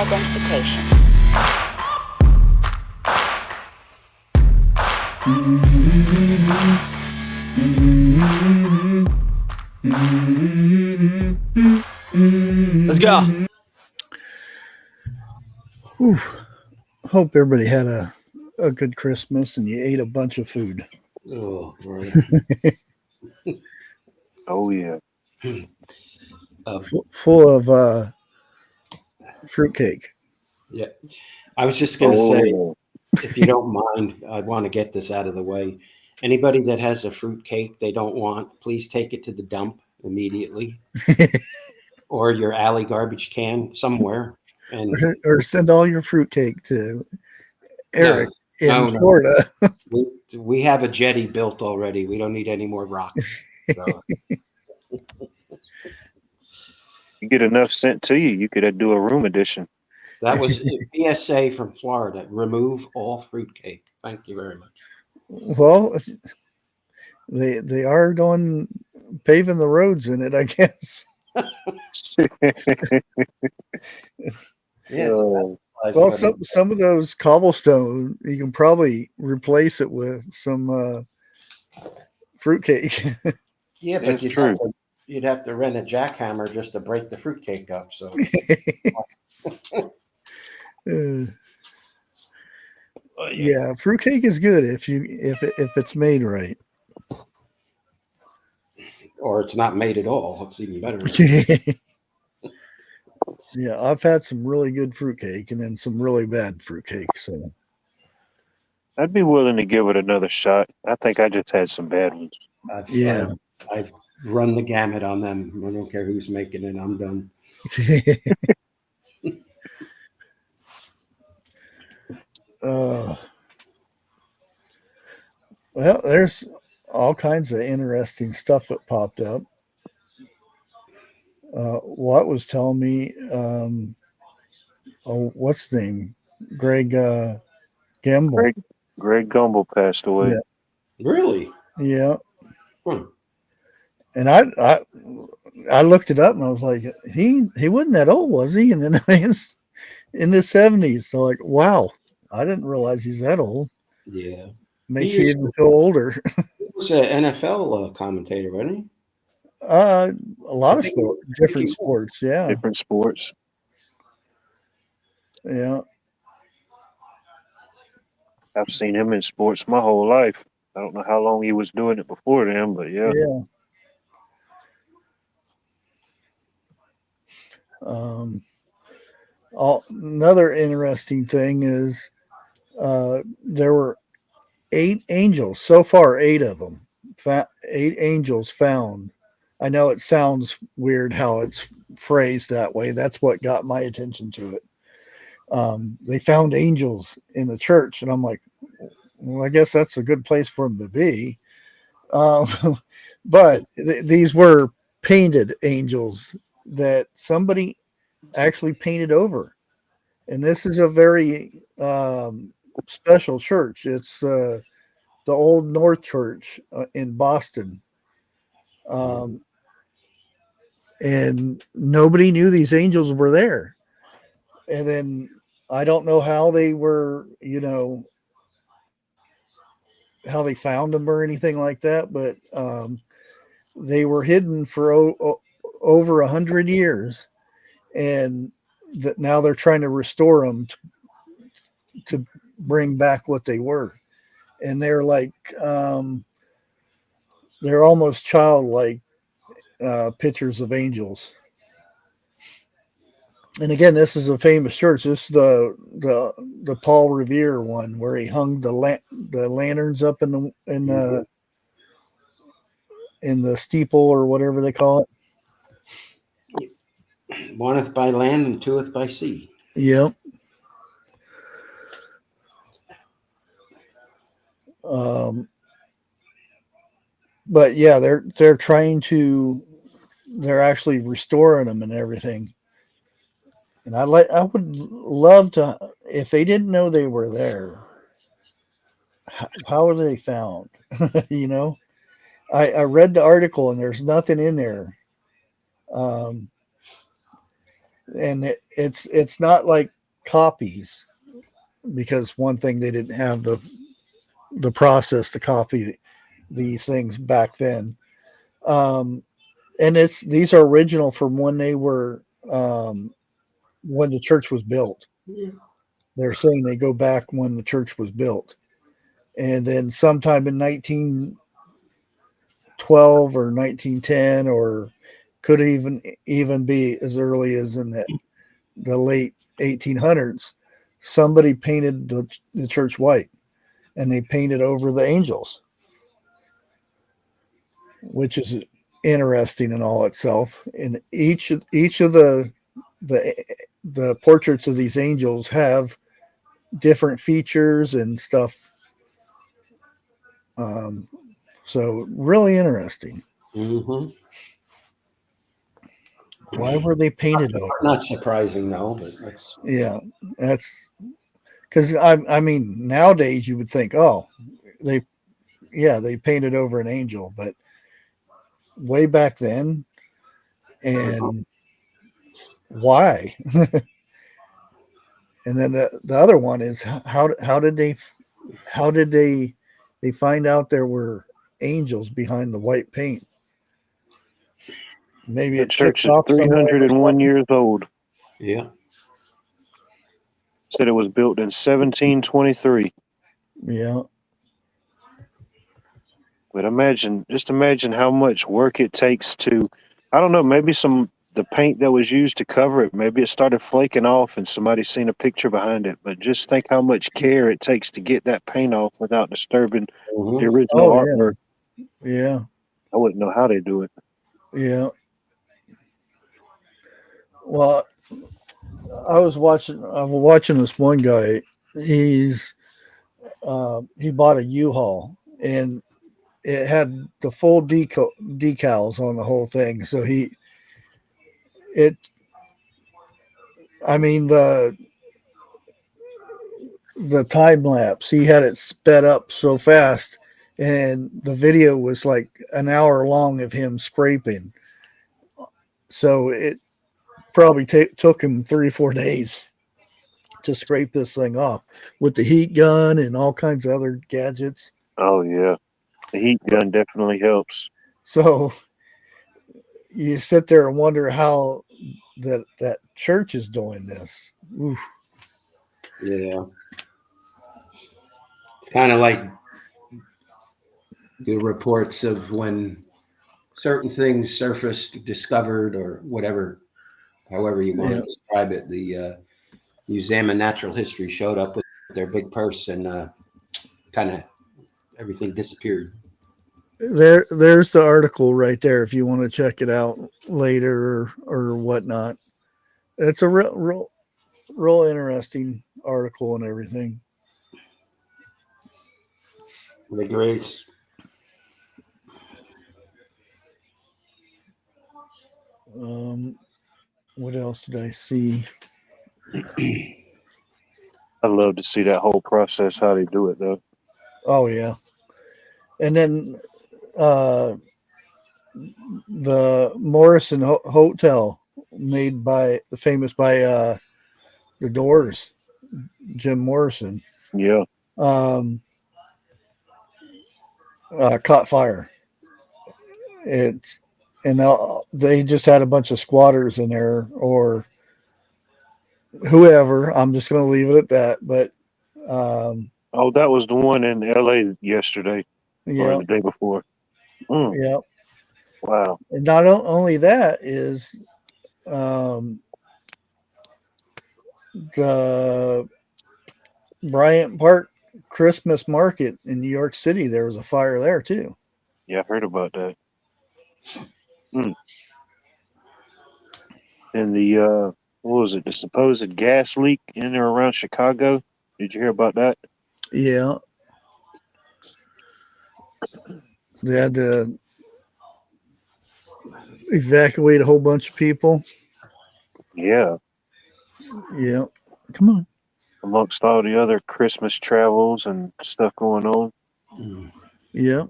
identification. Let's go. Whew. Hope everybody had a good Christmas and you ate a bunch of food. Oh, right. Oh, yeah. Full of fruitcake. Yeah. I was just going to say, yeah. if you don't mind, I want to get this out of the way. Anybody that has a fruit cake they don't want, please take it to the dump immediately or your alley garbage can somewhere. And or send all your fruitcake to Eric in Florida. We have a jetty built already. We don't need any more rocks. So. You get enough sent to you, you could do a room edition. That was PSA from Florida. Remove all fruitcake. Thank you very much. Well, they are going paving the roads in it, I guess. Yeah. Well, some of those cobblestone, you can probably replace it with some fruitcake. Yeah, but you'd have to rent a jackhammer just to break the fruitcake up. So. Yeah, fruitcake is good if it's made right. Or it's not made at all. It's even better. Yeah, I've had some really good fruitcake and then some really bad fruitcake. So I'd be willing to give it another shot. I think I just had some bad ones. I've run the gamut on them. I don't care who's making it. I'm done. Well, there's all kinds of interesting stuff that popped up. Watt was telling me, what's his name? Greg Gamble. Greg Gumbel passed away. Yeah. Really? Yeah. And I looked it up and I was like, he wasn't that old, was he? And then he's in the 70s. So like, wow, I didn't realize he's that old. Yeah. Makes you even feel older. He was an NFL commentator, wasn't he? A lot of different sports. Yeah. Different sports. Yeah. I've seen him in sports my whole life. I don't know how long he was doing it before then, but yeah. Yeah. Another interesting thing is there were 8 angels so far, 8 of them, 8 angels found. I know it sounds weird how it's phrased that way. That's what got my attention to it. They found angels in the church, and I'm like, well, I guess that's a good place for them to be. But these were painted angels that somebody actually painted over. And this is a very special church. It's the Old North Church in Boston. And nobody knew these angels were there. And then I don't know how they were, how they found them or anything like that, but they were hidden for over 100 years. And now they're trying to restore them to bring back what they were. And they're like, they're almost childlike pictures of angels. And again, this is a famous church. This is the Paul Revere one where he hung the lanterns up in the steeple or whatever they call it. Oneth by land and twoeth by sea. Yep. But yeah, they're actually restoring them and everything. And I would love to, if they didn't know they were there, how were they found? I read the article and there's nothing in there. and it's not like copies, because one thing, they didn't have the process to copy these things back then. Um, and these are original from when they were when the church was built. They're saying they go back when the church was built, and then sometime in 1912 or 1910, or could even be as early as in the late 1800s, somebody painted the church white, and they painted over the angels, which is interesting in all itself. And each of the the portraits of these angels have different features and stuff. Um, so really interesting. Mm-hmm. Why were they painted over? Not surprising, though, but that's Yeah, that's because I mean, nowadays you would think, oh, they they painted over an angel, but way back then, and why? And then the other one is, how did they find out there were angels behind the white paint? Maybe The it chipped church is off somewhere in the 301 flame. years old. yeah. Said it was built in 1723. Yeah, But just imagine how much work it takes to, I don't know, maybe the paint that was used to cover it, maybe it started flaking off and somebody's seen a picture behind it. But just think how much care it takes to get that paint off without disturbing the Mm-hmm. original oh artwork. yeah, I wouldn't know how they do it. yeah. Well, I was watching this one guy. He bought a U-Haul, and it had the full decals on the whole thing. So it, I mean, the time lapse, he had it sped up so fast, and the video was like an hour long of him scraping. So it probably took him 3 or 4 days to scrape this thing off with the heat gun and all kinds of other gadgets. Oh, yeah. The heat gun definitely helps. So you sit there and wonder how that church is doing this. Oof. Yeah. It's kind of like the reports of when certain things surfaced, discovered, or whatever, however you want Yeah, to describe it. The Museum of Natural History showed up with their big purse, and kind of everything disappeared. there's the article right there if you want to check it out later, or whatnot. It's a real interesting article and everything. The grace. What else did I see? I'd love to see that whole process, how they do it, though. Oh yeah, and then uh, the Morrison Hotel, made by famous by the Doors, Jim Morrison, Yeah. um, caught fire. It's and they just had a bunch of squatters in there, or whoever. I'm just going to leave it at that. But um, Oh, that was the one in LA yesterday or yeah, the day before. Mm, yeah. wow. And not only that is um, the Bryant Park Christmas Market in New York City. There was a fire there too. Yeah, I heard about that. Mm. And what was it? The supposed gas leak in or around Chicago. Did you hear about that? Yeah, they had to evacuate a whole bunch of people. Yeah. Yeah, come on. Amongst all the other Christmas travels and stuff going on. Mm. Yeah.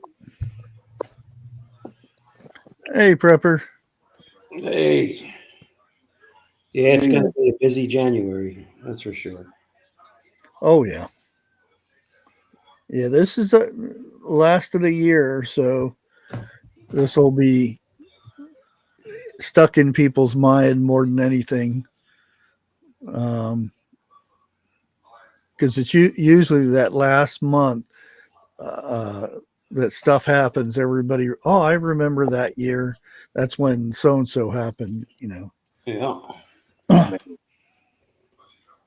Hey, Prepper. Hey, Yeah, it's going to be a busy January. That's for sure. Oh yeah, yeah. This is the last of the year, so this will be stuck in people's mind more than anything. Because it's usually that last month uh, that stuff happens. Everybody, oh, I remember that year. That's when so and so happened. Yeah. Man,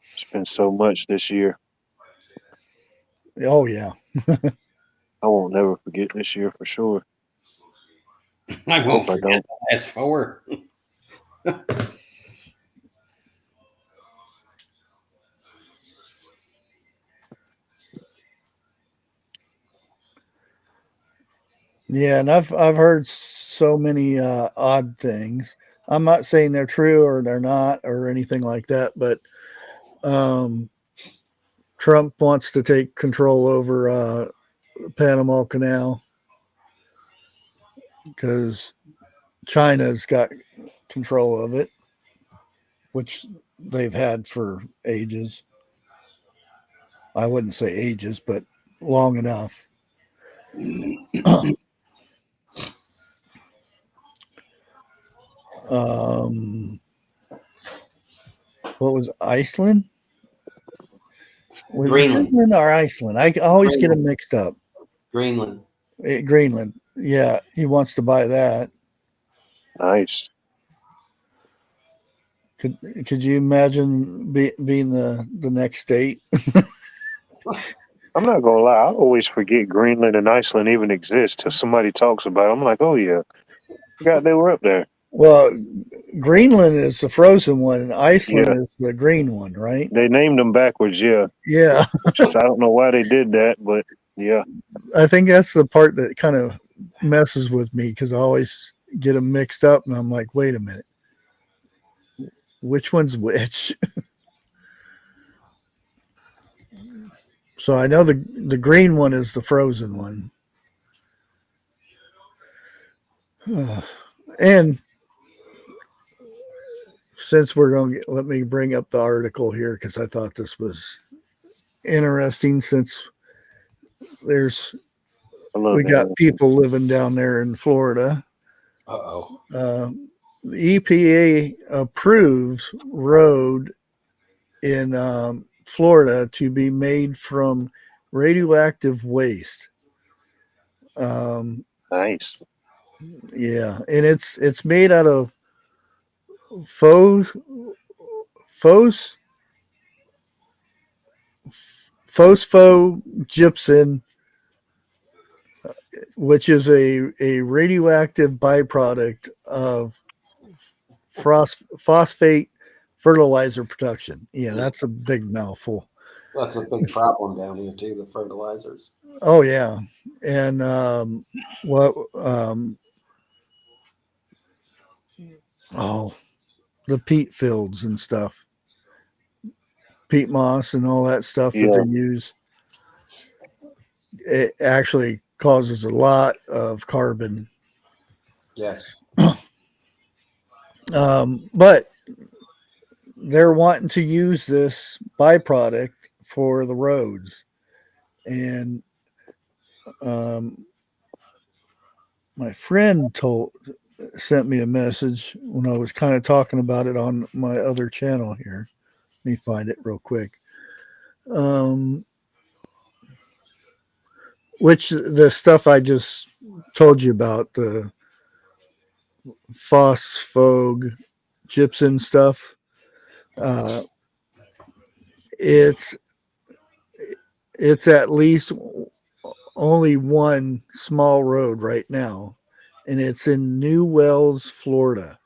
it's been so much this year. Oh yeah. I won't never forget this year for sure. I won't Hope I forget don't. the last four. Yeah, and I've heard so many odd things. I'm not saying they're true or they're not or anything like that, but um, Trump wants to take control over Panama Canal because China's got control of it, which they've had for ages. I wouldn't say ages, but long enough. um, what was Iceland? Was it Greenland. Greenland or Iceland? I always get them Greenland. mixed up. Greenland. Greenland. Yeah, he wants to buy that. Nice. Could you imagine being the next state? I'm not gonna lie. I always forget Greenland and Iceland even exist till somebody talks about it. I'm like, oh yeah, forgot they were up there. Well, Greenland is the frozen one, and Iceland Yeah, is the green one, right? they named them backwards. Yeah, Yeah, which is I don't know why they did that, but yeah, I think that's the part that kind of messes with me because I always get them mixed up, and I'm like, wait a minute, which one's which? So I know the green one is the frozen one. And since we're going to let me bring up the article here because I thought this was interesting since there's I love we got that. people living down there in Florida. Uh-oh. The EPA approves road in Florida to be made from radioactive waste. Nice. Yeah, and it's made out of faux faux phospho gypsum, which is a radioactive byproduct of phosphate fertilizer production. Yeah, that's a big mouthful. That's a big problem down here too, the fertilizers. Oh yeah, and what oh the peat fields and stuff, peat moss and all that stuff that Yeah, they use. It actually causes a lot of carbon. Yes. But they're wanting to use this byproduct for the roads. And my friend sent me a message when I was kind of talking about it on my other channel here. Let me find it real quick. Which the stuff I just told you about, the phosphog gypsum stuff, it's at least only one small road right now, and it's in New Wells, Florida.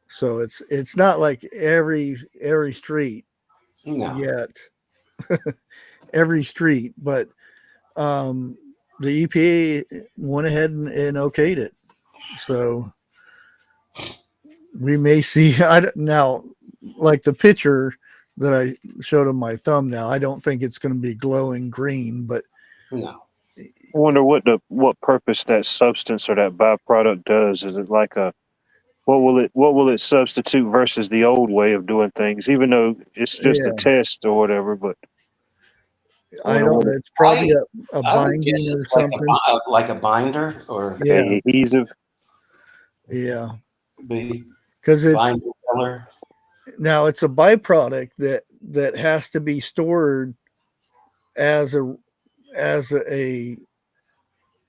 So it's not like every street No. yet, every street, but the EPA went ahead and okayed it. So we may see now, like the picture that I showed on my thumb. Now I don't think it's going to be glowing green, but No. I wonder what purpose that substance or that byproduct does. Is it like what will it substitute versus the old way of doing things, even though it's just a Yeah, test or whatever, but I I wonder don't what know. It's probably a I would guess binding or it's like something. like a binder or Yeah, adhesive. yeah, the because it's binder filler. now it's a byproduct that has to be stored as a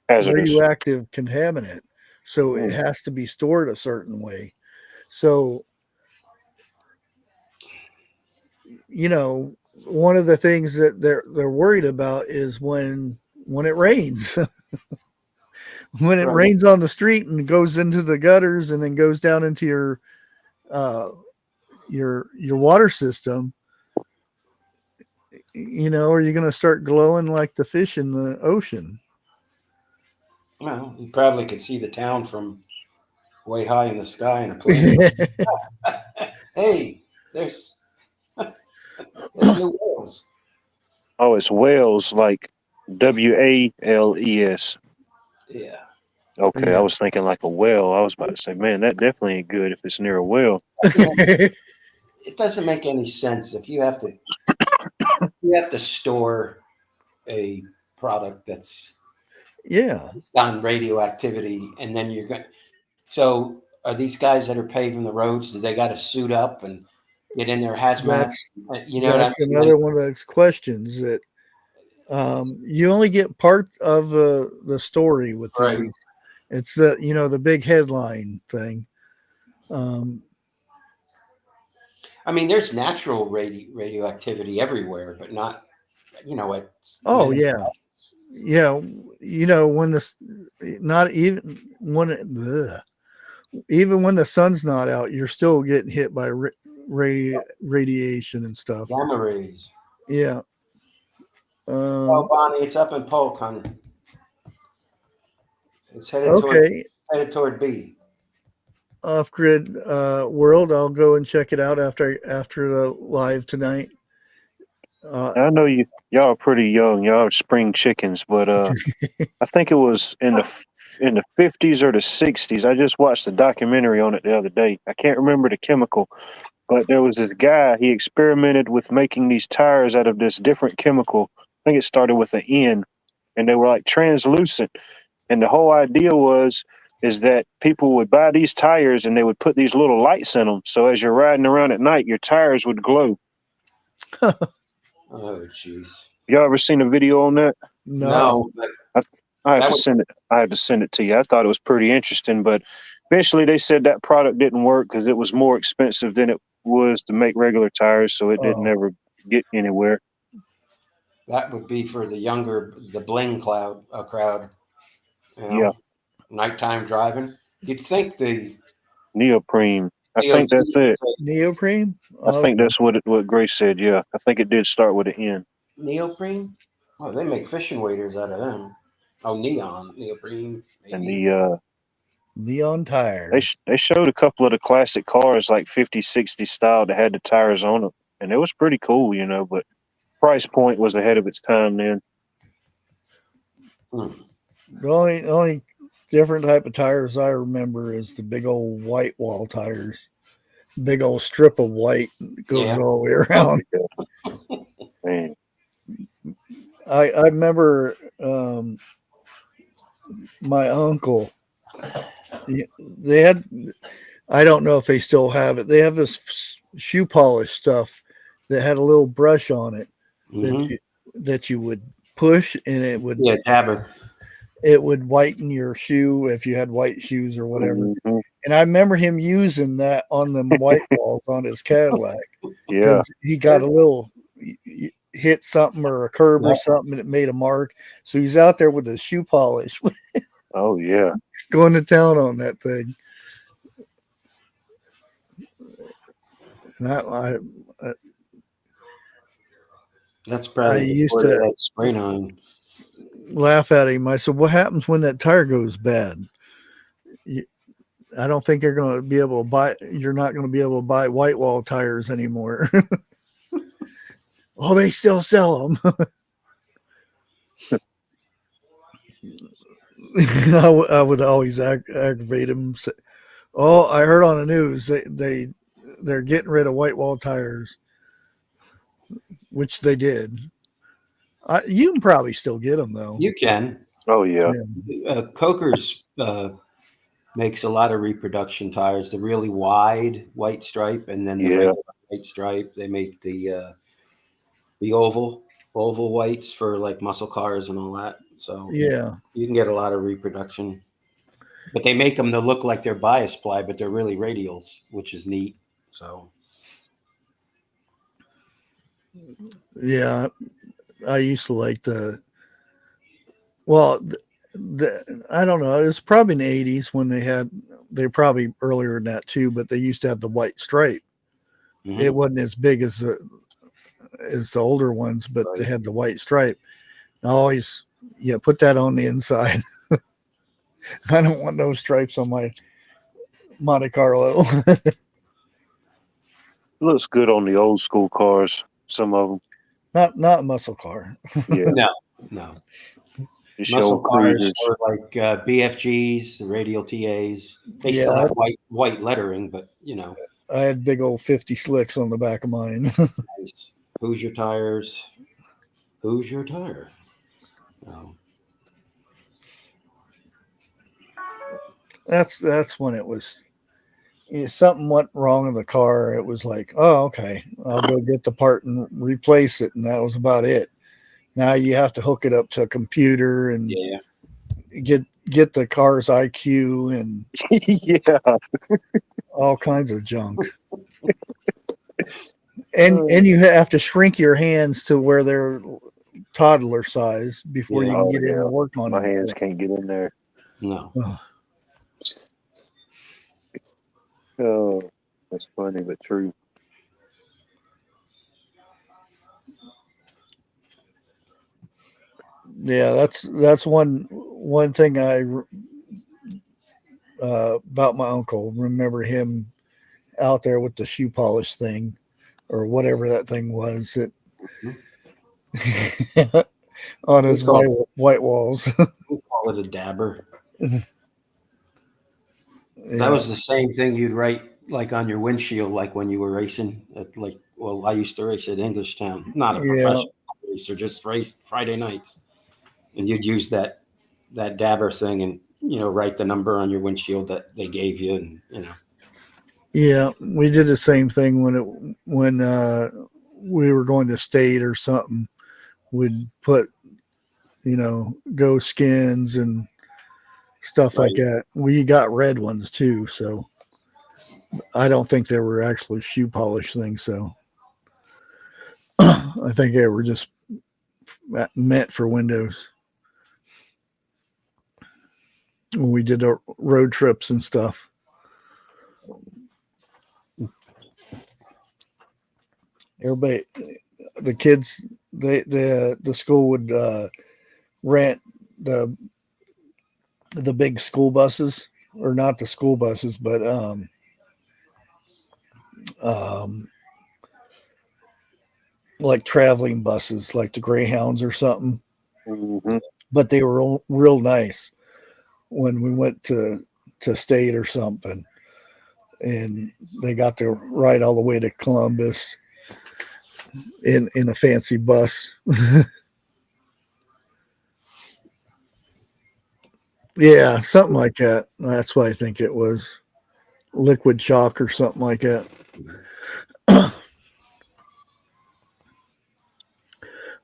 Hazardous. radioactive contaminant, so it Mm. has to be stored a certain way. So one of the things that they're worried about is when it rains. When it Right. rains on the street and goes into the gutters and then goes down into uh, your water system, are you going to start glowing like the fish in the ocean? Well, you probably could see the town from way high in the sky in a plane. Hey, there's new whales. Oh, it's whales, like Wales. Yeah. Okay, I Yeah. was thinking like a whale. I was about to say, man, that definitely ain't good if it's near a whale. It doesn't make any sense if you have to store a product that's Yeah, on radioactivity, and then you're going. So, are these guys that are paving the roads? Do they got to suit up and get in their hazmat? that's You know what I mean? another one of those questions that you only get part of the story with Right. these. It's the big headline thing. Um, I mean, there's natural radioactivity everywhere, but not, it's oh yeah, yeah. When not even when even when the sun's not out, you're still getting hit by radiation and stuff. gamma rays. Yeah. Oh, Bonnie, it's up in Polk, honey. It's Okay. headed toward B. Off grid world. I'll go and check it out after the live tonight. I know y'all are pretty young. Y'all are spring chickens, but I think it was in the 50s or the 60s. I just watched a documentary on it the other day. I can't remember the chemical, but there was this guy. He experimented with making these tires out of this different chemical. I think it started with an N, and they were like translucent. And the whole idea is that people would buy these tires and they would put these little lights in them. So as you're riding around at night, your tires would glow. Oh, jeez. Y'all ever seen a video on that? No. But I have that to was send it. I have to send it to you. I thought it was pretty interesting, but eventually they said that product didn't work because it was more expensive than it was to make regular tires, so it didn't Oh, ever get anywhere. that would be for the bling crowd. Yeah, Nighttime driving. You'd think the neoprene. I DOT think that's it. neoprene. I think Okay. that's what Grace said. Yeah, I think it did start with an N. neoprene. Oh, they make fishing waders out of them. Oh, neoprene, And maybe. Neon tires. they showed a couple of the classic cars like 50, 60 style that had the tires on them, and it was pretty cool, But price point was ahead of its time then. Hmm. The only different type of tires I remember is the big old white wall tires. Big old strip of white goes Yeah. all the way around. Man, I remember my uncle. They had. I don't know if they still have it. They have this shoe polish stuff that had a little brush on it Mm-hmm. that you would push and Yeah, dabber. it would whiten your shoe if you had white shoes or whatever. mhm. And I remember him using that on them white walls on his Cadillac Yeah, because he got a little hit something or a curb or something and it made a mark. So he's out there with his shoe polish oh yeah. going to town on that thing. And That's I probably used before to they had spray on. laugh at him. I said, "What happens when that tire goes bad? I don't think you're going to be able to buy. You're not going to be able to buy white wall tires anymore." Oh, they still sell them. I would always aggravate him. Oh, I heard on the news they're getting rid of white wall tires, which they did. You can probably still get them though. You can. Oh yeah. Coker's makes a lot of reproduction tires. The really wide white stripe, and then the Yeah. regular white stripe. They make the oval whites for like muscle cars and all that. So Yeah, you can get a lot of reproduction. But they make them to look like they're bias ply, but they're really radials, which is neat. So yeah. I used to like well, I don't know. It was probably in the '80s when they probably earlier than that too, but they used to have the white stripe. It wasn't as big as the older ones, but they had the white stripe. And I always, put that on the inside. I don't want those stripes on my Monte Carlo. It looks good on the old school cars. Some of them. Not muscle car. Yeah. no. Just Muscle old cars cruisers. or like BFGs, the radial TAs. They Yeah, still have white lettering, but I had big old 50 slicks on the back of mine. nice. Who's your tires? Who's your tire? Oh. That's when it was. Something went wrong in the car. It was like, oh, okay, I'll go get the part and replace it, and that was about it. Now you have to hook it up to a computer and Yeah. get the car's IQ and Yeah. all kinds of junk. And you have to shrink your hands to where they're toddler size before you can get in and work on My it. hands can't get in there. No. Oh, that's funny but true. Yeah, that's one thing about my uncle. Remember him out there with the shoe polish thing or whatever that thing was. On his white walls. We call it a dabber. Yeah. That was the same thing you'd write like on your windshield, like when you were racing at I used to race at Englishtown, not a professional racer, just race Friday nights. And you'd use that dabber thing and, write the number on your windshield that they gave you. And, Yeah, we did the same thing when we were going to state or something. We'd put, go skins and stuff like that. We got red ones too, so I don't think they were actually shoe polish things. So I think they were just meant for windows when we did our road trips and stuff. Everybody, the kids, the school would rent the big school buses, or not the school buses, but like traveling buses, like the Greyhounds or something. Mm-hmm. But they were real nice when we went to state or something, and they got to ride all the way to Columbus in a fancy bus. Yeah, something like that. That's why I think it was liquid chalk or something like that.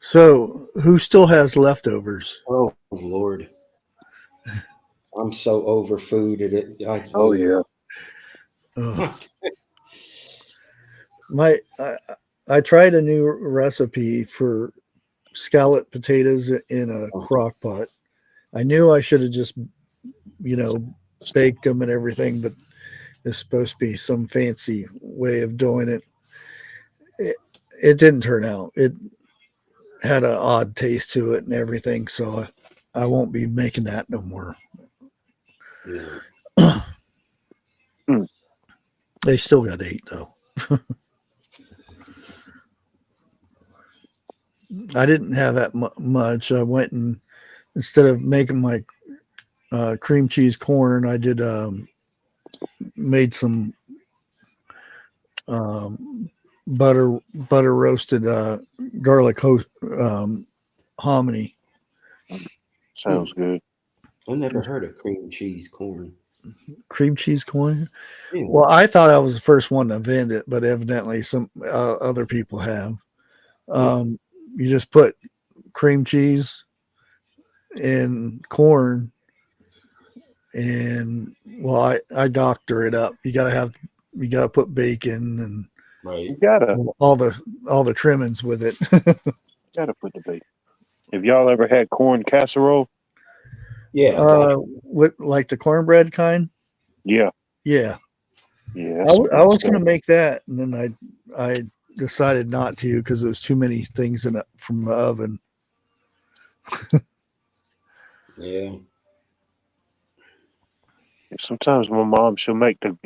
So, who still has leftovers? oh Lord, I'm so over food at it. Oh yeah. I tried a new recipe for scalloped potatoes in a crock pot. I knew I should have just, baked them and everything, but there's supposed to be some fancy way of doing it. It didn't turn out. It had an odd taste to it and everything, so I won't be making that no more. Yeah. They still got 8 though. I didn't have that much. I went and instead of making my cream cheese corn, I did made some butter roasted garlic hominy. Sounds good. I never heard of cream cheese corn. Cream cheese corn. Yeah. Well, I thought I was the first one to invent it, but evidently some other people have. You just put cream cheese and corn, and well, I doctor it up. You gotta put bacon and Right. You gotta all the trimmings with it. put the bacon. Have y'all ever had corn casserole? Yeah. With like the cornbread kind. Yeah. Yeah, Yeah. I was gonna make that, and then I decided not to because there's too many things in it from the oven. Yeah. Sometimes my mom, she'll make the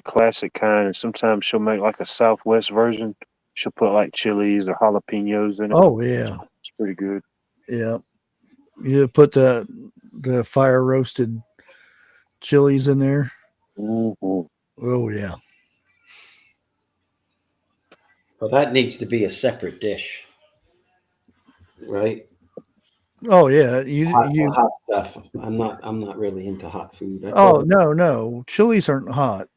classic kind, and sometimes she'll make like a Southwest version. She'll put like chilies or jalapenos in it. Oh yeah, It's pretty good. yeah. You put the fire roasted chilies in there. Mhm. Oh yeah. Well, that needs to be a separate dish, right? Oh yeah. Hot stuff. I'm not really into hot food. I Oh thought, no. Chilies aren't hot.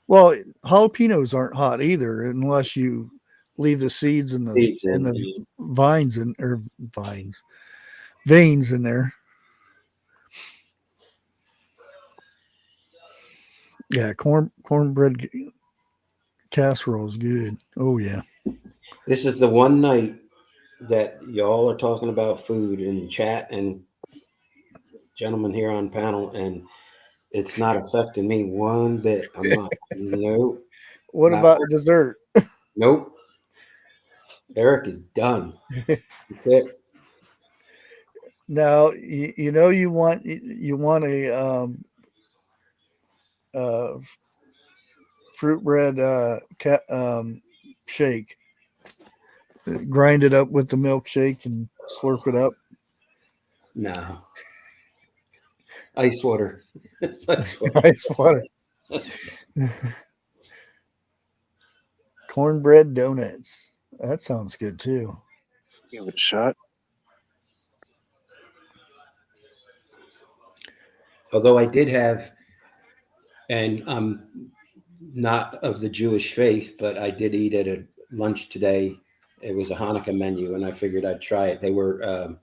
Well, jalapenos aren't hot either unless you leave the seeds in the vines or veins in there. Yeah, cornbread casserole is good. Oh yeah. this is the one night that y'all are talking about food in chat and gentlemen here on panel, and it's not affecting me one bit. I'm not. Nope. What Not about dessert? Nope. Eric is done. That's it. Now you know you want a uh, fruit bread shake. Grind it up with the milkshake and slurp it up. No. Ice water. It's ice water. Ice water. Cornbread donuts. That sounds good too. Give it a shot. Although I did have, and I'm not of the Jewish faith, but I did eat at a lunch today. It was a Hanukkah menu, and I figured I'd try it. They were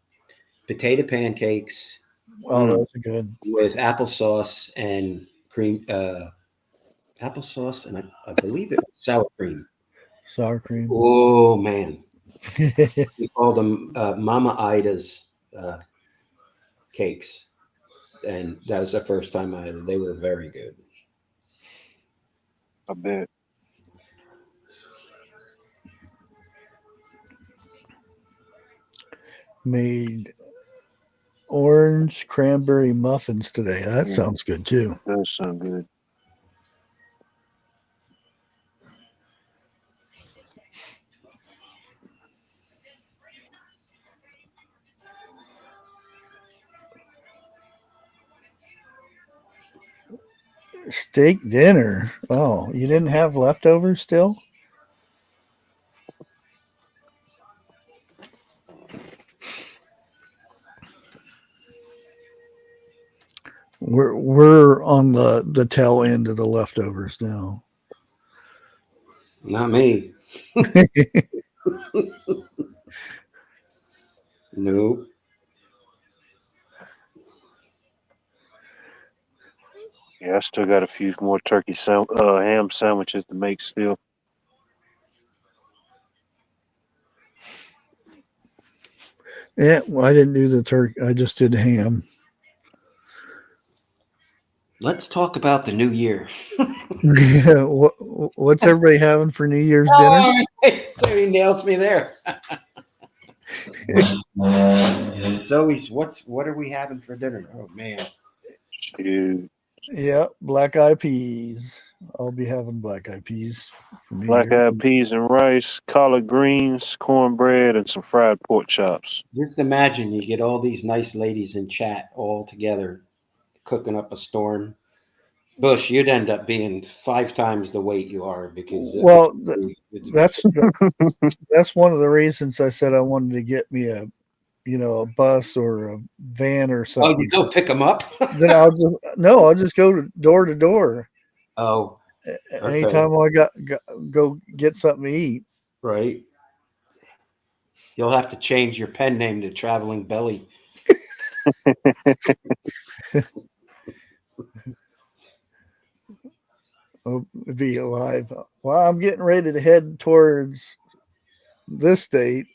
potato pancakes Oh, those are good. with applesauce and cream, applesauce, and I believe it was sour cream. Sour cream. Oh man, we called them Mama Ida's cakes, and that was the first time they were very good. I bet. Made orange cranberry muffins today. That Yeah. sounds good too. Does sound good. Steak dinner. Oh, you didn't have leftovers still? We're on the tail end of the leftovers now. Not me. Nope. Yeah, I still got a few more ham sandwiches to make still. Yeah, well, I didn't do the turkey. I just did ham. Let's talk about the new year. Yeah, what's everybody having for New Year's dinner? So he nails me there. It's always what are we having for dinner? Oh man. Shoot. Yeah, black eyed peas. I'll be having black eyed peas for New Black Year's. eyed peas and rice, collard greens, cornbread, and some fried pork chops. Just imagine you get all these nice ladies in chat all together cooking up a storm Bush, you'd end up being 5 times the weight you are because Well, that's that's one of the reasons I said I wanted to get me a a bus or a van or oh, you something. go pick them up. Then I'll just go to door Oh, okay, anytime I go get something to eat. right. You'll have to change your pen name to Traveling Belly. I'll be alive. Well, I'm getting ready to head towards this state.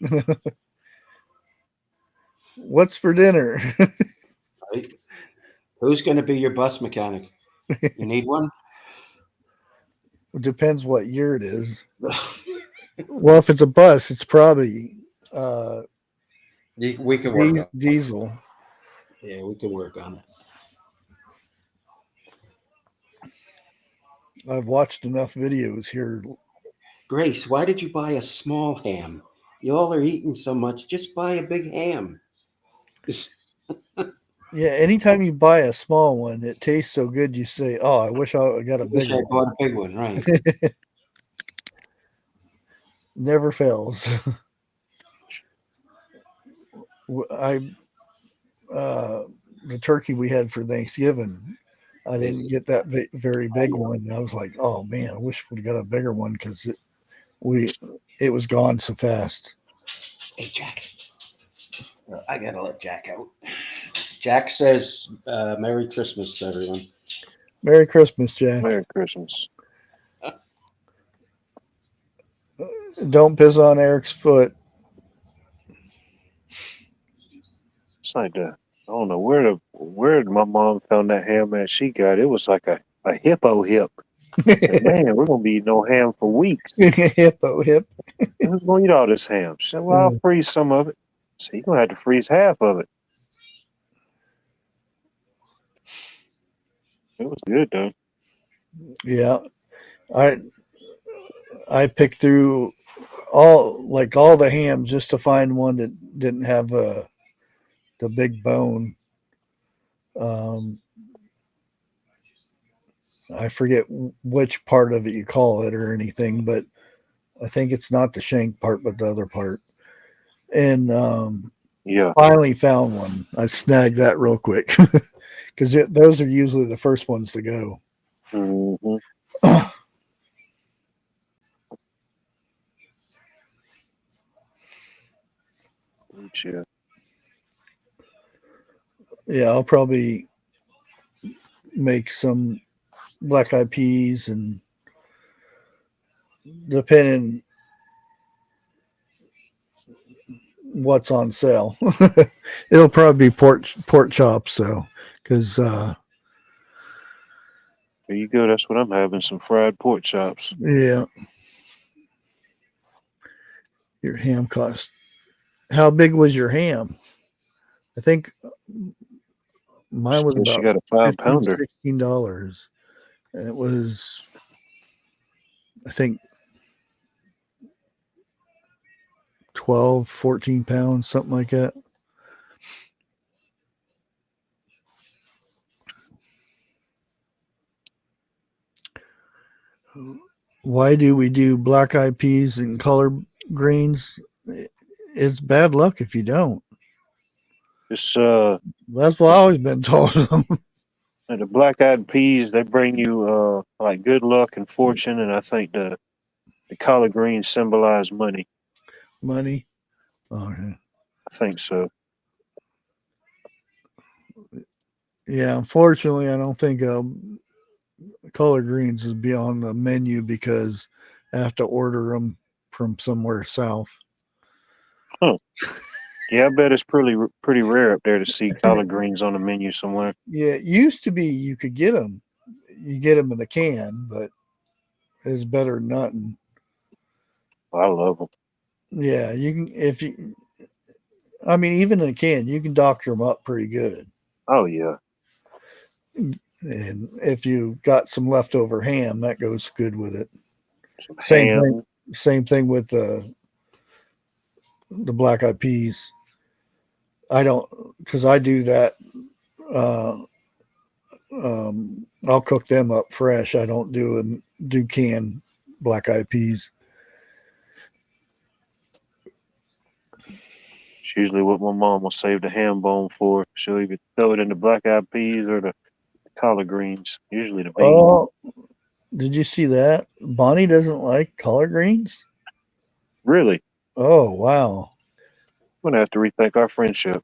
What's for dinner? Right? Who's going to be your bus mechanic? You need one. Depends what year it is. Well, if it's a bus, it's probably We can work on. diesel. Yeah, we can work on it. I've watched enough videos here. Grace, why did you buy a small ham? You all are eating so much. Just buy a big ham. Yeah, anytime you buy a small one, it tastes so good. You say, "Oh, I wish I got a Wish bigger I one." bought a big one, right? Never fails. I the turkey we had for Thanksgiving, I didn't get that very big one. And I was like, "Oh man, I wish we'd got a bigger one because it was gone so fast." Hey, Jack. I gotta let Jack out. Jack says, "Merry Christmas to everyone." Merry Christmas, Jack. Merry Christmas. Don't piss on Eric's foot. It's like I don't know where my mom found that ham at. She got it was like a hippo hip. Said, man, we're gonna be eating no ham for weeks. Hippo hip. Who's gonna eat all this ham? She said, well, I'll freeze some of it. So you're gonna have to freeze half of it. It was good though. Yeah, I picked through all the ham just to find one that didn't have the big bone. I forget which part of it you call it or anything, but I think it's not the shank part, but the other part. And Yeah. finally found one. I snagged that real quick because those are usually the first ones to go. Mm-hmm. Yeah. Yeah, I'll probably make some black eyed peas and depending what's on sale. It'll probably be pork chops though, because There you go. That's what I'm having. Some fried pork chops. yeah, your ham cost. How big was your ham? I think mine was She about got a 5-pounder. $16, and it was, I think, 12, 14 pounds, something like that. Why do we do black eyed peas and collard greens? It's bad luck if you don't. It's That's what I've always been told them. the black eyed peas, they bring you like good luck and fortune, and I think the collard greens symbolize money. Money. Okay. I think so. Yeah, unfortunately, I don't think collard greens is be on the menu because I have to order them from somewhere south. Huh. Yeah, I bet it's pretty rare up there to see collard greens on the menu somewhere. Yeah, it used to be you could get them. You get them in a can, but it's better than nothing. I love them. Yeah, you can I mean, even in a can, you can doctor them up pretty good. Oh yeah. And if you got some leftover ham, that goes good with it. Some Same ham. thing. Same thing with the black eyed peas. I don't because I do that. I'll cook them up fresh. I don't do canned black eyed peas. It's usually what my mom will save the ham bone for. She'll either throw it in the black eyed peas or the collard greens. Usually the beans. Oh, did you see that? Bonnie doesn't like collard greens. Really? Oh wow! I'm gonna have to rethink our friendship.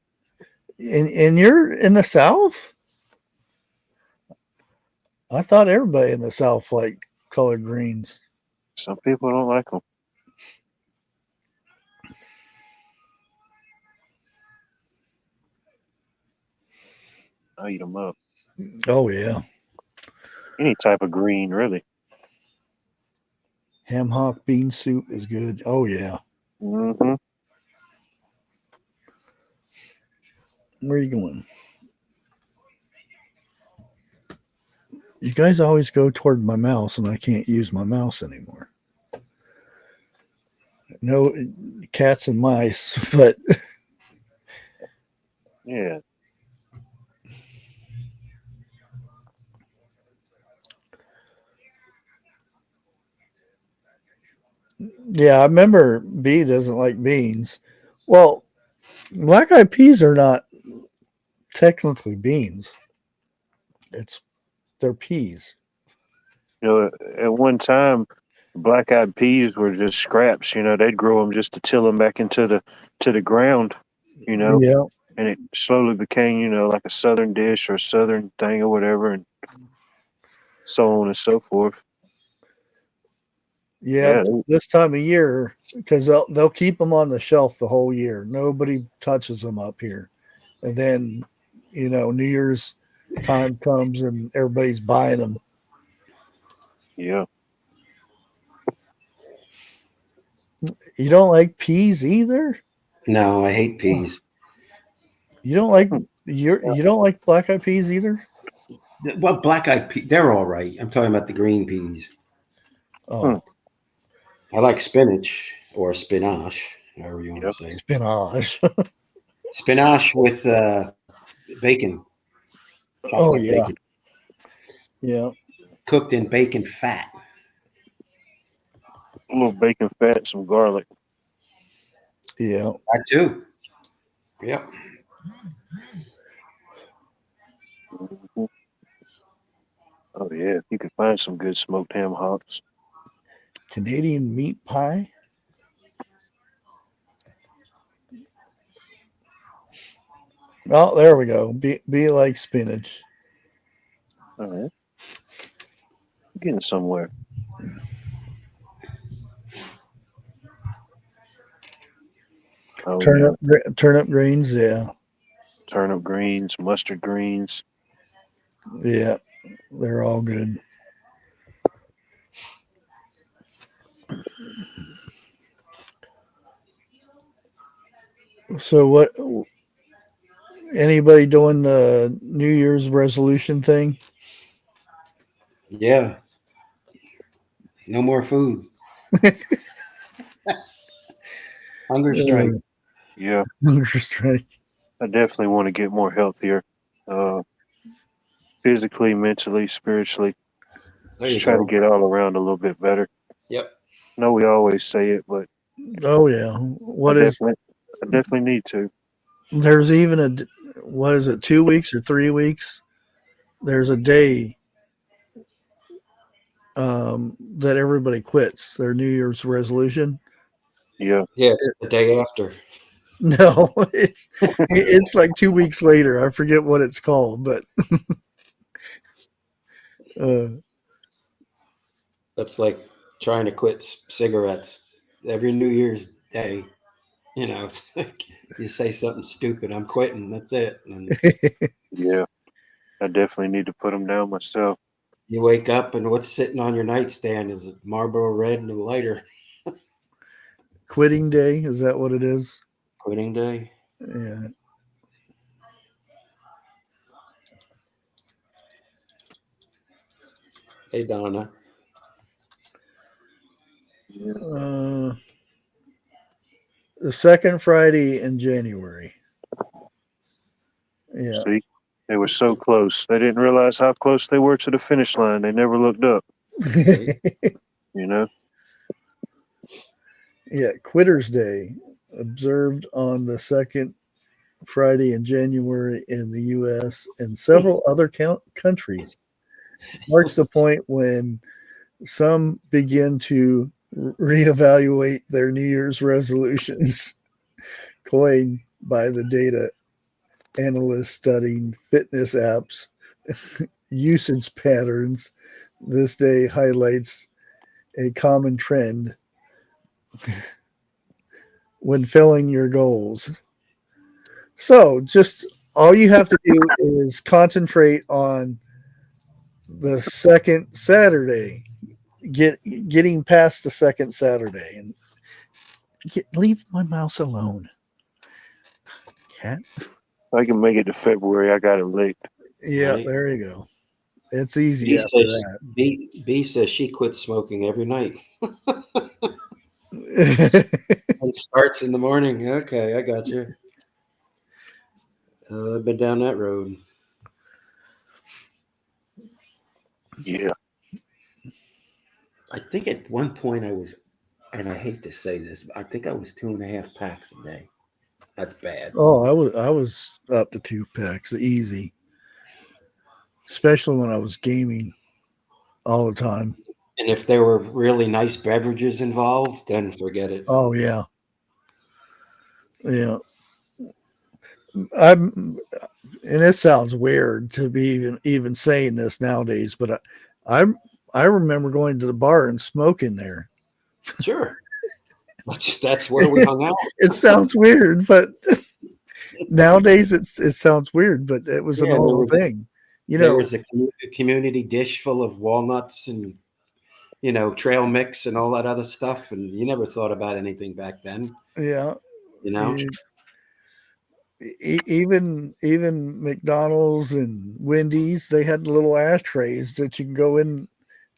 And you're in the South? I thought everybody in the South liked collard greens. Some people don't like them. I eat them up. Oh yeah, Any type of green, really. ham hock bean soup is good. Oh yeah. Mm-hmm. Where are you going? You guys always go toward my mouse, and I can't use my mouse anymore. No cats and mice, but Yeah. yeah, I remember B doesn't like beans. Well, black eyed peas are not technically beans. They're peas. You know, at one time, black eyed peas were just scraps. You know, they'd grow them just to till them back into the ground. You know, Yeah, and it slowly became, like a southern dish or a southern thing or whatever, and so on and so forth. yeah. Yeah, This time of year, because they'll keep them on the shelf the whole year. Nobody touches them up here, and then New Year's time comes and everybody's buying them. yeah. You don't like peas either. No, I hate peas. You don't like Hmm. you don't like black eyed peas either. Well, black eyed peas, they're all right. I'm talking about the green peas. Hmm. Oh, I like spinach or spinach, however you want Yep. to say it. spinach. Spinach with bacon, Oh chocolate yeah, bacon, yeah, cooked in bacon fat. A little bacon fat, some garlic. yeah. That too. Yep. Mhm. Oh yeah, if you could find some good smoked ham hocks. Canadian meat pie. Oh, there we go. Be like spinach. All right, getting somewhere. Oh yeah, Turnip greens. Yeah, turnip greens, mustard greens. yeah. They're all good. So what? Anybody doing the New Year's resolution thing? Yeah. No more food. Hunger strike. Yeah, Hunger strike. I definitely want to get more healthier, uh, physically, mentally, spiritually. There Just you try to go. get all around a little bit better. Yep. I know we always say it, but Oh yeah. I What is? definitely, I definitely need to. There's even what is it? 2 weeks or 3 weeks? There's a day that everybody quits their New Year's resolution. Yeah, Yeah, it's the day after. No, it's like 2 weeks later. I forget what it's called, but uh, That's like trying to quit cigarettes every New Year's Day. It's like you say something stupid, I'm quitting. That's it. And yeah. I definitely need to put them down myself. you wake up and what's sitting on your nightstand is a Marlboro Red and a lighter. quitting day, is that what it is? Quitting day. Yeah. Hey, Donna. Yeah. The second Friday in January. Yeah. See, They were so close. They didn't realize how close they were to the finish line. They never looked up, Right? you know? Yeah, Quitter's Day, observed on the second Friday in January in the U.S. and several other countries, marks the point when some begin to reevaluate their New Year's resolutions, coined by the data analysts studying fitness apps usage patterns. This day highlights a common trend when filling your goals. So, just all you have to do is concentrate on the second Saturday, getting past the second Saturday, and leave my mouse alone, cat. I can make it to February. I got it licked. Yeah, Right? there you go. It's easy B after says, B says she quits smoking every night that. and starts in the morning. Okay, I got you. I've been down that road. Yeah. I think at one point I was, and I hate to say this, but I think I was 2.5 packs a day. That's bad. Oh, I was up to 2 packs, easy. Especially when I was gaming all the time. And if there were really nice beverages involved, then forget it. Oh yeah, yeah. I'm, and it sounds weird to be even saying this nowadays, but I I remember going to the bar and smoking there. Sure. That's where we hung out. It sounds weird, but nowadays it sounds weird, but it was a Yeah, normal thing. You there know, was a community dish full of walnuts and trail mix and all that other stuff, and you never thought about anything back then. yeah. You know, Even McDonald's and Wendy's, they had little ashtrays that you can go in and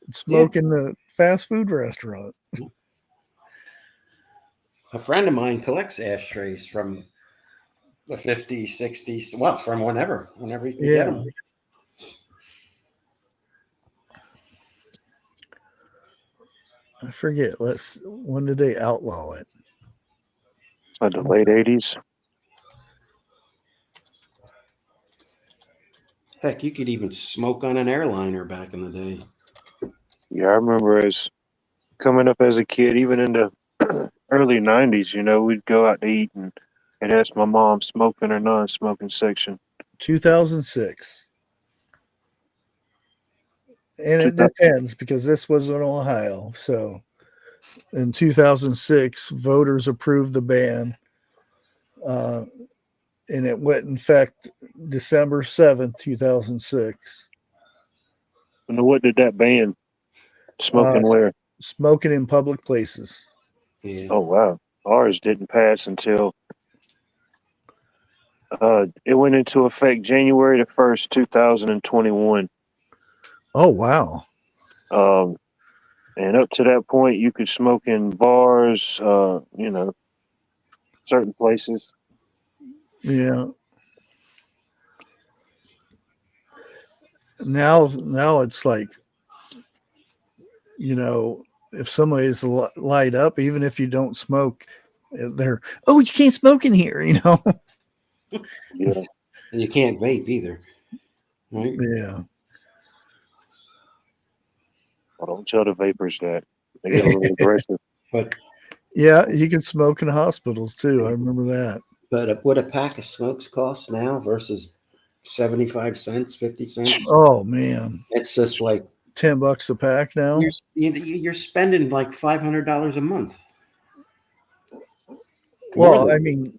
yeah. smoke in the fast food restaurant. A friend of mine collects ashtrays from the 50s, 60s, well, from whenever you can get Yeah. them. I forget. When did they outlaw it? Like the late 80s. Heck, you could even smoke on an airliner back in the day. Yeah, I remember as coming up as a kid, even in the early 90s, we'd go out to eat and ask my mom smoking or non-smoking section. 2006. And it depends because this was in Ohio. So in 2006, voters approved the ban. And it went in effect December 7th, 2006. And what did that ban? Uh, Smoking where? Smoking in public places. Yeah. Oh, wow. Ours didn't pass until it went into effect January the 1st, 2021. Oh, wow. And up to that point, you could smoke in bars, certain places. Yeah. Now it's like, if somebody's light up, even if you don't smoke, they're, oh, you can't smoke in here, Yeah. And you can't vape either. Right? Yeah. I don't tell the vapors that. They get a little aggressive. But Yeah, you can smoke in hospitals too. I remember that. what a pack of smokes costs now versus 75 cents, 50 cents. Oh man, It's just like $10 a pack now. you're spending like $500 a month. Well, I mean,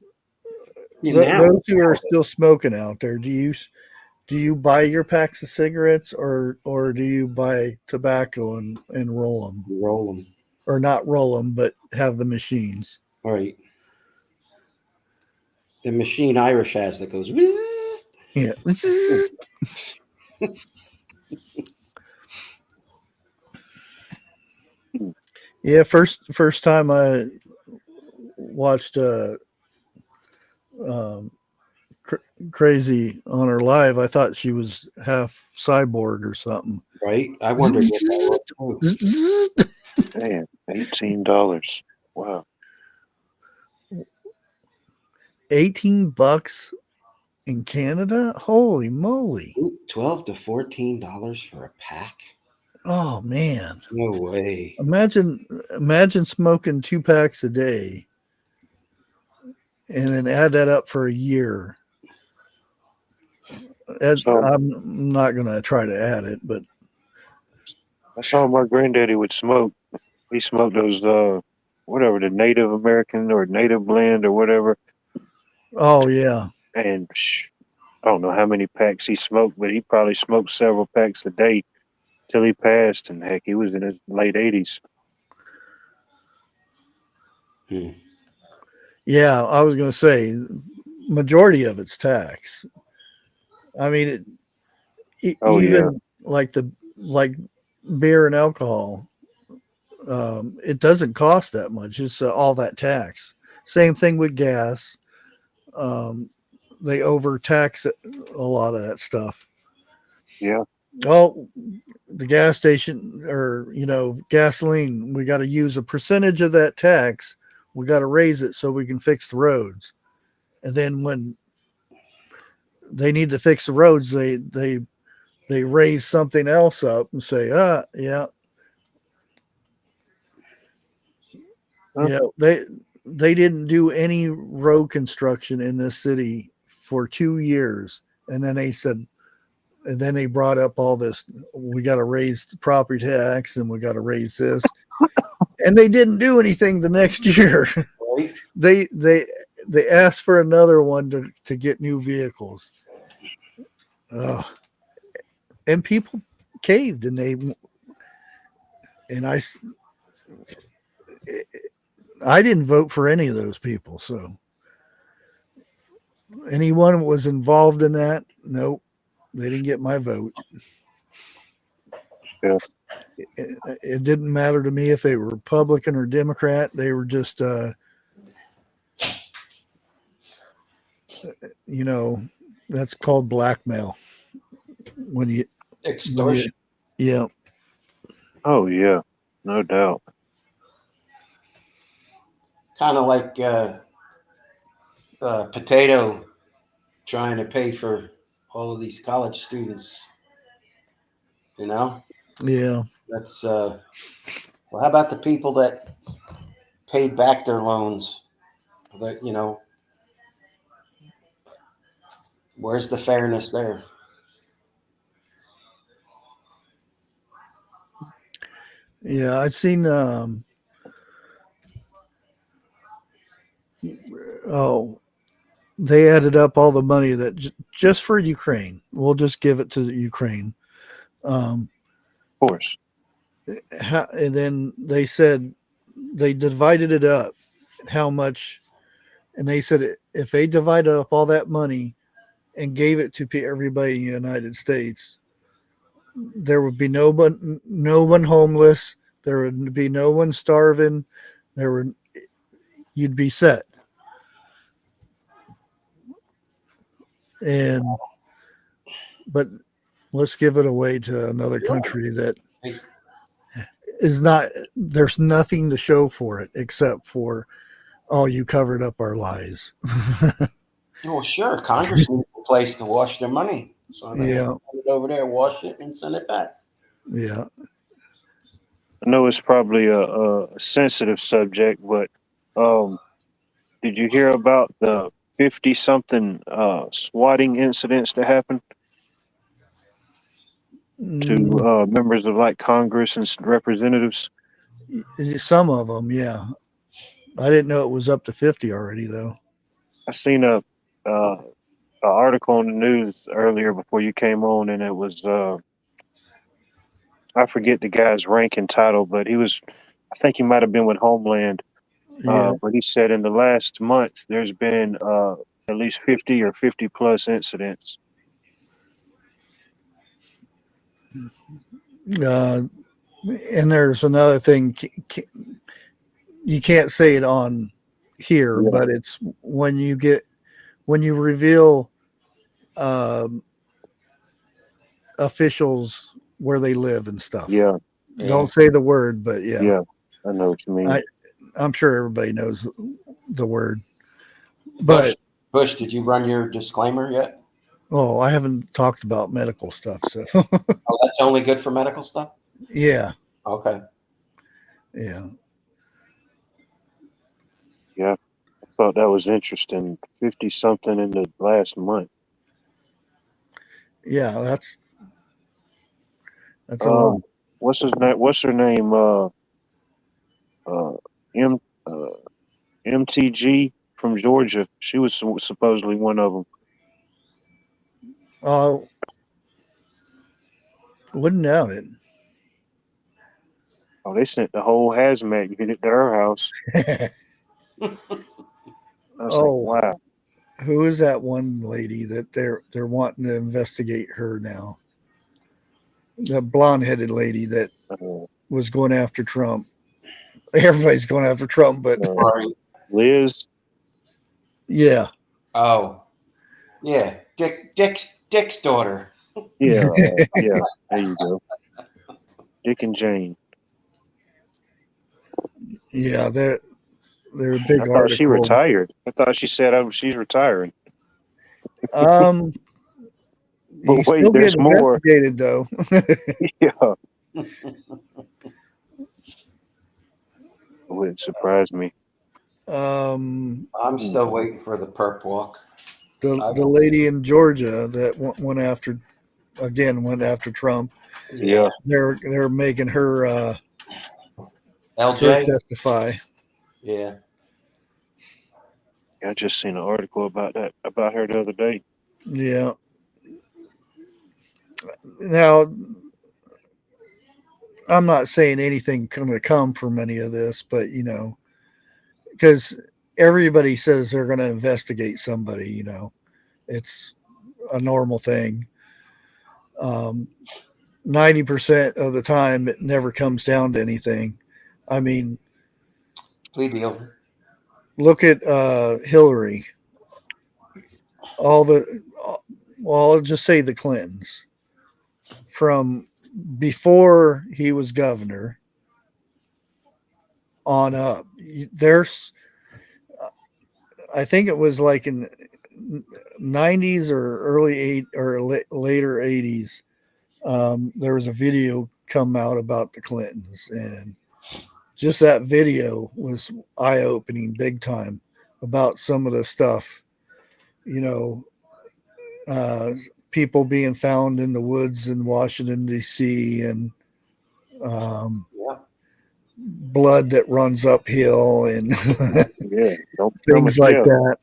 Now, those who are still smoking out there, do you buy your packs of cigarettes or do you buy tobacco and roll them, roll them. or not roll them, but have the machines? All right. The machine Irish has that goes. Whizz. Yeah. Yeah. First time I watched um, crazy on her live. I thought she was half cyborg or something. Right? I wondered what that was too. Damn, $18. Wow. $18 in Canada? Holy moly. $12 to $14 for a pack? Oh man. No way. Imagine smoking 2 packs a day and then add that up for a year. So I'm not going to try to add it, but that's all my granddaddy would smoke. He smoked those whatever, the Native American or Native blend or whatever. oh yeah. And I don't know how many packs he smoked, but he probably smoked several packs a day till he passed. And heck, he was in his late 80s. Yeah, I was going to say majority of it's tax. I mean, Oh, even like beer and alcohol, it doesn't cost that much. It's all that tax. Same thing with gas. They overtax a lot of that stuff. Yeah. Oh, the gas station or gasoline, we got to use a percentage of that tax. We got to raise it so we can fix the roads. And then when they need to fix the roads, they raise something else up and say, yeah, Huh? yeah, they didn't do any road construction in this city for 2 years, and then they brought up all this. We got to raise the property tax, and we got to raise this, and they didn't do anything the next year. Right? They asked for another one to get new vehicles. And people caved, and I didn't vote for any of those people. So anyone that was involved in that, nope, they didn't get my vote. Yeah. It didn't matter to me if they were Republican or Democrat. They were just, that's called blackmail. Extortion. Yeah. Oh, yeah. No doubt. Kind of like Potato trying to pay for all of these college students. Yeah. That's well, how about the people that paid back their loans? That where's the fairness there? Yeah, I've seen they added up all the money that just for Ukraine. We'll just give it to Ukraine. Of course. And then they said they divided it up how much, and they said if they divided up all that money and gave it to everybody in the United States, there would be no one homeless, there would be no one starving, you'd be set. But let's give it away to another country that is not, there's nothing to show for it except for, oh, you covered up our lies. Well, sure. Congress needs a place to wash their money. So they send it over there, wash it, and send it back. Yeah. I know it's probably a sensitive subject, but did you hear about the 50-something swatting incidents that happened to members of like Congress and representatives? Some of them, yeah. I didn't know it was up to 50 already, though. I seen a article on the news earlier before you came on, and it was I forget the guy's rank and title, but I think he might have been with Homeland. Yeah. But he said in the last month there's been at least 50 or 50 plus incidents. And there's another thing. You can't say it on here, but it's when you reveal um, officials where they live and stuff. Yeah, Yeah. Don't say the word, but yeah, yeah, I know what you mean. I'm sure everybody knows the word. But Bush, did you run your disclaimer yet? oh, I haven't talked about medical stuff, so Oh, that's only good for medical stuff? yeah, Okay. yeah. Yeah, I thought that was interesting. 50 something in the last month. Yeah, that's a lot. What's his name? What's her name? Uh, M, uh, MTG from Georgia. She was supposedly one of them. Wouldn't doubt it. Oh, they sent the whole hazmat unit to her house. I was like, Oh, wow. who is that one lady that they're wanting to investigate her now? The blonde-headed lady that was going after Trump. Everybody's going after Trump, but Right. Liz. yeah, Oh, yeah. Dick's daughter. Yeah, yeah. There you go. Dick and Jane. yeah, they're a big I thought article. she retired. I thought she said she's retiring. You But wait, still get there's more. investigated though. Yeah. It wouldn't surprise me. Um, I'm still waiting for the perp walk. the lady in Georgia that went after Trump. Yeah. They're making her LJ. testify. Yeah. I just seen an article about her the other day. Yeah. Now, I'm not saying anything going to come from any of this, but because everybody says they're going to investigate somebody, it's a normal thing. 90% of the time, it never comes down to anything. I mean, Plea deal. look at Hillary. Well, I'll just say the Clintons. From before he was governor on up, I think it was like in 90s or later 80s. There was a video come out about the Clintons, and just that video was eye-opening big time about some of the stuff, people being found in the woods in Washington, D.C., and blood that runs uphill and Yeah. things like that.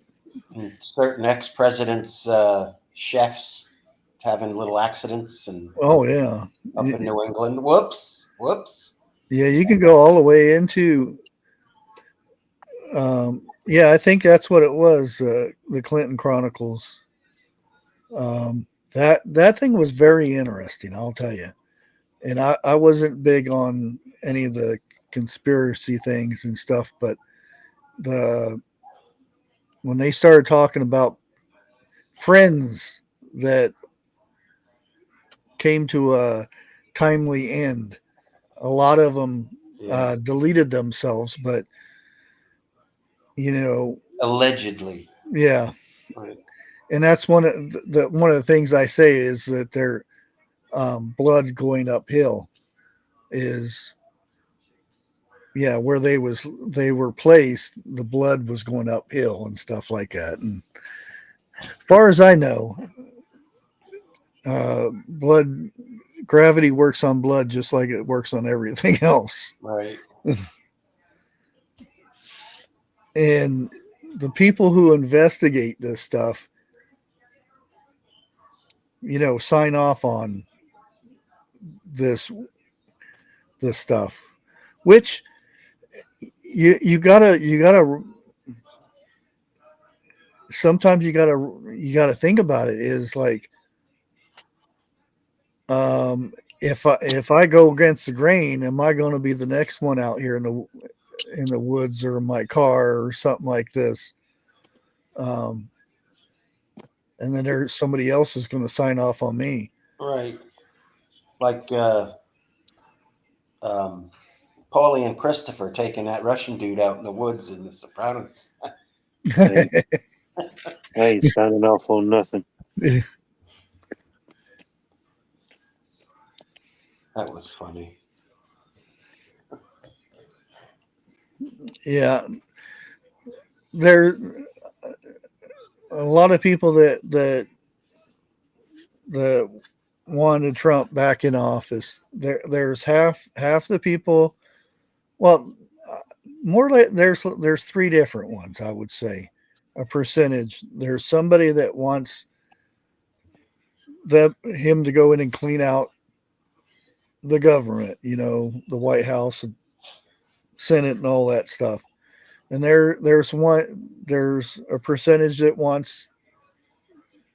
And certain ex-presidents, chefs having little accidents and Oh, yeah. up in New England. Whoops. Yeah, you can go all the way into I think that's what it was, the Clinton Chronicles. That thing was very interesting, I'll tell you. And I wasn't big on any of the conspiracy things and stuff, but when they started talking about friends that came to a timely end, a lot of them deleted themselves, but allegedly. Yeah. Right. And that's one of the things I say is that their blood going uphill is where they were placed, the blood was going uphill and stuff like that. And as far as I know, blood gravity works on blood just like it works on everything else. Right. And the people who investigate this stuff, sign off on this stuff, which you gotta sometimes you gotta think about it is like, if I go against the grain, am I going to be the next one out here in the woods or in my car or something like this? and then there's somebody else is going to sign off on me. Right. Like Paulie and Christopher taking that Russian dude out in the woods in The Sopranos. I ain't signing off on nothing. That was funny. Yeah, there a lot of people that wanted Trump back in office. There's half the people. Well, more like there's three different ones. I would say a percentage. There's somebody that wants him to go in and clean out the government. You know, the White House and Senate and all that stuff. And there's a percentage that wants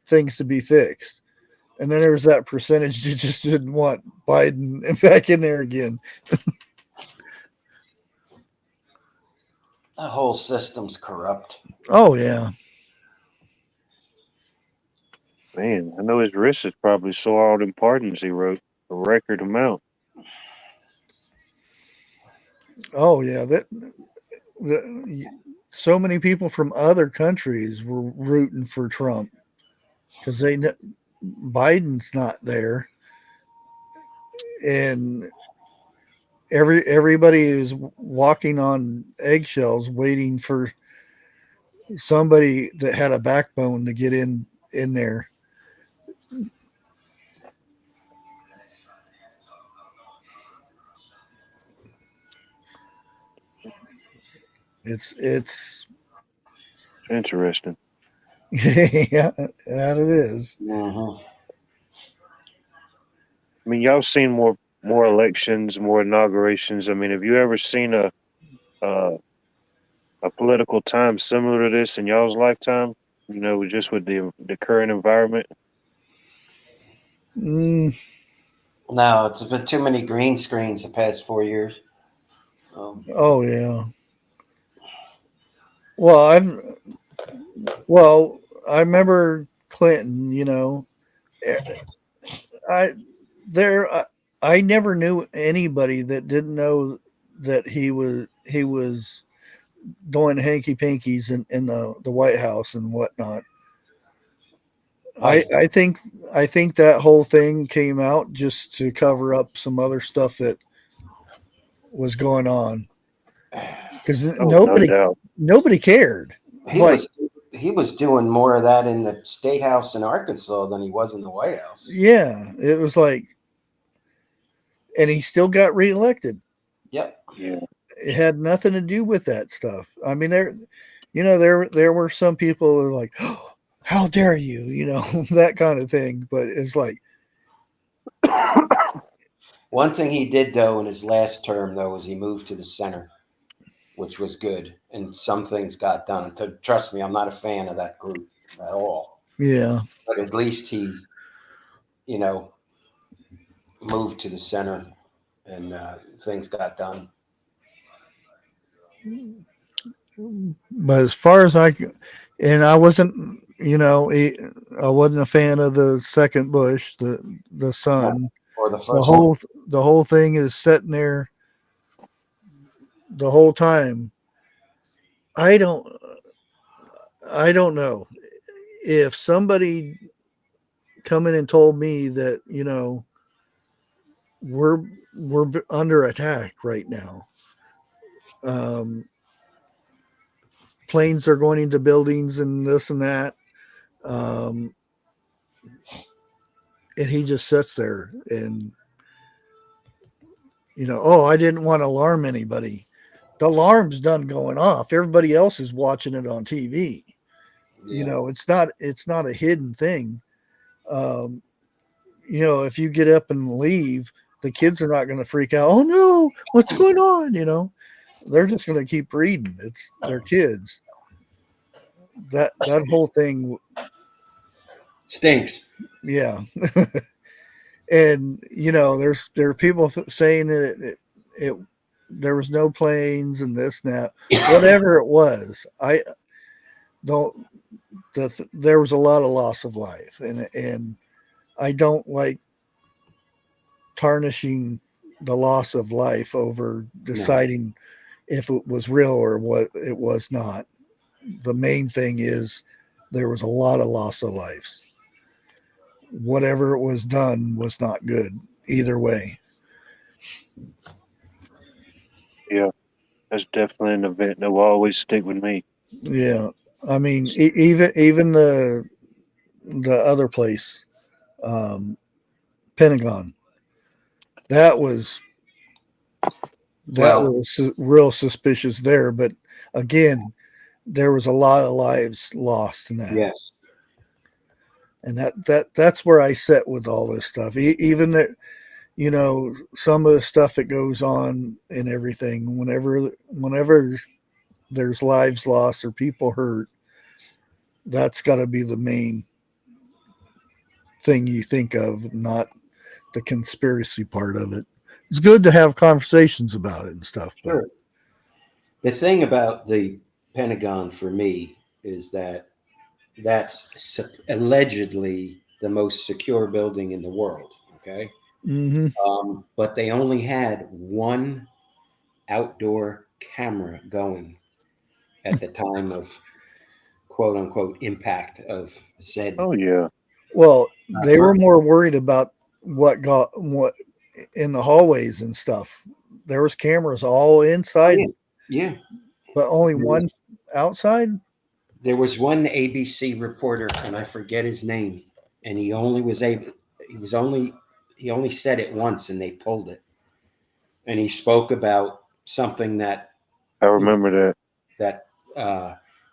things to be fixed. And then there's that percentage that just didn't want Biden back in there again. The whole system's corrupt. Oh yeah. Man, I know his wrist is probably sore all them pardons he wrote, a record amount. Oh yeah. So many people from other countries were rooting for Trump because Biden's not there, and everybody is walking on eggshells, waiting for somebody that had a backbone to get in there. It's interesting. Yeah, that it is. Mm-hmm. I mean, y'all seen more elections, more inaugurations. I mean, have you ever seen a political time similar to this in y'all's lifetime? You know, just with the current environment. Mm, No, it's been too many green screens the past 4 years. oh yeah. I remember Clinton. You know, I there. I never knew anybody that didn't know that he was doing hanky pankies in the White House and whatnot. I think that whole thing came out just to cover up some other stuff that was going on because No doubt. nobody cared. He was doing more of that in the State House in Arkansas than he was in the White House. Yeah, it was like, and he still got reelected. Yep. Yeah. It had nothing to do with that stuff. I mean, there were some people who were like, oh, how dare you, that kind of thing. But it's like, one thing he did though in his last term though was he moved to the center, which was good, and some things got done. Trust me, I'm not a fan of that group at all. Yeah, but at least he, moved to the center, and things got done. But as far as I wasn't, I wasn't a fan of the second Bush, the son, or the first. The whole thing is sitting there the whole time. I don't know if somebody come in and told me that we're under attack right now. Planes are going into buildings and this and that. And he just sits there and, I didn't want to alarm anybody. The alarm's done going off. Everybody else is watching it on TV. Yeah. It's not a hidden thing. If you get up and leave, the kids are not going to freak out. Oh no, what's going on? They're just going to keep reading. It's their kids. That whole thing stinks. Yeah. And there are people saying that there was no planes and this and that, whatever it was. I don't there was a lot of loss of life, and I don't like tarnishing the loss of life over deciding if it was real or what it was not. The main thing is there was a lot of loss of lives. Whatever it was done was not good either way. Yeah, that's definitely an event that will always stick with me. Yeah, I mean, even the other place, Pentagon, that was Well, real suspicious there. But again, there was a lot of lives lost in that. yes, And that's where I sit with all this stuff. Even that, some of the stuff that goes on and everything. Whenever there's lives lost or people hurt, that's got to be the main thing you think of, not the conspiracy part of it. It's good to have conversations about it and stuff. sure. The thing about the Pentagon for me is that that's allegedly the most secure building in the world. Okay. Mm-hmm. But they only had one outdoor camera going at the time of quote unquote impact of said. Oh yeah, Well, they were more worried about what in the hallways and stuff. There was cameras all inside, Yeah. but only one outside. There was one ABC reporter, and I forget his name, and he only said it once, and they pulled it. And he spoke about something that I remember that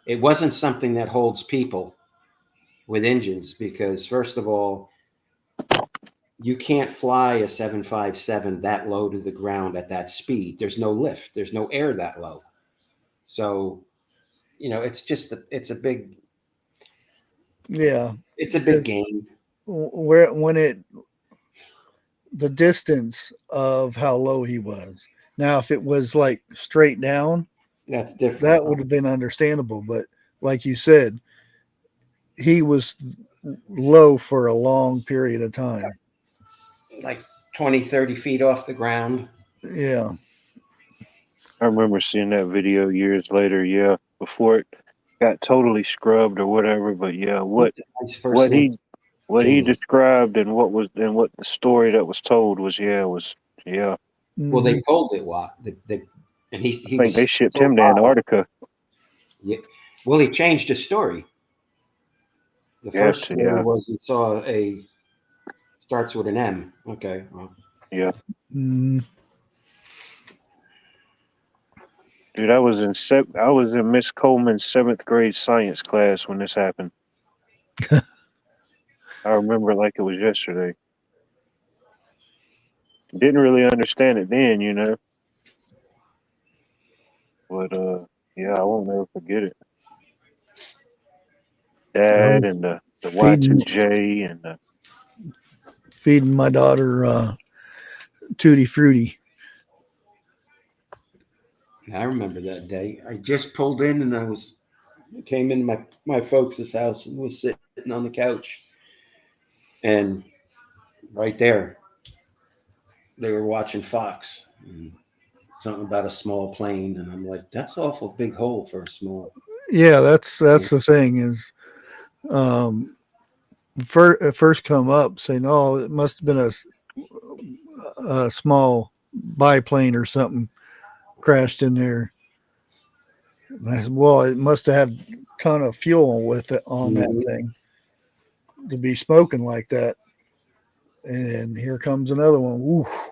it wasn't something that holds people with engines, because first of all, you can't fly a 757 that low to the ground at that speed. There's no lift. There's no air that low. So, it's a big Yeah, game. The distance of how low he was. Now, if it was like straight down, That's different. that would have been understandable. But like you said, he was low for a long period of time. Like 20, 30 feet off the ground. Yeah. I remember seeing that video years later. Yeah, before it got totally scrubbed or whatever. But yeah, what he described and what the story that was told was yeah. Well, they Mm-hmm. told it what and he I think was they shipped so him to high. Antarctica. Yeah. Well, he changed his story. The first story was he saw starts with an M. Okay. Well. Yeah. Mm-hmm. Dude, I was in Miss Coleman's 7th grade science class when this happened. I remember it like it was yesterday. Didn't really understand it then, But yeah, I won't never forget it. Dad and the Y2J and the feeding my daughter Tutti Frutti. I remember that day. I just pulled in and I came in my folks' house and was sitting on the couch. And right there, they were watching Fox. And something about a small plane, and I'm like, that's awful big hole for a small. Yeah, that's the thing is, first come up saying, "Oh, it must have been a small biplane or something crashed in there." And I said, "Well, it must have had a ton of fuel with it on that thing to be smoking like that." And here comes another one. Oof.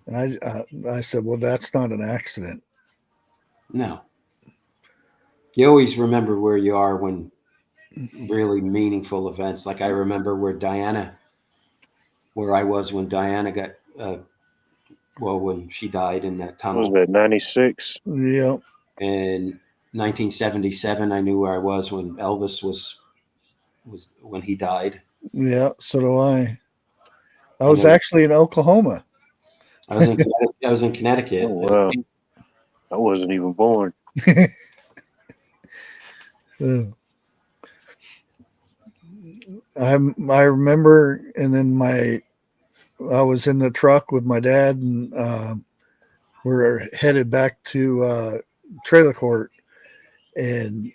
And I said, "Well, that's not an accident." No. You always remember where you are when really meaningful events. Like I remember where I was when Diana got, when she died in that tunnel. What was that, 96? Yeah. In 1977, I knew where I was when Elvis was when he died. Yeah, so do I. I was actually in Oklahoma. I was in Connecticut. Oh, wow. I wasn't even born. Uh, I remember, and then I was in the truck with my dad, and we're headed back to trailer court, and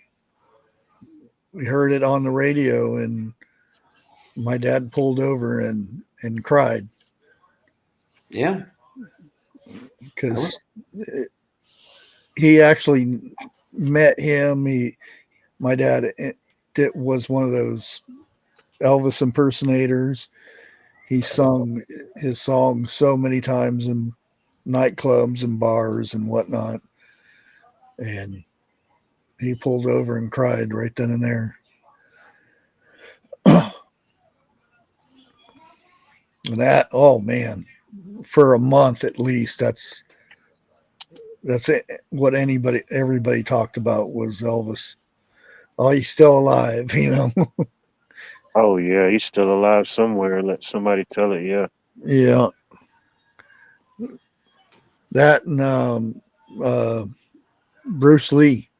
we heard it on the radio, and my dad pulled over and cried Yeah. because he actually met him. My dad was one of those Elvis impersonators. He sung his songs so many times in nightclubs and bars and whatnot, and he pulled over and cried right then and there. And that, oh man, for a month at least, that's it. What everybody talked about was Elvis. Oh, he's still alive, you know. Oh yeah, he's still alive somewhere. Let somebody tell it. Yeah. Yeah, that and Bruce Lee.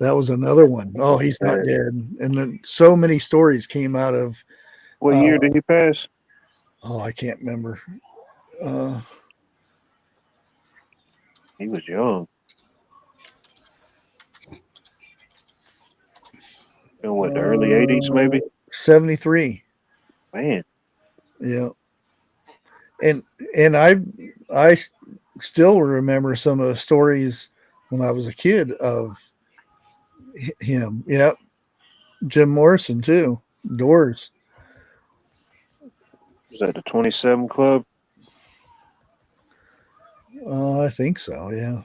That was another one. Oh, he's not dead. And then so many stories came out of. What year did he pass? Oh, I can't remember. He was young. In what, the early 80s maybe? 73. Man. Yeah. And I still remember some of the stories when I was a kid of him. Yep. Jim Morrison too. Doors. Was that the 27 Club? I think so. Yeah.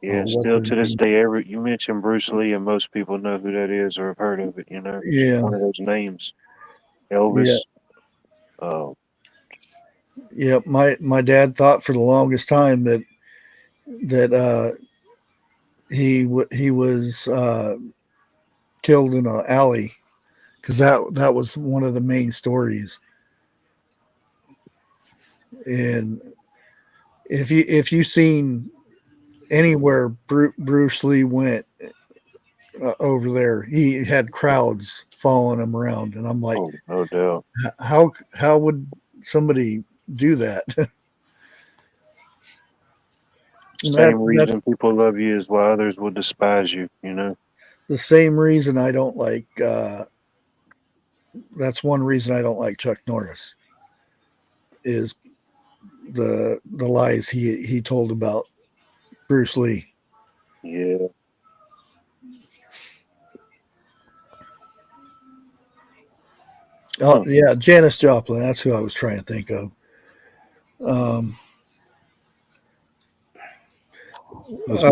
Yeah, what's still his to this name? day, you mention Bruce Lee, and most people know who that is or have heard of it. Yeah. One of those names. Yeah. Elvis. Yeah. My dad thought for the longest time that he was killed in an alley because that was one of the main stories. And if you seen anywhere Bruce Lee went over there, he had crowds following him around, and I'm like, Oh, no doubt. how would somebody do that? Same That's reason people love you is why others will despise you. the same reason I don't like. That's one reason I don't like Chuck Norris is the lies he told about Bruce Lee. Yeah. Oh yeah, Janis Joplin. That's who I was trying to think of. Was I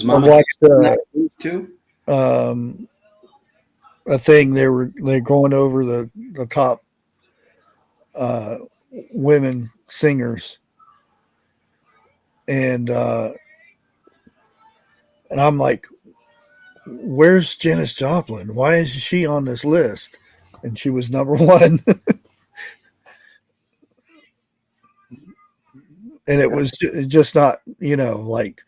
Mama watched too? A thing. They going over the top women singers, and I'm like, where's Janis Joplin? Why is she on this list? And she was number one. And it was just not, like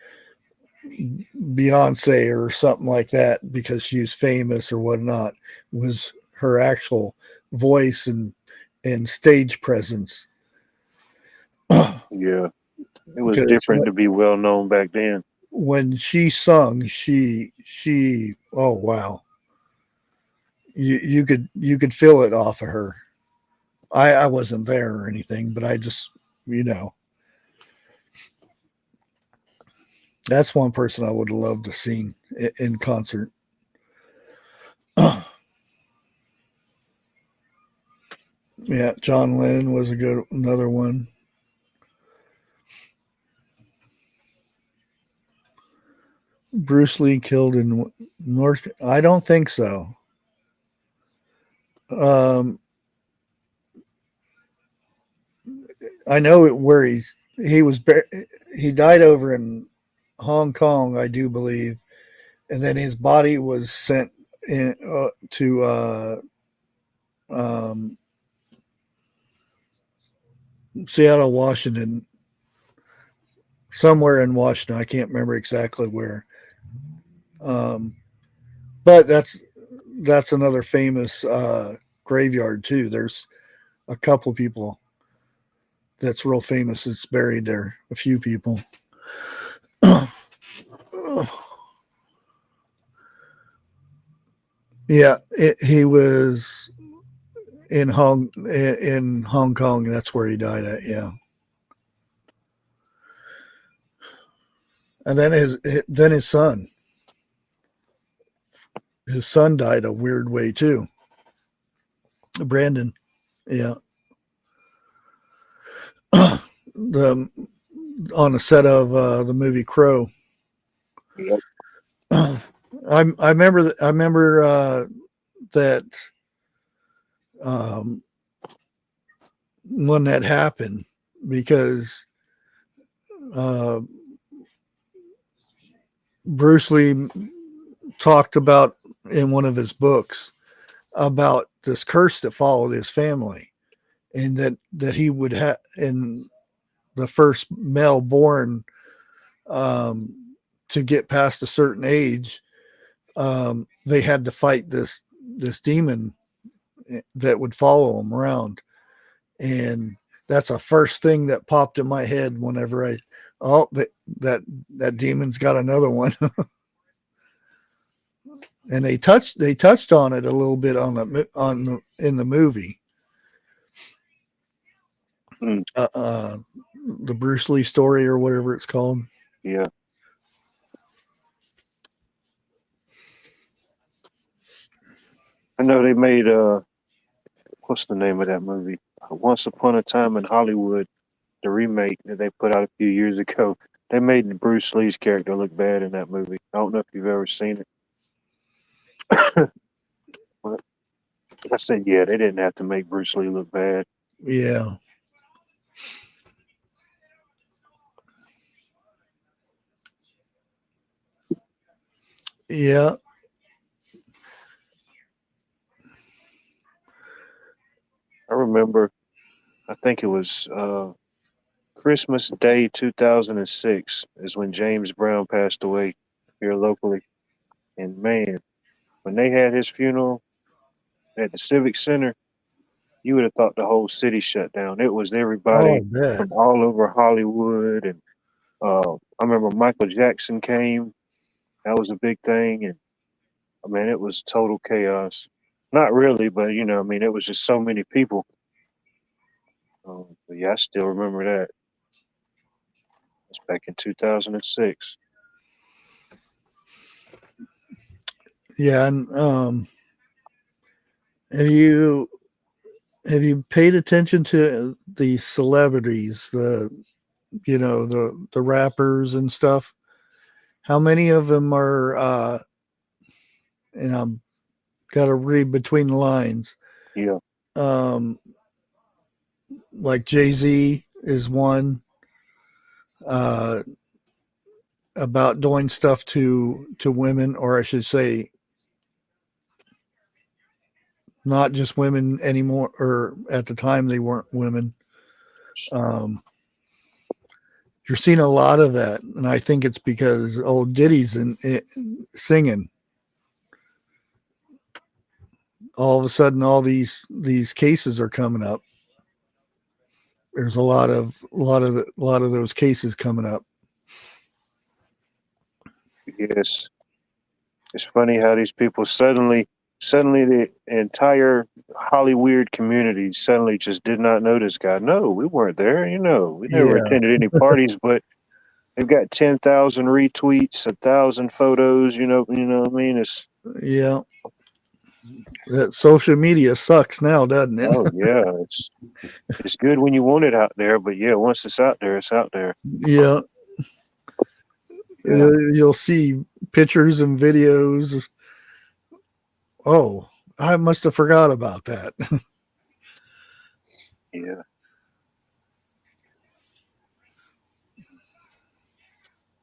Beyonce or something like that because she was famous or whatnot. It was her actual voice and stage presence. Yeah. It was different to be well known back then. When she sung, she oh wow. You could feel it off of her. I wasn't there or anything, but I just that's one person I would have loved to seen in concert. Yeah, John Lennon was another one. Bruce Lee killed in North. I don't think so. I know where he died over in Hong Kong, I do believe, and then his body was sent in to um, Seattle, Washington, somewhere in Washington. I can't remember exactly where. But that's another famous graveyard too. There's a couple people that's real famous that's buried there. A few people. Yeah, he was in Hong Kong. That's where he died at. Yeah, and then his son died a weird way too. Brandon. Yeah. the On the set of the movie Crow. Yep. I remember that when that happened because uh, Bruce Lee talked about in one of his books about this curse that followed his family, and that he would have in the first male born to get past a certain age, they had to fight this demon that would follow him around. And that's the first thing that popped in my head whenever that demon's got another one. And they touched on it a little bit in the movie. Mm. The Bruce Lee story or whatever it's called. Yeah. I know they made what's the name of that movie? Once Upon a Time in Hollywood, the remake that they put out a few years ago. They made Bruce Lee's character look bad in that movie. I don't know if you've ever seen it. But I said, yeah, they didn't have to make Bruce Lee look bad. Yeah. Yeah. I remember, I think it was Christmas Day 2006 is when James Brown passed away here locally. And man, when they had his funeral at the Civic Center, you would have thought the whole city shut down. It was Oh, I everybody bet. from all over Hollywood. And I remember Michael Jackson came. That was a big thing. And I mean, it was total chaos. Not really, but I mean, it was just so many people. But yeah, I still remember that. It's back in 2006. Yeah. And have you paid attention to the celebrities, the rappers and stuff? How many of them are and I'm got to read between the lines. Yeah. Um, like Jay-Z is one, uh, about doing stuff to women, or I should say, not just women anymore, or at the time they weren't women. You're seeing a lot of that, and I think it's because old Diddy's singing. All of a sudden, all these cases are coming up. There's a lot of those cases coming up. Yes. It's funny how these people suddenly the entire Hollywood community suddenly just did not know this guy. No, we weren't there. We never Yeah, attended any parties, but they've got 10,000 retweets, 1,000 photos. What I mean? It's yeah. That social media sucks now, doesn't it? oh yeah, it's good when you want it out there, but yeah, once it's out there, it's out there. Yeah. Yeah, You'll see pictures and videos. Oh, I must have forgot about that. yeah.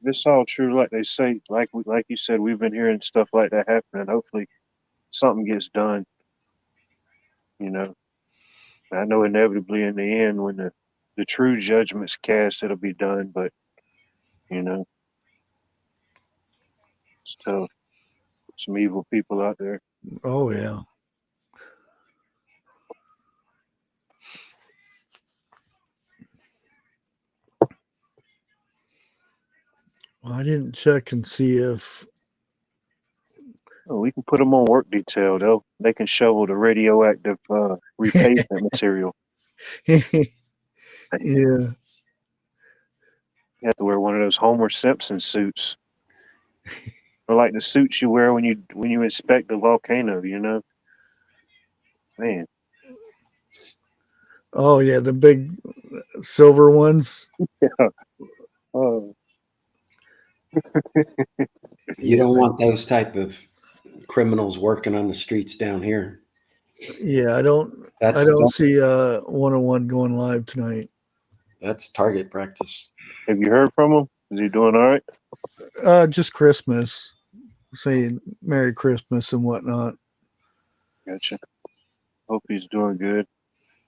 It's all true, like they say. Like you said, we've been hearing stuff like that happen, and hopefully something gets done. You know, I know inevitably in the end, when the the true judgment's cast, it'll be done. But it's tough. Some evil people out there. Oh yeah. I didn't check and see if Oh, we can put them on work detail. They can shovel the radioactive repavement material. yeah. You have to wear one of those Homer Simpson suits, or like the suits you wear when you inspect the volcano. Man. Oh yeah, the big silver ones. Yeah. Oh, You don't want those type of criminals working on the streets down here. Yeah, I don't see 101 going live tonight. That's target practice. have you heard from him? Is he doing all right? Just Christmas, saying Merry Christmas and whatnot. Gotcha. Hope he's doing good.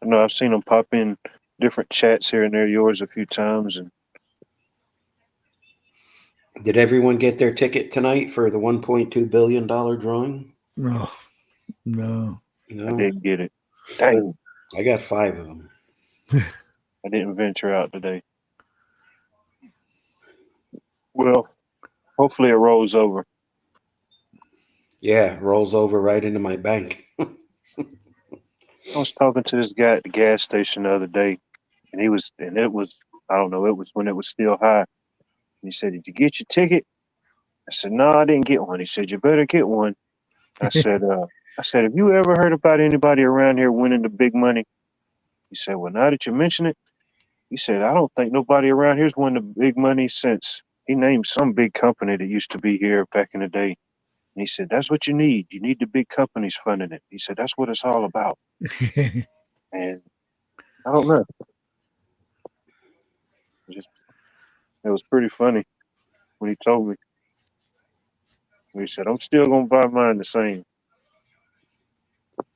I know I've seen him pop in different chats here and there, yours a few times, and Did everyone get their ticket tonight for the $1.2 billion drawing? No. I didn't get it. Dang. I got 5 of them. I didn't venture out today. Well, hopefully it rolls over. Yeah, rolls over right into my bank. I was talking to this guy at the gas station the other day, and it was, I don't know, it was when it was still high. And he said, "Did you get your ticket?" I said, "No, I didn't get one." He said, "You better get one." I said, "Have you ever heard about anybody around here winning the big money?" He said, "Well, now that you mention it," he said, "I don't think nobody around here's won the big money since." He named some big company that used to be here back in the day. And he said, "That's what you need. You need the big companies funding it." He said, "That's what it's all about." And I don't know. It was pretty funny when he told me. He said, "I'm still going to buy mine the same."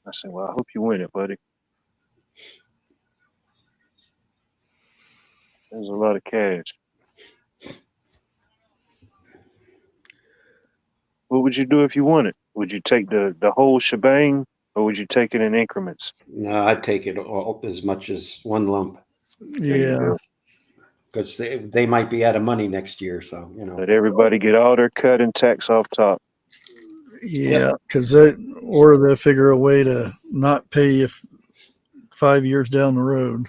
I said, "Well, I hope you win it, buddy." There's a lot of cash. What would you do if you won it? Would you take the whole shebang, or would you take it in increments? No, I'd take it all as much as one lump. There you Yeah. go. Because they might be out of money next year, so Let everybody get all their cut and tax off top. Yeah, because or they figure a way to not pay you 5 years down the road.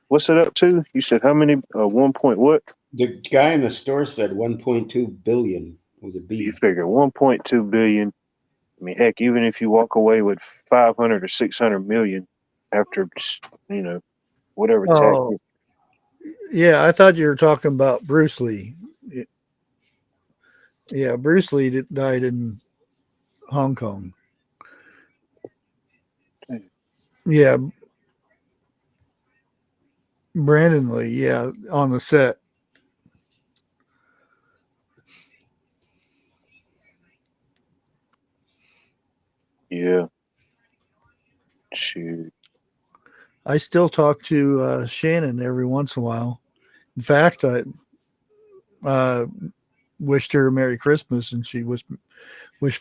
What's it up to? You said how many? 1 point what? The guy in the store said 1.2 billion with a B. You figure 1.2 billion. I mean, heck, even if you walk away with 500 or 600 million after, whatever Oh, taxes. yeah, I thought you were talking about Bruce Lee. Yeah, Bruce Lee died in Hong Kong. Yeah, Brandon Lee. Yeah, on the set. Yeah. Shoot. I still talk to Shannon every once in a while. In fact, I wished her a Merry Christmas, and she wished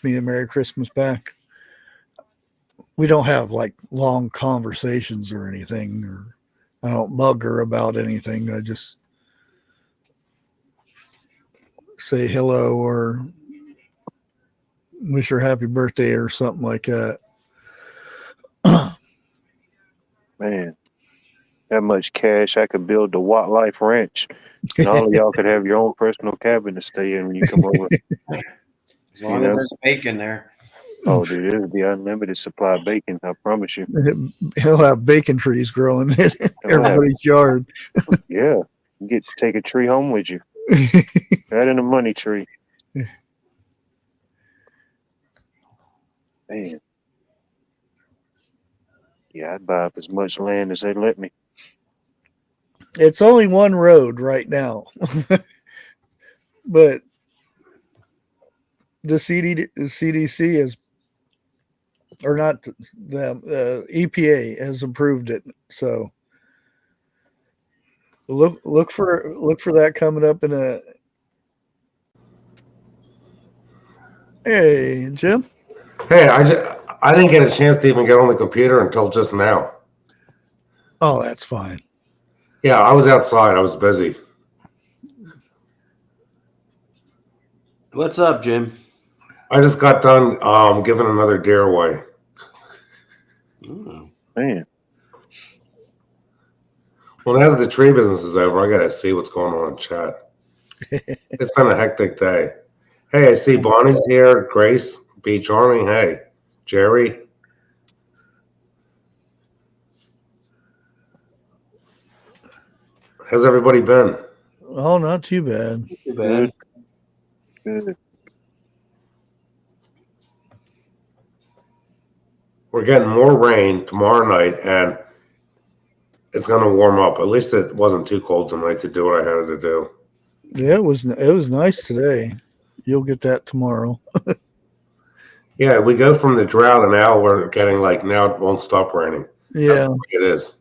me a Merry Christmas back. We don't have like long conversations or anything, or I don't bug her about anything. I just say hello or wish her happy birthday or something like that. Man, that much cash, I could build the Watt Life Ranch, and all of y'all could have your own personal cabin to stay in when you come over. As long as there's bacon there. Oh, dude, it'll be unlimited supply of bacon, I promise you. He'll have bacon trees growing in everybody's yard. Yeah, you get to take a tree home with you. Right in a money tree. Man. Yeah, I'd buy up as much land as they let me. It's only one road right now, but the CDC is, or not them, EPA has approved it. So look for that coming up in a. Hey, Jim. Hey, I didn't get a chance to even get on the computer until just now. Oh, that's fine. Yeah, I was outside. I was busy. What's up, Jim? I just got done giving another deer away. Oh. Man, Well, now that the tree business is over, I got to see what's going on in chat. It's been a hectic day. Hey, I see Bonnie's here. Grace, B. Charming. Hey, Jerry. How's everybody been? Oh, not too bad. Too bad. good. We're getting more rain tomorrow night, and it's going to warm up. At least it wasn't too cold tonight to do what I had to do. Yeah, it was nice today. You'll get that tomorrow. Yeah, we go from the drought, and now we're getting like, now it won't stop raining. Yeah. That's the way it is.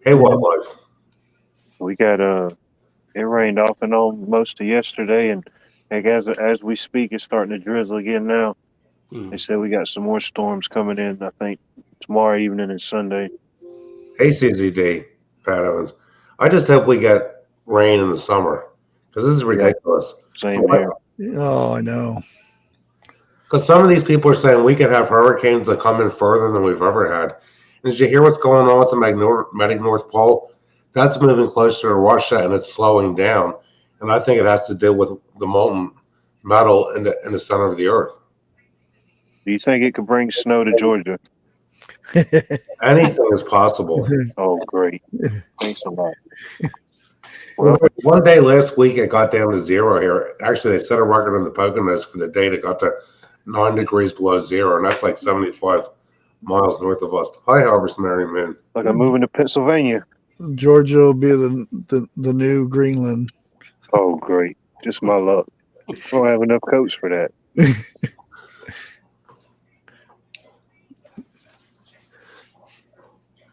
Hey, wildlife. We got it rained off and on most of yesterday, and like, as we speak, it's starting to drizzle again now. They said we got some more storms coming in. I think tomorrow evening and Sunday. Hey, CZD, Pat Evans. I just hope we get rain in the summer because this is ridiculous. Same here. Oh, I know. Because some of these people are saying we could have hurricanes that come in further than we've ever had. And did you hear what's going on with the magnetic North Pole? That's moving closer to Russia, and it's slowing down. And I think it has to do with the molten metal in the center of the Earth. Do you think it could bring snow to Georgia? Anything is possible. Oh, great. Thanks a lot. Well, one day last week it got down to zero here. Actually, they set a record in the Poconos for the day that got to 9 degrees below zero, and that's like 75 miles north of us. Hi, Harvest Mary Moon. Like I'm moving to Pennsylvania. Georgia will be the new Greenland. Oh, great. Just my luck. I don't have enough coats for that.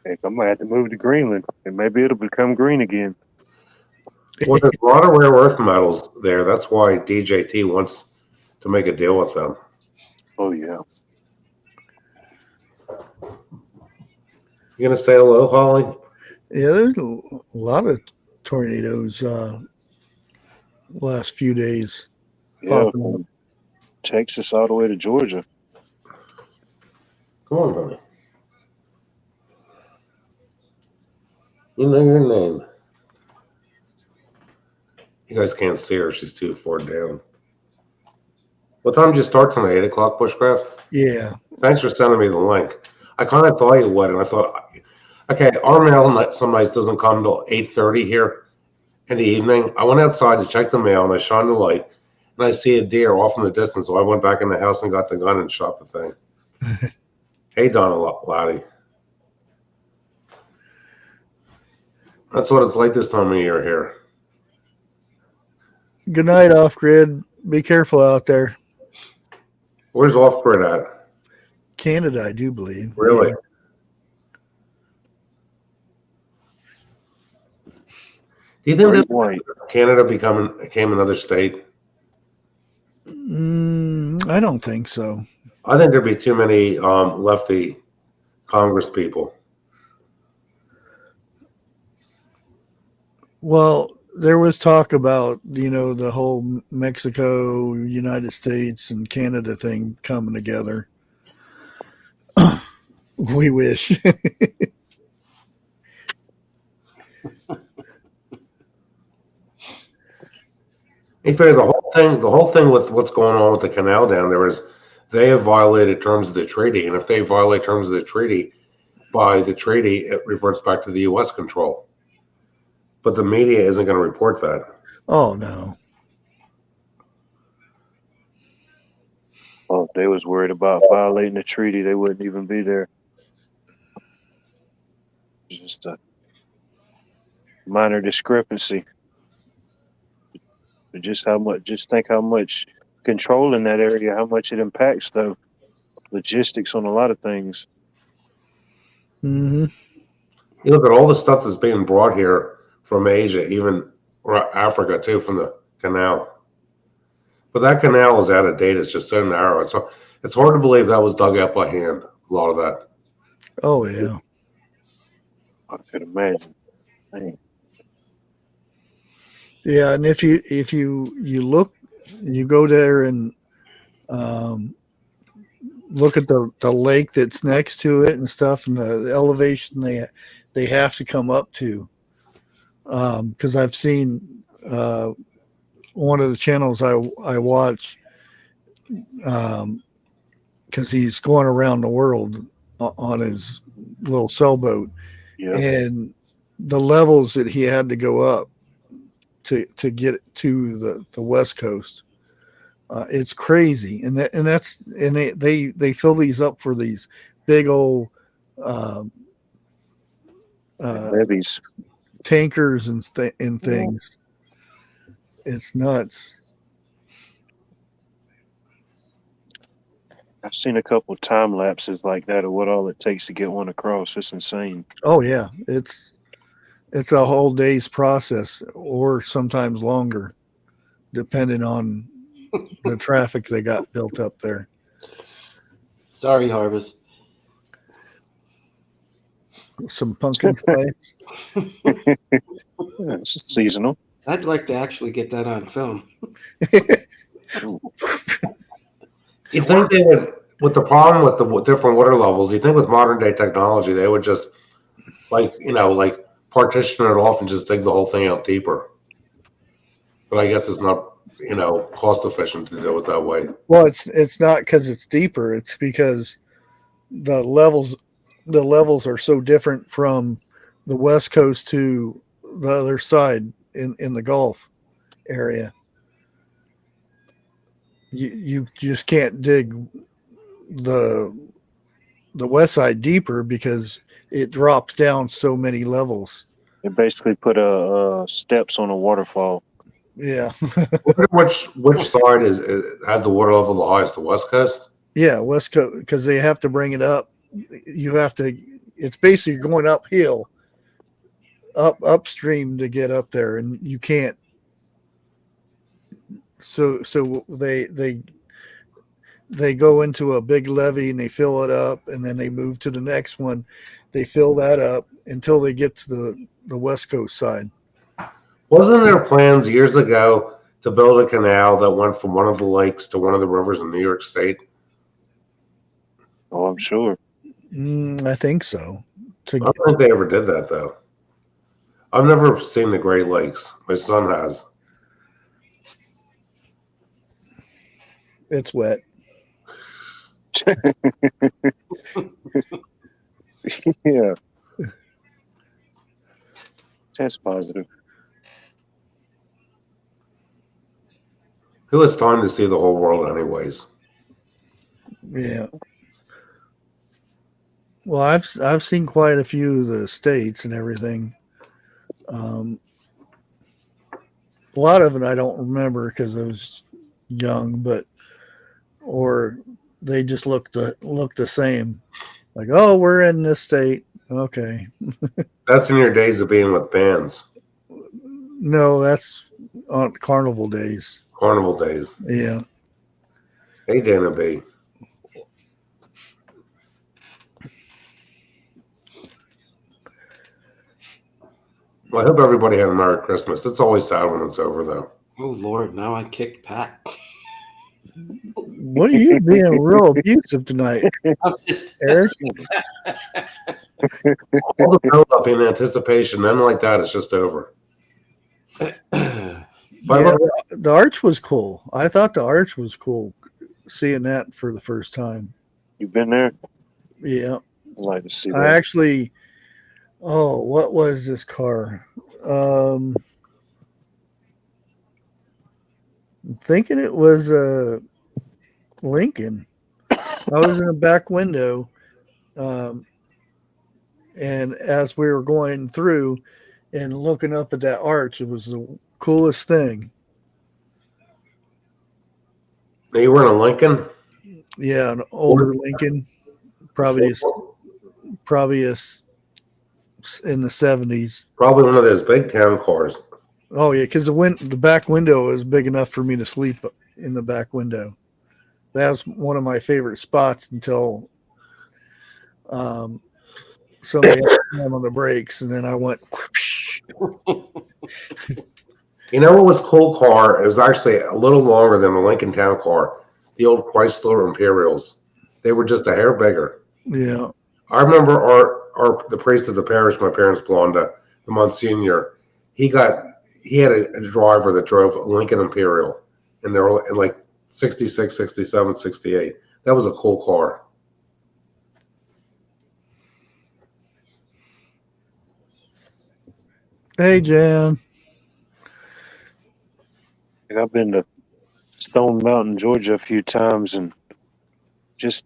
Heck, I might have to move to Greenland, and maybe it'll become green again. Well, there's a lot of rare earth metals there. That's why DJT wants to make a deal with them. Oh, yeah. You gonna say hello, Holly? Yeah, there's a lot of tornadoes last few days. Yeah, Popping up. from Texas all the way to Georgia. Come on, honey. You know your name. You guys can't see her. She's too far down. What time did you start tonight? 8 o'clock, Bushcraft? Yeah. Thanks for sending me the link. I kind of thought you would, and I thought, okay, our mail some nights doesn't come until 8:30 here in the evening. I went outside to check the mail, and I shined the light, and I see a deer off in the distance. So I went back in the house and got the gun and shot the thing. Hey, Donna Laddie. That's what it's like this time of year here. Good night, off grid. Be careful out there. Where's off grid at? Canada, I do believe. Really? Yeah. Do you think Great that white. Canada became another state? I don't think so. I think there'd be too many lefty Congress people. Well, there was talk about, the whole Mexico, United States, and Canada thing coming together. We wish. In fact, the whole thing with what's going on with the canal down there is they have violated terms of the treaty, and if they violate terms of the treaty, by the treaty, it reverts back to the U.S. control. But the media isn't going to report that. Oh, no. Well, if they was worried about violating the treaty, they wouldn't even be there. It's just a minor discrepancy. But just think how much control in that area, how much it impacts the logistics on a lot of things. Mm-hmm. You look at all the stuff that's being brought here from Asia, even Africa too, from the canal. But that canal is out of date. It's just so narrow. It's hard to believe that was dug out by hand. A lot of that. Oh yeah. I could imagine. Dang. Yeah, and if you look, you go there and look at the lake that's next to it and stuff, and the elevation they have to come up to. Because I've seen one of the channels I watch, because he's going around the world on his little sailboat, Yeah. and the levels that he had to go up to get to the West Coast. It's crazy, and they fill these up for these big old Levees. tankers and things. It's nuts. I've seen a couple of time lapses like that of what all it takes to get one across. It's insane. Oh yeah, it's a whole day's process, or sometimes longer, depending on the traffic they got built up there. Sorry, Harvest. Some pumpkin spice. Yeah, it's seasonal. I'd like to actually get that on film. You think they would, with the problem with the different water levels, you think with modern day technology, they would just like partition it off and just dig the whole thing out deeper. But I guess it's not, cost efficient to do it that way. Well, it's not because it's deeper. It's because the levels are so different from the West Coast to the other side in the Gulf area. You just can't dig the west side deeper because it drops down so many levels. They basically put steps on a waterfall. Yeah. which side has the water level the highest? The West Coast? Yeah, West Coast, because they have to bring it up. You have to. It's basically going uphill, upstream to get up there, and you can't. So they go into a big levee and they fill it up, and then they move to the next one. They fill that up until they get to the West Coast side. Wasn't there plans years ago to build a canal that went from one of the lakes to one of the rivers in New York State? Oh, I'm sure. I think so. I don't think they ever did that, though. I've never seen the Great Lakes. My son has. It's wet. Yeah. Test positive. Who has time to see the whole world anyways? Yeah. Well, I've seen quite a few of the states and everything. A lot of it I don't remember because I was young, or they just look the same. Like, oh, we're in this state. Okay. That's in your days of being with bands. No, that's on carnival days. Carnival days. Yeah. Hey, Dana B. Well, I hope everybody had a Merry Christmas. It's always sad when it's over, though. Oh, Lord, now I kicked Pat. What are you being real abusive tonight, I'm just Eric? All the build-up in anticipation, then like that, it's just over. Yeah, the arch was cool. I thought the arch was cool, seeing that for the first time. You've been there? Yeah. I'd like to see I that. actually, what was this car? I'm thinking it was a Lincoln. I was in the back window, and as we were going through and looking up at that arch, it was the coolest thing. You were in a Lincoln? Yeah, an older Lincoln, probably a in the 70s. Probably one of those big town cars. Oh yeah, because the back window is big enough for me to sleep in the back window. That was one of my favorite spots until somebody had to slam on the brakes, and then I went. Whoosh. You know what was a cool car? It was actually a little longer than the Lincoln Town car. The old Chrysler Imperials. They were just a hair bigger. Yeah. I remember the priest of the parish my parents belonged to, the Monsignor. He had a driver that drove a Lincoln Imperial, and they were in like 66, 67, 68. That was a cool car. Hey, Jan. I've been to Stone Mountain, Georgia a few times, and just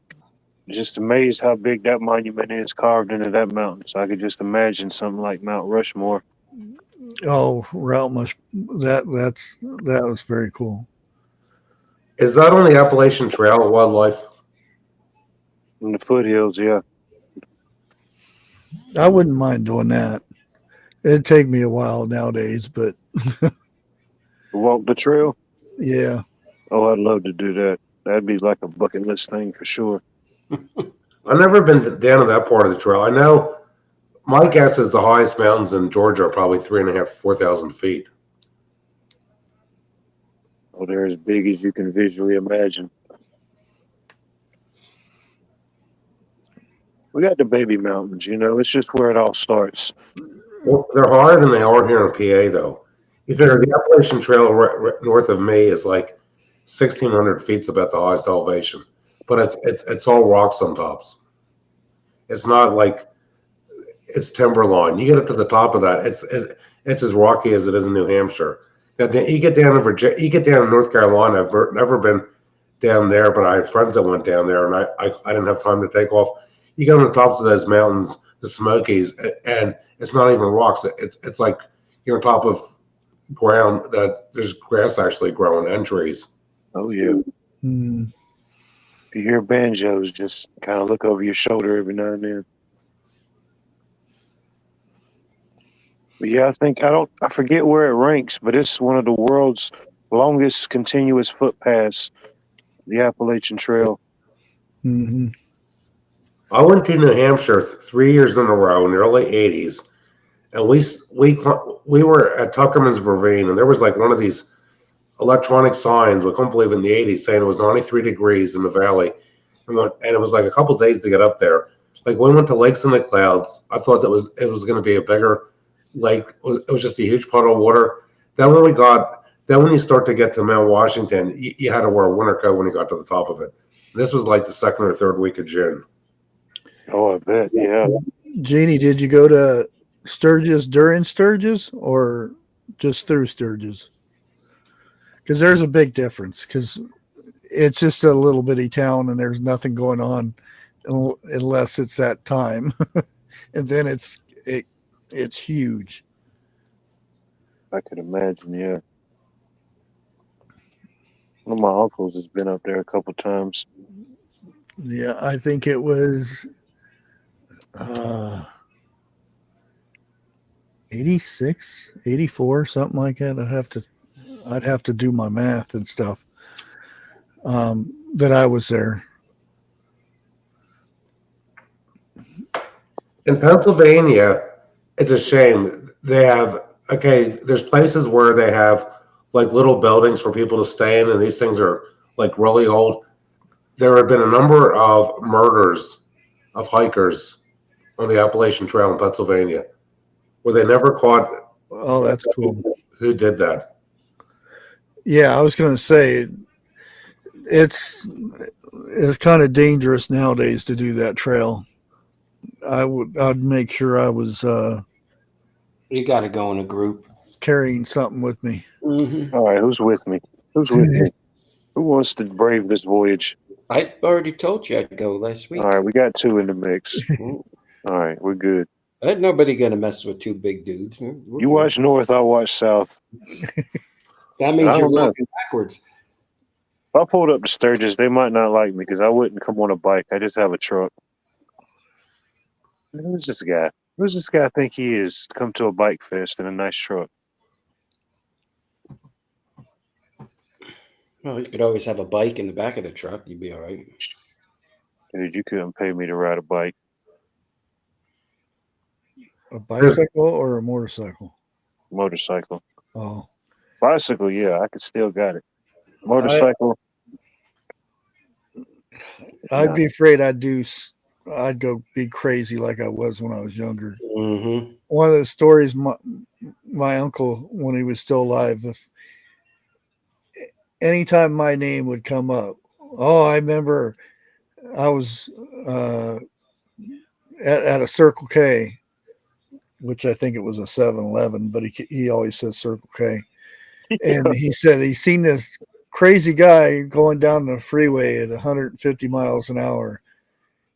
amazed how big that monument is carved into that mountain. So I could just imagine something like Mount Rushmore. Oh, that was very cool. Is that on the Appalachian Trail Wildlife? In the foothills, yeah. I wouldn't mind doing that. It'd take me a while nowadays, but Walk the trail? yeah. Oh, I'd love to do that. That'd be like a bucket list thing for sure. I've never been down to that part of the trail. I know my guess is the highest mountains in Georgia are probably 3,500, 4,000 feet. Oh, they're as big as you can visually imagine. We got the baby mountains, it's just where it all starts. Well, they're higher than they are here in PA, though. You figure the Appalachian Trail north of me is like 1,600 feet is about the highest elevation, but it's all rocks on tops. It's not like it's timberline. You get up to the top of that, it's as rocky as it is in New Hampshire. Now, you get down to Virginia, you get down to North Carolina. I've never been down there, but I had friends that went down there, and I didn't have time to take off. You get on the tops of those mountains, the Smokies, and it's not even rocks. It's like you're on top of ground that there's grass actually growing and trees. Oh, yeah. Mm. If you hear banjos, just kind of look over your shoulder every now and then. But yeah, I forget where it ranks, but it's one of the world's longest continuous footpaths, the Appalachian Trail. Mm-hmm. I went to New Hampshire 3 years in a row in the early '80s, and we were at Tuckerman's Ravine, and there was like one of these electronic signs. We couldn't believe in the '80s saying it was 93 degrees in the valley, and it was like a couple days to get up there. Like we went to Lakes in the Clouds. I thought it was going to be a bigger lake. It was just a huge puddle of water. Then when you start to get to Mount Washington, you had to wear a winter coat when you got to the top of it. This was like the second or third week of June. Oh, I bet, yeah. Jeannie, did you go to Sturgis during Sturgis or just through Sturgis? Because there's a big difference, because it's just a little bitty town and there's nothing going on unless it's that time. And then it's huge. I could imagine, yeah. One of my uncles has been up there a couple times. Yeah, I think it was 86, 84, something like that. I'd have to do my math and stuff. That I was there. In Pennsylvania, it's a shame. There's places where they have like little buildings for people to stay in, and these things are like really old. There have been a number of murders of hikers on the Appalachian Trail in Pennsylvania where they never caught. Oh, that's cool. Who did that? Yeah, I was going to say it's kind of dangerous nowadays to do that trail. I'd make sure I was You got to go in a group. carrying something with me. Mm-hmm. All right, who's with me? Who's with me? Who wants to brave this voyage? I already told you I'd go last week. All right, we got two in the mix. All right, we're good. Ain't nobody gonna mess with two big dudes. We're You good. watch north, I'll watch south. That means I you're don't know. walking backwards. If I pulled up to Sturgis, they might not like me because I wouldn't come on a bike. I just have a truck. Who's this guy? Who's this guy think he is? Come to a bike fest in a nice truck. Well, you could always have a bike in the back of the truck. You'd be all right. Dude, you couldn't pay me to ride a bike. A bicycle or a motorcycle? Motorcycle. Oh, Bicycle, yeah, I could still got it. Motorcycle. I'd No. be afraid I'd go be crazy like I was when I was younger. Mm-hmm. One of the stories, my uncle, when he was still alive, if anytime my name would come up, oh, I remember I was at a Circle K, which I think it was a 7-Eleven, but he always says Circle K. And he said he's seen this crazy guy going down the freeway at 150 miles an hour.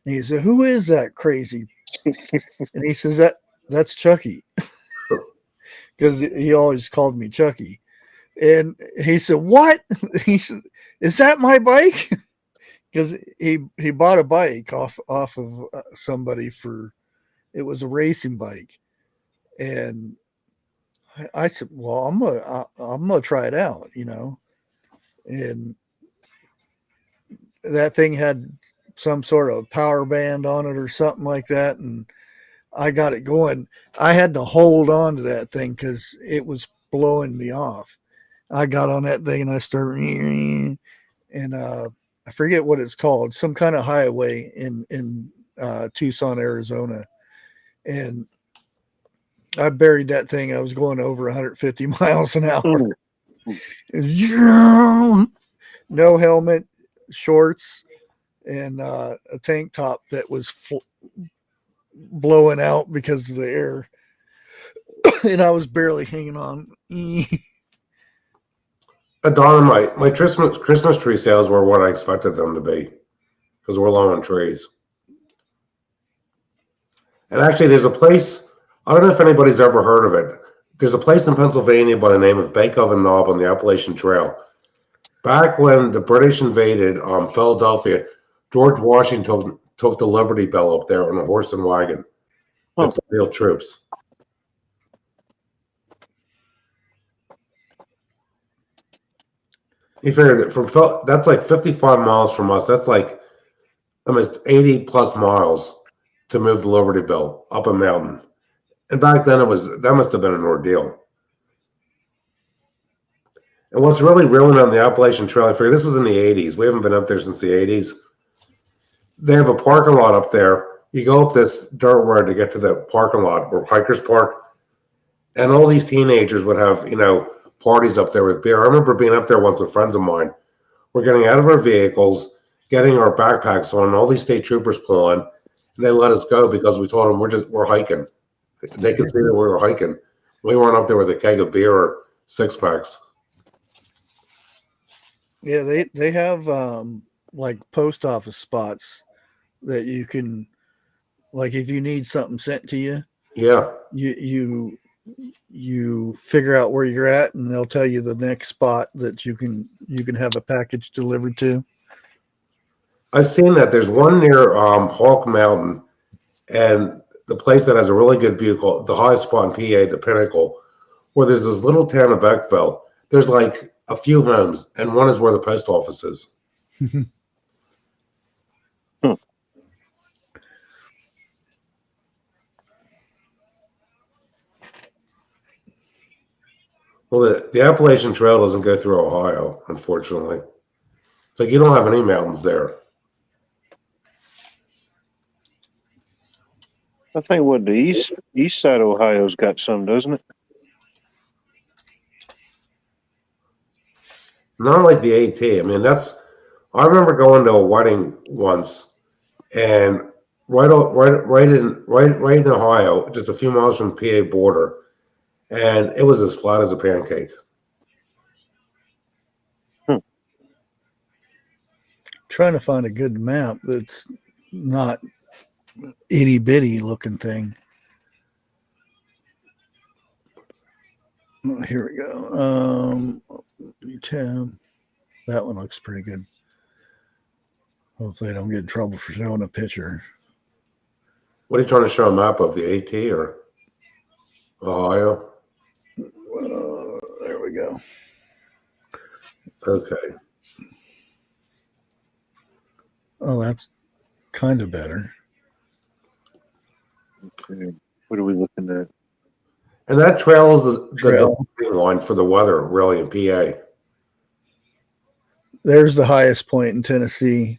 And he said, "Who is that crazy?" And he says, that's Chucky. Because he always called me Chucky. And he said, "What?" He said, "Is that my bike?" Because he bought a bike off of somebody it was a racing bike. And I said, "Well, I'm gonna try it out, you know." And that thing had some sort of power band on it or something like that, and I got it going. I had to hold on to that thing because it was blowing me off. I got on that thing and I started, and I forget what it's called, some kind of highway in Tucson, Arizona, and I buried that thing. I was going over 150 miles an hour. No helmet, shorts, and a tank top that was blowing out because of the air. And I was barely hanging on. Dynamite. My Christmas tree sales were what I expected them to be because we're low on trees. And actually, there's a place, I don't know if anybody's ever heard of it. There's a place in Pennsylvania by the name of Bake Oven Knob on the Appalachian Trail. Back when the British invaded Philadelphia, George Washington took the Liberty Bell up there on a horse and wagon with the real troops. You figure that that's like 55 miles from us. That's like almost 80 plus miles to move the Liberty Bell up a mountain. And back then that must have been an ordeal. And what's really ruined on the Appalachian Trail, I figure this was in the 80s. We haven't been up there since the 80s. They have a parking lot up there. You go up this dirt road to get to the parking lot where hikers park. And all these teenagers would have, parties up there with beer. I remember being up there once with friends of mine. We're getting out of our vehicles, getting our backpacks on, and all these state troopers pull on, and they let us go because we told them we're hiking. They could see that we were hiking. We weren't up there with a keg of beer or 6-packs. Yeah, they have like post office spots that you can, like, if you need something sent to you, Yeah. you figure out where you're at, and they'll tell you the next spot that you can have a package delivered to. I've seen that. There's one near Hawk Mountain, and the place that has a really good view called the highest spot in PA, the Pinnacle, where there's this little town of Eckville. There's like a few homes, and one is where the post office is. Well, the Appalachian Trail doesn't go through Ohio, unfortunately. It's like you don't have any mountains there. I think what the east side of Ohio's got some, doesn't it? Not like the AT. I mean, I remember going to a wedding once, and right in Ohio, just a few miles from the PA border, and it was as flat as a pancake. Trying to find a good map that's not itty bitty looking thing. Oh, here we go. Tab. That one looks pretty good. Hopefully I don't get in trouble for showing a picture. What are you trying to show a map of, the AT or Ohio? There we go. Okay. Oh, that's kind of better. Okay. What are we looking at? And that trail is the Trail. dumping line for the weather, really, in PA. There's the highest point in Tennessee,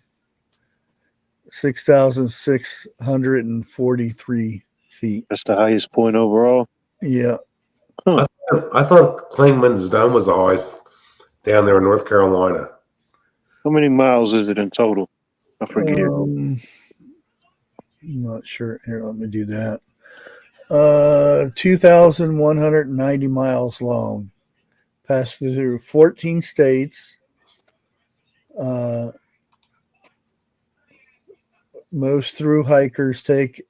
6,643 feet. That's the highest point overall. Yeah. Huh. I thought Clingman's Dome was the highest down there in North Carolina. How many miles is it in total? I forget. I'm not sure. Here, let me do that. 2,190 miles long. Passed through 14 states. Most through hikers take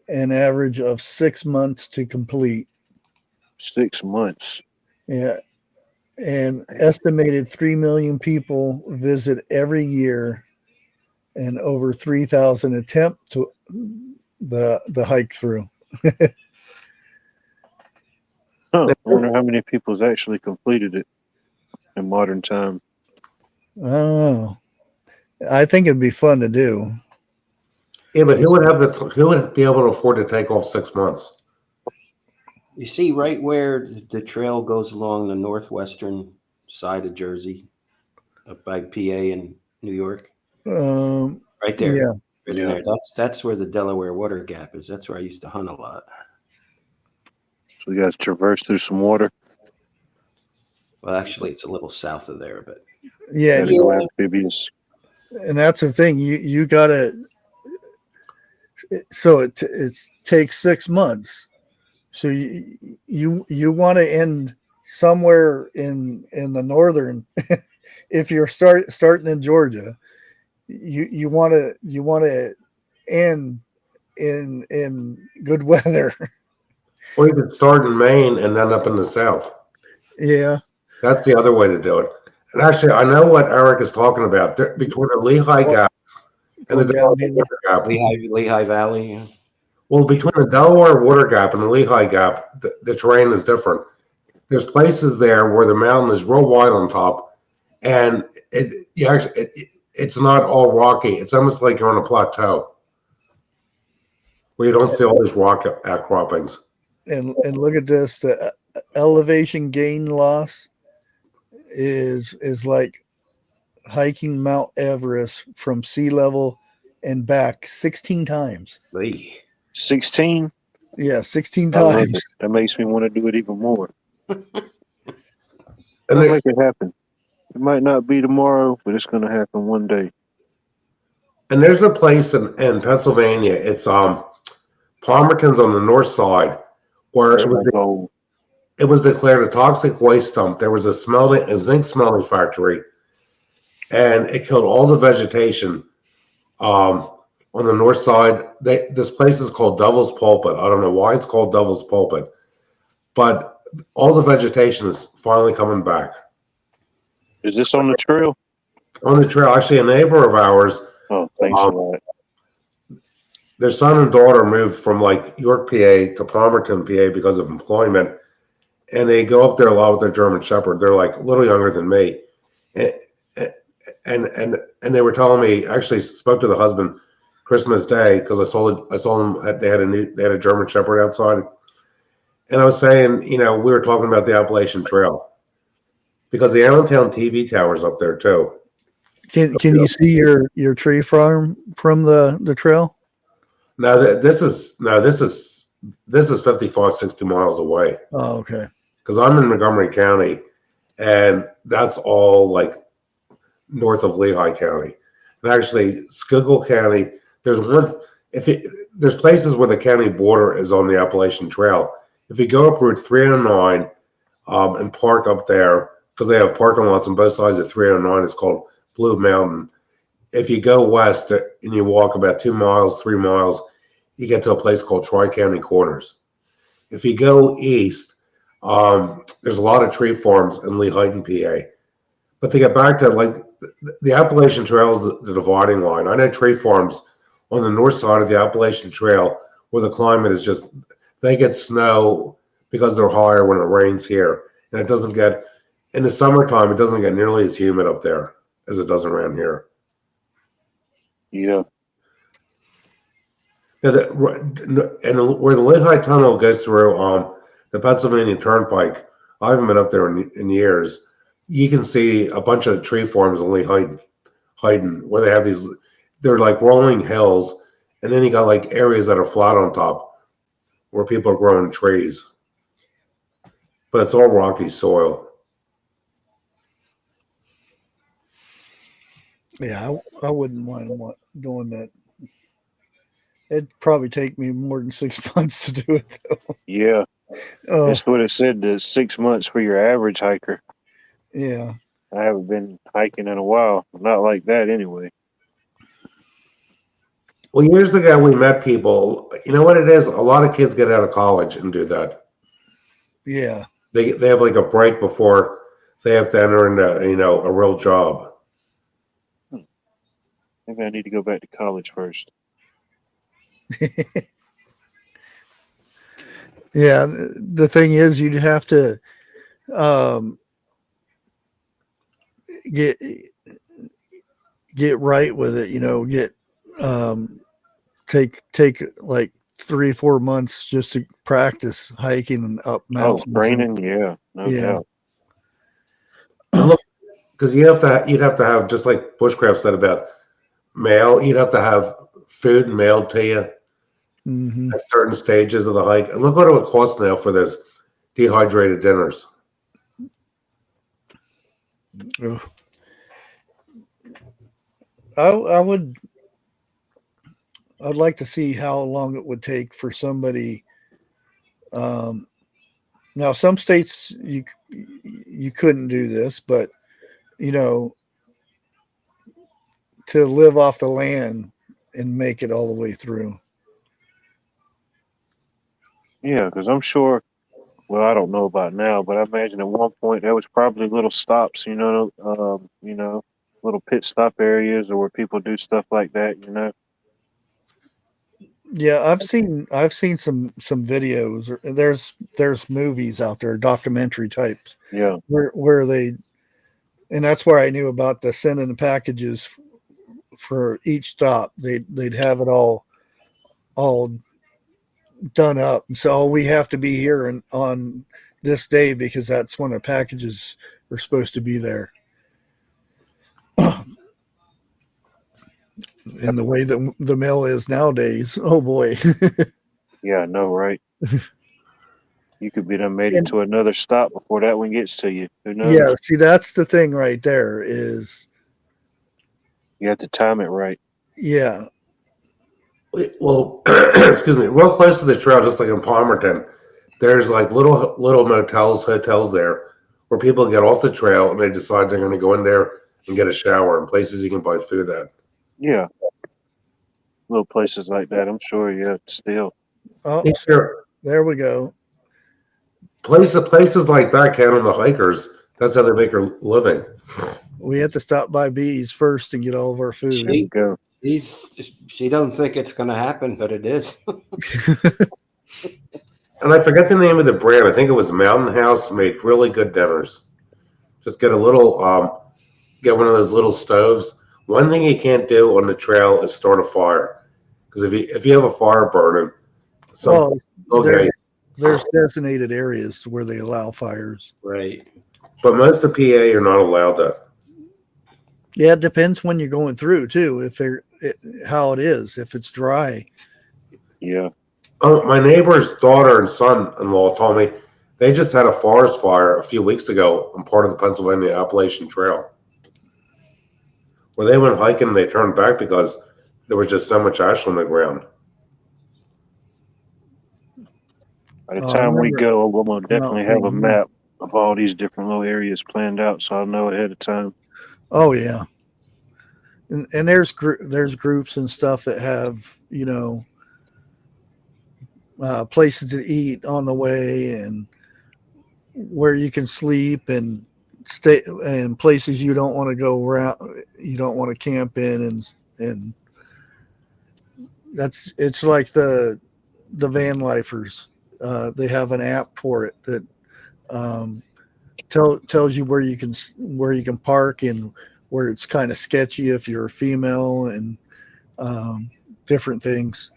an average of 6 months to complete. 6 months. Yeah. And estimated 3 million people visit every year, and over 3,000 attempt to the hike through. Huh. I wonder how many people's actually completed it in modern time. I don't know. I think it'd be fun to do. Yeah, but who would be able to afford to take off 6 months? You see right where the trail goes along the northwestern side of Jersey, up by PA and New York, right there. Yeah. Right in there. That's where the Delaware Water Gap is. That's where I used to hunt a lot. So you guys traverse through some water. Well, actually, it's a little south of there, but Yeah. Gotta go amphibious. And that's the thing. You gotta. So it takes 6 months. So you want to end somewhere in the northern. If you're starting in Georgia, you want to end in good weather. Or you could start in Maine and end up in the South. Yeah. That's the other way to do it. And actually, I know what Eric is talking about. Between the Lehigh Gap and the Delaware Water Gap. Lehigh Valley. Yeah. Well, between the Delaware Water Gap and the Lehigh Gap, the terrain is different. There's places there where the mountain is real wide on top, and it's not all rocky. It's almost like you're on a plateau where you don't see all these rock outcroppings. And look at this. The elevation gain loss is like hiking Mount Everest from sea level and back 16 times. 16? Yeah, 16 I love times. it. That makes me want to do it even more. And I'll make it happen. It might not be tomorrow, but it's going to happen one day. And there's a place in Pennsylvania. It's Palmerton's on the north side, where it was declared a toxic waste dump. There was a zinc smelting factory, and it killed all the vegetation on the north side. This place is called Devil's Pulpit. I don't know why it's called Devil's Pulpit, but all the vegetation is finally coming back. Is this on the trail? On the trail, actually, a neighbor of ours. Oh, thanks a lot. Their son and daughter moved from like York, PA to Palmerton, PA because of employment. And they go up there a lot with their German Shepherd. They're like a little younger than me. And they were telling me, actually spoke to the husband Christmas Day, because I saw them, they had a German Shepherd outside. And I was saying, we were talking about the Appalachian Trail, because the Allentown TV tower's up there too. Can you see your tree farm from the trail? No, this is 55, 60 miles away. Oh, okay. Because I'm in Montgomery County, and that's all like north of Lehigh County. And actually, Schuylkill County, there's places where the county border is on the Appalachian Trail. If you go up Route 309 and park up there, because they have parking lots on both sides of 309, it's called Blue Mountain. If you go west and you walk about 2 miles, 3 miles, you get to a place called Tri-County Corners. If you go east, there's a lot of tree farms in Lehighton, PA. But to get back to like the Appalachian Trail is the dividing line. I know tree farms on the north side of the Appalachian Trail, where the climate is just, they get snow because they're higher when it rains here. And it doesn't get, in the summertime, it doesn't get nearly as humid up there as it does around here. Yeah. Yeah, and where the Lehigh Tunnel goes through the Pennsylvania Turnpike, I haven't been up there in years. You can see a bunch of tree forms in Lehighton, where they have these, they're like rolling hills, and then you got like areas that are flat on top where people are growing trees. But it's all rocky soil. Yeah, I wouldn't mind doing that. It'd probably take me more than 6 months to do it, though. Yeah. Oh, That's what it said, 6 months for your average hiker. yeah. I haven't been hiking in a while. Not like that anyway. Well, years ago we met people. You know what it is? A lot of kids get out of college and do that. Yeah. They have like a break before they have to enter into a real job. Maybe I need to go back to college first. Yeah. The thing is, you'd have to get right with it. Take like 3-4 months just to practice hiking and up mountains. Oh, training, yeah, no doubt. Because you'd have to have, just like Bushcraft said about mail, you'd have to have food mailed to you at certain stages of the hike. And look what it would cost now for those dehydrated dinners. Ugh. I'd like to see how long it would take for somebody. Now, some states you couldn't do this, but to live off the land and make it all the way through. Yeah, because I'm sure. Well, I don't know about now, but I imagine at one point there was probably little stops, little pit stop areas, or where people do stuff like that. Yeah, I've seen some videos. There's movies out there, documentary types. Yeah. Where they, and that's where I knew about the sending the packages for each stop. They'd have it all done up, and so we have to be here on this day because that's when the packages are supposed to be there. And the way that the mail is nowadays, oh boy. Yeah, I know, right? You could be done made it to another stop before that one gets to you. Who knows? Yeah, see, that's the thing right there is you have to time it right. Yeah. Well, excuse me, real close to the trail, just like in Palmerton, there's like little motels, hotels there where people get off the trail and they decide they're going to go in there and get a shower, and places you can buy food at. Yeah. Little places like that, I'm sure, yeah, still. Oh, Sure. There we go. Places like that count on the hikers. That's how they make their living. We have to stop by B's first and get all of our food. There you go. She don't think it's going to happen, but it is. And I forget the name of the brand. I think it was Mountain House. Made really good dinners. Just get a little, get one of those little stoves. One thing you can't do on the trail is start a fire, because if you have a fire burning, there's designated areas where they allow fires. Right. But most of PA you're not allowed to. Yeah, it depends when you're going through too. How it is, if it's dry. Yeah. My neighbor's daughter and son-in-law told me they just had a forest fire a few weeks ago on part of the Pennsylvania Appalachian Trail, where they went hiking and they turned back because there was just so much ash on the ground. By the time we go, we're going to definitely have a map of all these different little areas planned out, so I'll know ahead of time. Oh yeah, and there's groups and stuff that have places to eat on the way, and where you can sleep and stay, and places you don't want to go around, you don't want to camp in, and It's like the van lifers. They have an app for it that tells you where you can park and where it's kind of sketchy if you're a female and different things.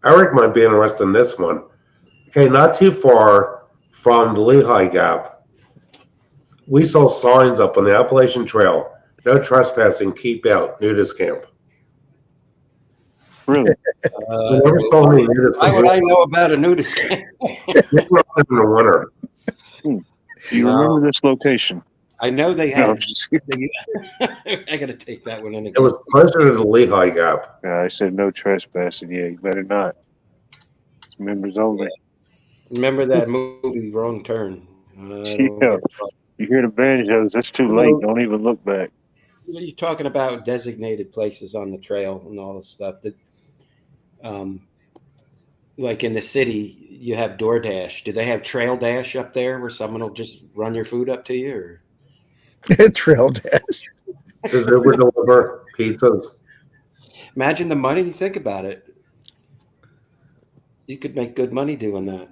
Eric might be interested in this one. Okay, not too far from the Lehigh Gap, we saw signs up on the Appalachian Trail: no trespassing, keep out, nudist camp. Really? We never saw any nudist. Why would I know about a nudist camp? In the winter. Do you remember this location? I know they No, have. I got to take that one in again. It was closer to the Lehigh Gap. I said no trespassing. Yeah, you better not. Members only. Remember that movie, Wrong Turn? Yeah. You hear the banjos, that's too late. Don't even look back. You're talking about designated places on the trail and all this stuff. That, like in the city, you have DoorDash. Do they have Trail Dash up there where someone will just run your food up to you? Or? Trail Dash. Does Uber deliver pizzas? Imagine the money. Think about it. You could make good money doing that.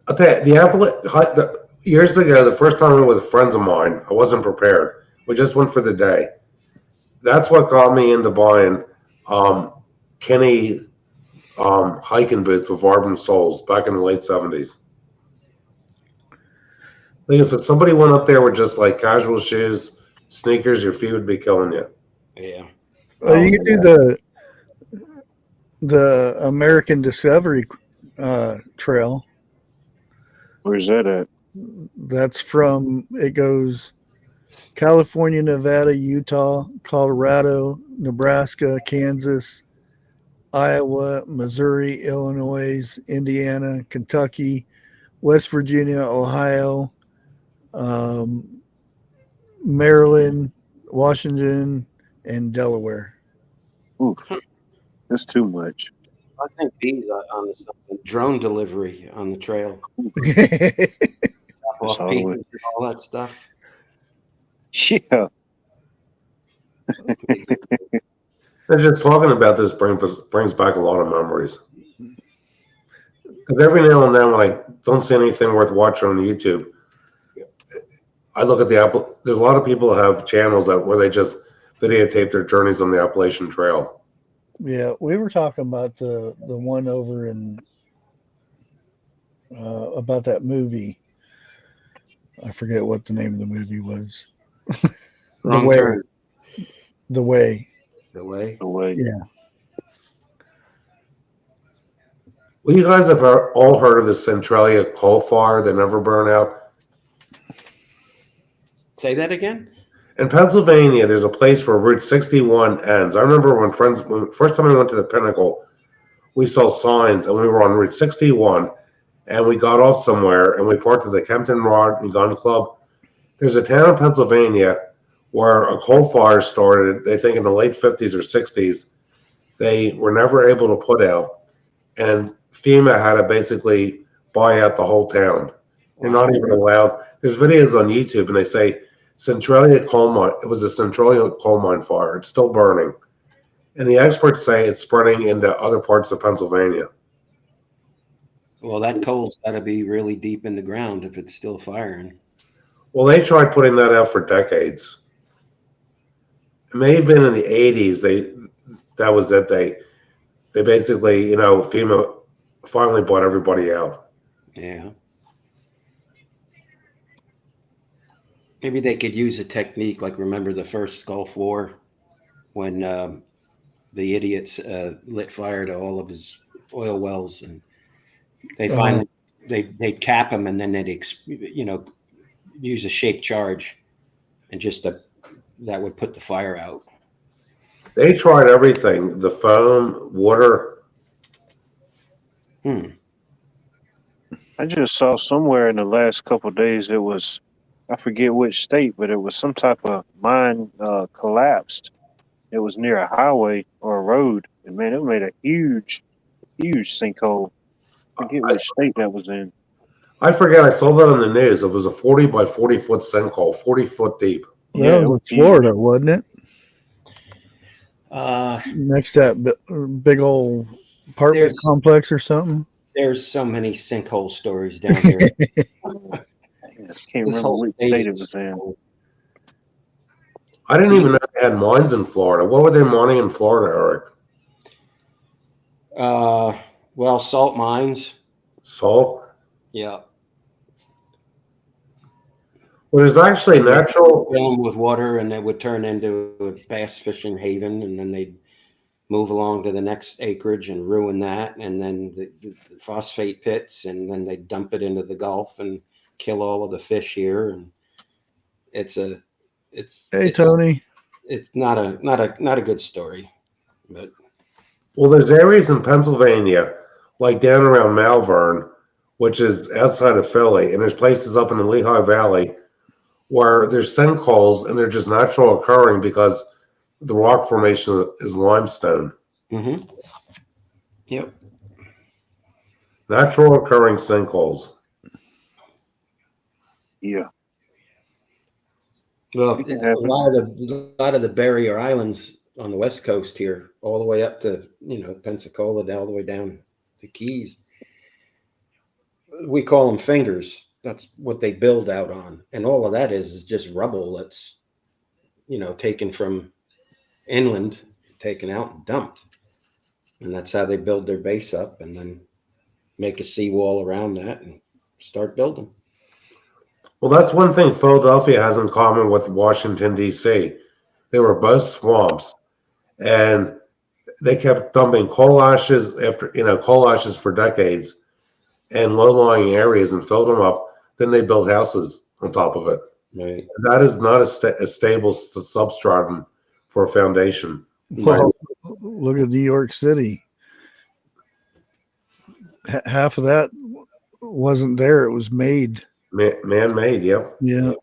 Okay, years ago, the first time I went with friends of mine, I wasn't prepared. We just went for the day. That's what got me into buying Kenny hiking boots with Arbor soles back in the late 70s. Like if somebody went up there with just like casual shoes, sneakers, your feet would be killing you. Yeah. You can do the American Discovery Trail. Where's that at? That's it goes California, Nevada, Utah, Colorado, Nebraska, Kansas, Iowa, Missouri, Illinois, Indiana, Kentucky, West Virginia, Ohio, Maryland, Washington, and Delaware. Ooh, that's too much. I think bees on something. Drone delivery on the trail. Off pizzas and all that stuff. Yeah. And just talking about this brings back a lot of memories. Because every now and then, when I don't see anything worth watching on YouTube, I look at there's a lot of people that have channels where they just videotape their journeys on the Appalachian Trail. Yeah, we were talking about the one over in about that movie. I forget what the name of the movie was. The Way. Yeah. Well, you guys have all heard of the Centralia coal fire that never burned out? Say that again? In Pennsylvania, there's a place where Route 61 ends. I remember when first time I went to the Pinnacle, we saw signs and we were on Route 61 and we got off somewhere and we parked at the Kempton Rod and Gun Club. There's a town in Pennsylvania where a coal fire started, they think in the late 50s or 60s. They were never able to put out, and FEMA had to basically buy out the whole town. You're not even allowed. There's videos on YouTube and they say Centralia coal mine. It was a Centralia coal mine fire. It's still burning, and the experts say it's spreading into other parts of Pennsylvania. Well, that coal's got to be really deep in the ground if it's still firing. Well, they tried putting that out for decades. It may have been in the 80s. That was it. They basically, FEMA finally bought everybody out. Yeah. Maybe they could use a technique like, remember the first Gulf War when the idiots lit fire to all of his oil wells, and they finally they'd cap them, and then they'd use a shaped charge, and just that would put the fire out. They tried everything: the foam, water. I just saw somewhere in the last couple of days it was, I forget which state, but it was some type of mine collapsed. It was near a highway or a road, and man, it made a huge sinkhole. I forget which state that was in. I forget. I saw that on the news. It was a 40 by 40 foot sinkhole, 40 foot deep. Well, it was Florida, wasn't it? next to that big old apartment complex or something? There's so many sinkhole stories down here. I can't This remember whole which state state it is was in. I didn't even know they had mines in Florida. What were they mining in Florida, Eric? well, salt mines. Salt? Yeah. Well, there's actually natural. Fill them with water, and they would turn into a bass fishing haven, and then they'd move along to the next acreage and ruin that, and then the phosphate pits, and then they dump it into the Gulf and kill all of the fish here. And Hey, Tony. It's not a good story, but Well, there's areas in Pennsylvania, like down around Malvern, which is outside of Philly, and there's places up in the Lehigh Valley where there's sinkholes and they're just natural occurring because the rock formation is limestone. mm-hmm. Yep. Natural occurring sinkholes. Yeah. Well, a lot of the barrier islands on the west coast here, all the way up to Pensacola, all the way down the Keys. We call them fingers. That's what they build out on, and all of that is just rubble that's taken from inland, taken out and dumped, and that's how they build their base up, and then make a seawall around that and start building. Well, that's one thing Philadelphia has in common with Washington, D.C. They were both swamps, and they kept dumping coal ashes coal ashes for decades and low-lying areas and filled them up. Then they built houses on top of it. Right. That is not a stable substratum for a foundation. Well, look at New York City. Half of that wasn't there. It was made. Man-made, yep. Yeah.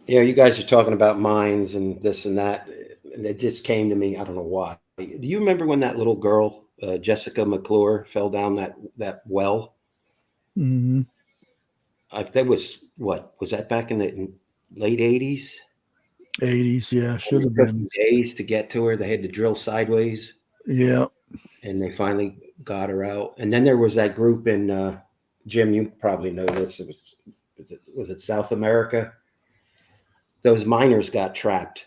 Yeah, you guys are talking about mines and this and that, and it just came to me. I don't know why. Do you remember when that little girl, Jessica McClure, fell down that well? Mm-hmm. That was that back in the late 80s? 80s, yeah, should have been. Days to get to her. They had to drill sideways. Yeah. And they finally got her out. And then there was that group in Jim, you probably know this. Was it South America? Those miners got trapped,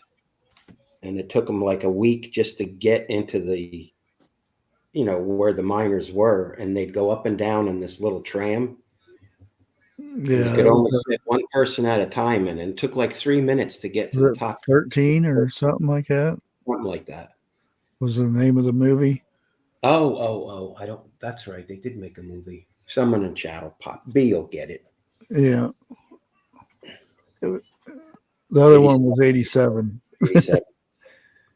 and it took them like a week just to get into the, where the miners were, and they'd go up and down in this little tram. Yeah. You could only fit one person at a time, and it took like 3 minutes to get to the top. 13 or something like that. Something like that. Was the name of the movie? Oh, I don't. That's right. They did make a movie. Someone in chat will pop. B will get it. Yeah. The other one was 87. 87.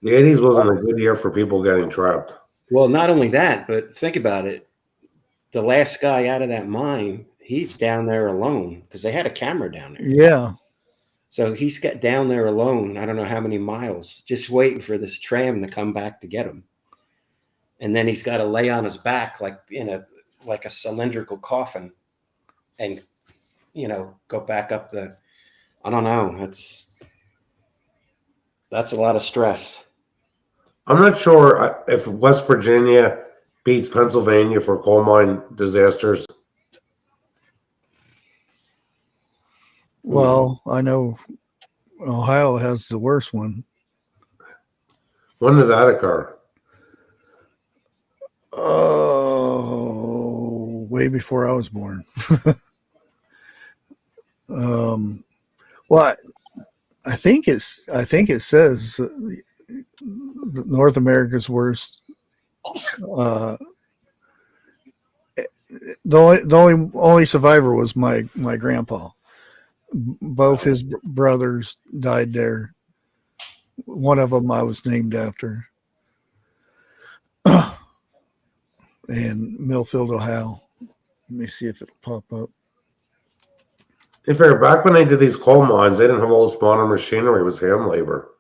The 80s wasn't a good year for people getting trapped. Well, not only that, but think about it. The last guy out of that mine, he's down there alone because they had a camera down there. Yeah. So he's got down there alone. I don't know how many miles, just waiting for this tram to come back to get him. And then he's got to lay on his back like a cylindrical coffin, and go back up the. I don't know. That's a lot of stress. I'm not sure if West Virginia beats Pennsylvania for coal mine disasters. Well, I know Ohio has the worst one. When did that occur? Oh, way before I was born. Well, I think it says North America's worst. The only survivor was my grandpa. Both his brothers died there. One of them I was named after. In Millfield, Ohio. Let me see if it'll pop up. In fact, back when they did these coal mines, they didn't have all this modern machinery. It was hand labor.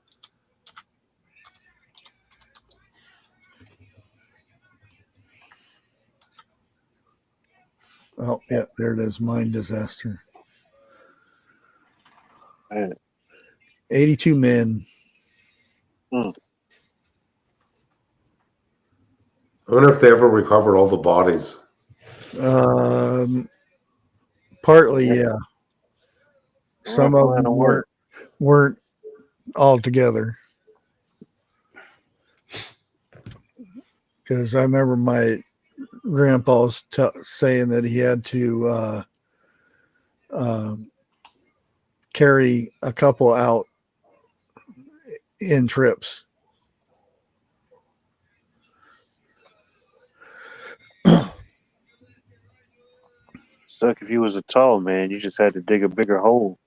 Oh, yeah, there it is. Mine disaster. Man. 82 men. I wonder if they ever recovered all the bodies. Partly, Yeah. yeah. Some Rough of line them of work. weren't all together. Because I remember my grandpa's saying that he had to carry a couple out in trips. Suck if you was a tall man, you just had to dig a bigger hole.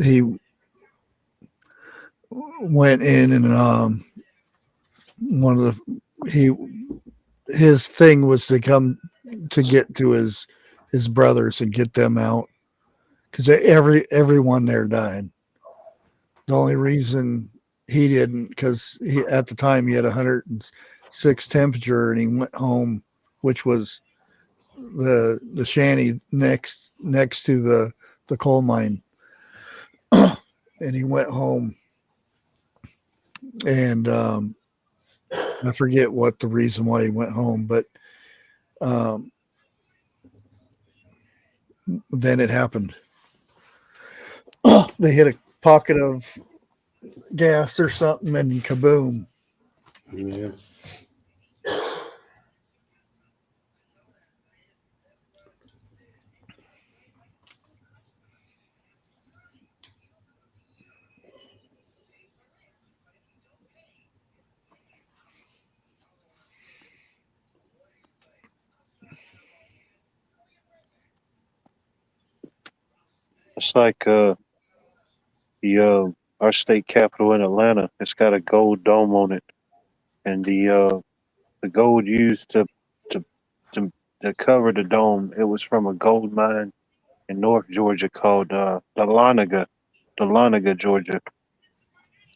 He went in and one of his thing was to come to get to his brothers and get them out, because everyone there died. The only reason he didn't, because at the time he had 106 temperature and he went home, which was the shanty next to the coal mine. And he went home, and I forget what the reason why he went home, but then it happened. They hit a pocket of gas or something, and kaboom. Yeah. It's like the our state capitol in Atlanta. It's got a gold dome on it, and the gold used to to to cover the dome. It was from a gold mine in North Georgia called Dahlonega, Georgia,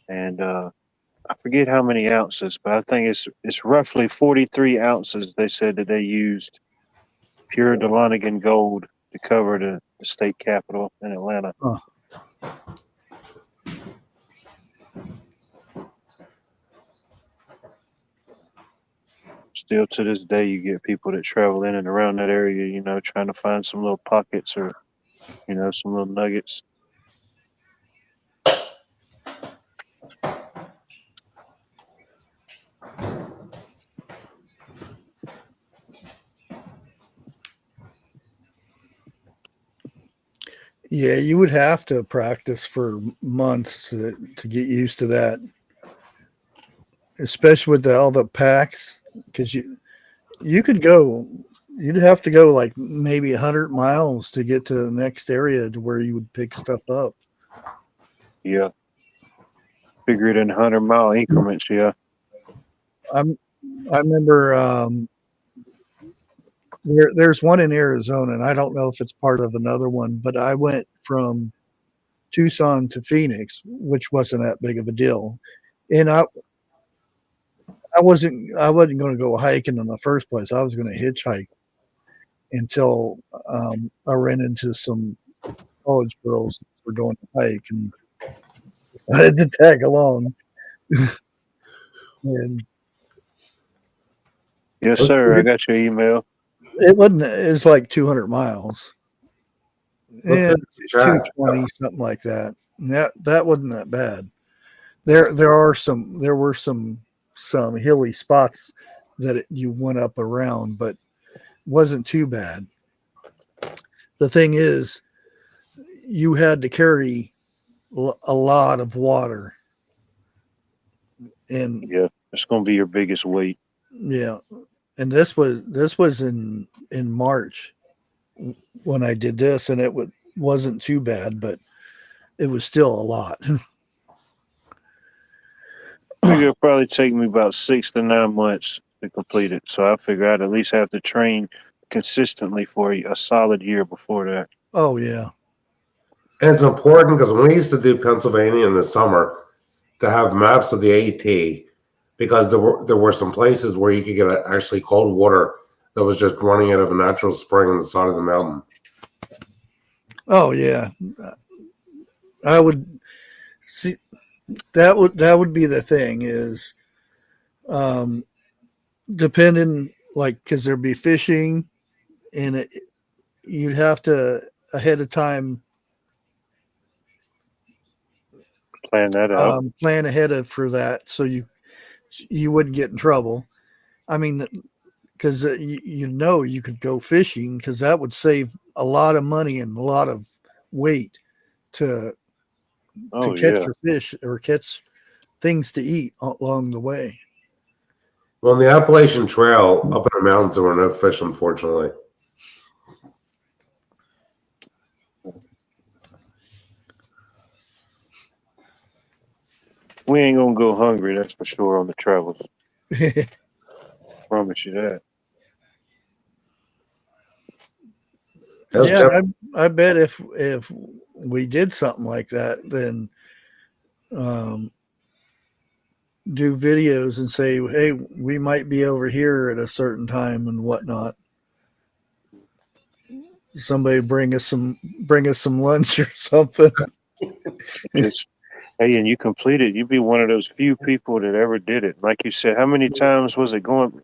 and I forget how many ounces, but I think it's roughly 43 ounces. They said that they used pure Dahlonega gold to cover the state capitol in Atlanta. Huh. Still to this day, you get people that travel in and around that area, trying to find some little pockets or, some little nuggets. Yeah, you would have to practice for months to get used to that, especially with all the packs, because you'd have to go like maybe 100 miles to get to the next area to where you would pick stuff up. Yeah. Figure it in 100-mile increments, yeah. I remember there's one in Arizona, and I don't know if it's part of another one, but I went from Tucson to Phoenix, which wasn't that big of a deal. And I wasn't going to go hiking in the first place. I was going to hitchhike until I ran into some college girls that were going to hike and decided to tag along. And Yes, sir. I got your email. it was like 200 miles. And 220, something like that. And that wasn't that bad. There were some hilly spots that you went up around, but wasn't too bad. The thing is, you had to carry a lot of water, and yeah, it's going to be your biggest weight. Yeah, and this was in March when I did this, and it wasn't too bad, but it was still a lot. I figure it'll probably take me about 6 to 9 months to complete it. So I figure I'd at least have to train consistently for a solid year before that. Oh yeah. And it's important because when we used to do Pennsylvania in the summer, to have maps of the AT, because there were some places where you could get actually cold water that was just running out of a natural spring on the side of the mountain. Oh yeah, I would see that would be the thing is, depending, like, because there'd be fishing, and you'd have to ahead of time Plan that out. plan ahead of for that, so you wouldn't get in trouble. I mean, because you could go fishing, because that would save a lot of money and a lot of weight to Oh catch yeah. your fish or catch things to eat along the way. Well, on the Appalachian Trail, up in the mountains, there were no fish, unfortunately. We ain't gonna go hungry, that's for sure, on the travels. Promise you that. Yeah, I bet if we did something like that, then do videos and say, hey, we might be over here at a certain time and whatnot. Somebody bring us some lunch or something. Just, hey, and you completed. You'd be one of those few people that ever did it. Like you said, how many times was it going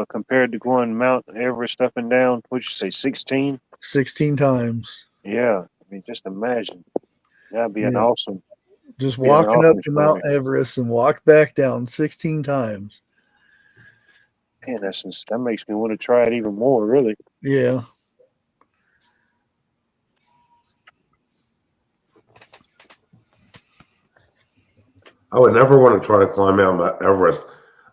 compared to going Mount Everest up and down? What'd you say, 16? 16 times. Yeah, I mean, just imagine. That'd be an Yeah. awesome. Just be an walking up awesome to Mount story. Everest and walk back down 16 times. Man, that makes me want to try it even more. Really. Yeah. I would never want to try to climb Mount Everest.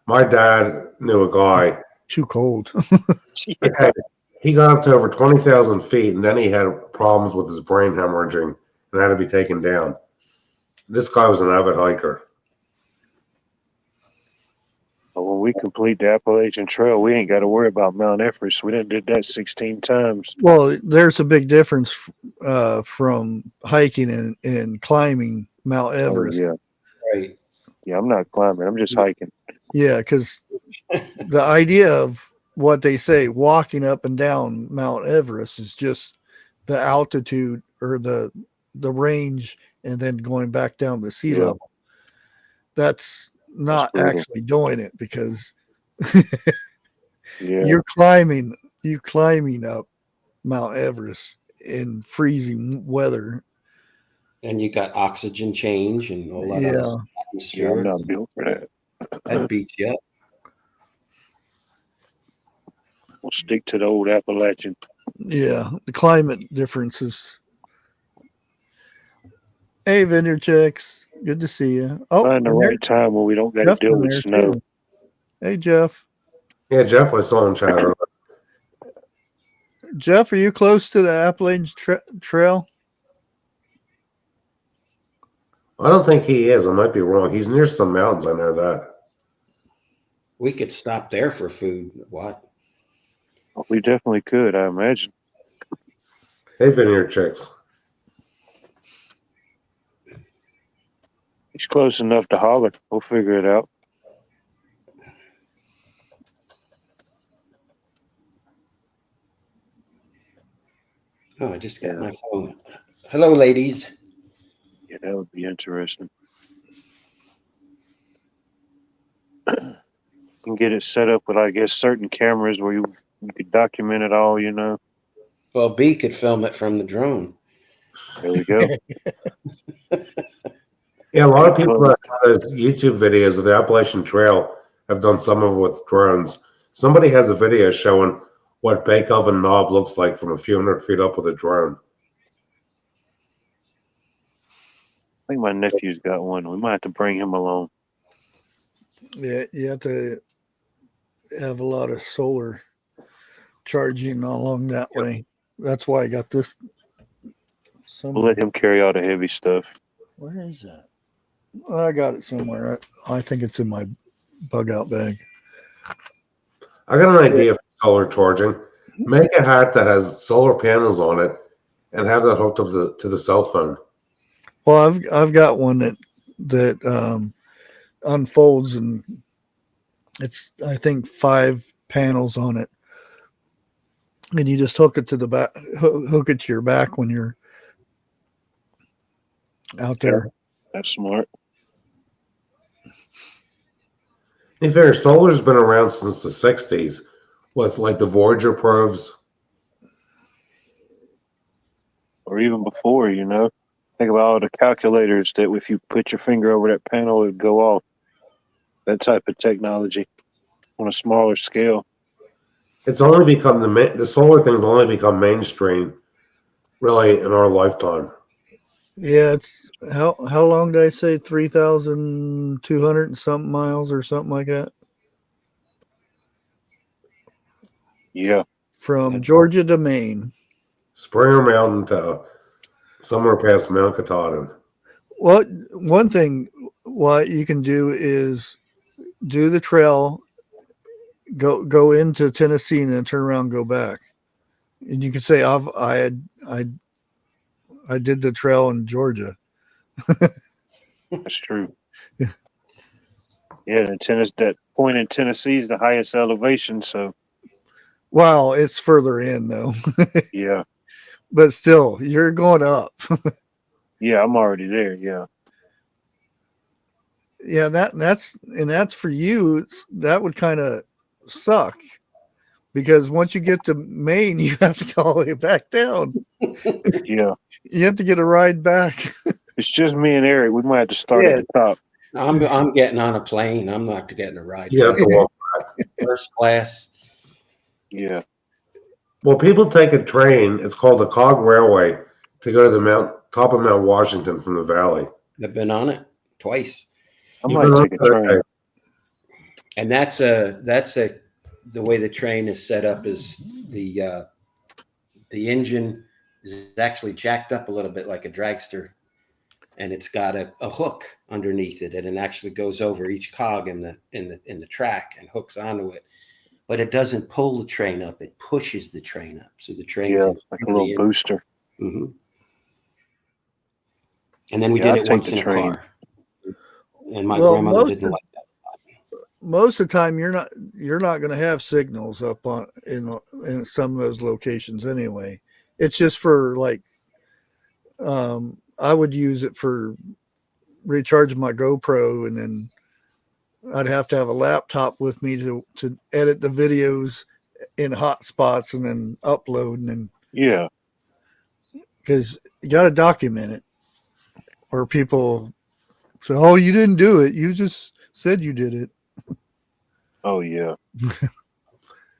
My dad knew a guy. Too cold. Okay, he got up to over 20,000 feet, and then he had problems with his brain hemorrhaging and had to be taken down. This guy was an avid hiker. But when we complete the Appalachian Trail, we ain't got to worry about Mount Everest. We done did that 16 times. Well, there's a big difference from hiking and climbing Mount Everest. Oh, yeah. Right. Yeah, I'm not climbing. I'm just hiking. Yeah, because the idea of what they say, walking up and down Mount Everest, is just the altitude or the range, and then going back down to sea level. That's not actually doing it, because you're climbing up Mount Everest in freezing weather. And you got oxygen change and all that Yeah. other Yeah, I'm atmosphere. not built for that. That beats you up. We'll stick to the old Appalachian. Yeah, the climate differences. Hey, Vineyard Chicks, good to see you. Oh, Find the right time when we don't got to Jeff deal in with there snow. too. Hey, Jeff. Yeah, Jeff, I saw him chat earlier. Jeff, are you close to the Appalachian Trail? I don't think he is. I might be wrong. He's near some mountains. I know that. We could stop there for food. What? We definitely could, I imagine. Hey, Vineyard Chicks. He's close enough to holler. We'll figure it out. Oh, I just got my phone. Hello, ladies. Yeah, that would be interesting. You can get it set up with, I guess, certain cameras where you could document it all, you know. Well, B could film it from the drone. There we go. Yeah, a lot of people that have YouTube videos of the Appalachian Trail have done some of it with drones. Somebody has a video showing what Bake Oven Knob looks like from a few hundred feet up with a drone. I think my nephew's got one. We might have to bring him along. Yeah, you have to have a lot of solar charging along that way. That's why I got this. We'll let him carry all the heavy stuff. Where is that? I got it somewhere. I think it's in my bug out bag. I got an idea for solar charging. Make a hat that has solar panels on it and have that hooked up to the cell phone. Well, I've got one that unfolds, and it's, I think, 5 panels on it, and you just hook it to the back, hook it to your back when you're out there. That's smart. In fairness, solar's been around since the 60s with like the Voyager probes. Or even before, you know. Think about all the calculators that if you put your finger over that panel, it would go off. That type of technology on a smaller scale. It's only become the solar thing's only become mainstream, really, in our lifetime. Yeah, it's how long did I say? 3,200 and something miles or something like that. Yeah. From Georgia to Maine. Springer Mountain to somewhere past Mount Katahdin. Well, one thing what you can do is do the trail, go into Tennessee, and then turn around and go back. And you can say I did the trail in Georgia. That's true. Yeah, that point in Tennessee is the highest elevation, so Well, it's further in though. yeah. But still, you're going up. Yeah, I'm already there, yeah. Yeah, that's for you. That would kind of suck because once you get to Maine, you have to go all the way back down. Yeah. You have to get a ride back. It's just me and Eric. We might have to start at the top. I'm getting on a plane. I'm not getting a ride. You have to walk. First class. Yeah. Well, people take a train. It's called the Cog Railway to go to the top of Mount Washington from the valley. I've been on it twice. I might take a train. And that's the way the train is set up is the engine is actually jacked up a little bit like a dragster, and it's got a hook underneath it, and it actually goes over each cog in the track and hooks onto it. But it doesn't pull the train up; it pushes the train up. So the train, like a little booster. Mm-hmm. And then we did it once in a car, and my grandmother didn't like that. Most of the time, you're not going to have signals up on in some of those locations anyway. It's just for like, I would use it for recharging my GoPro, and then I'd have to have a laptop with me to edit the videos in hotspots and then upload, and then because you got to document it, or people say, "Oh, you didn't do it. You just said you did it." Oh yeah.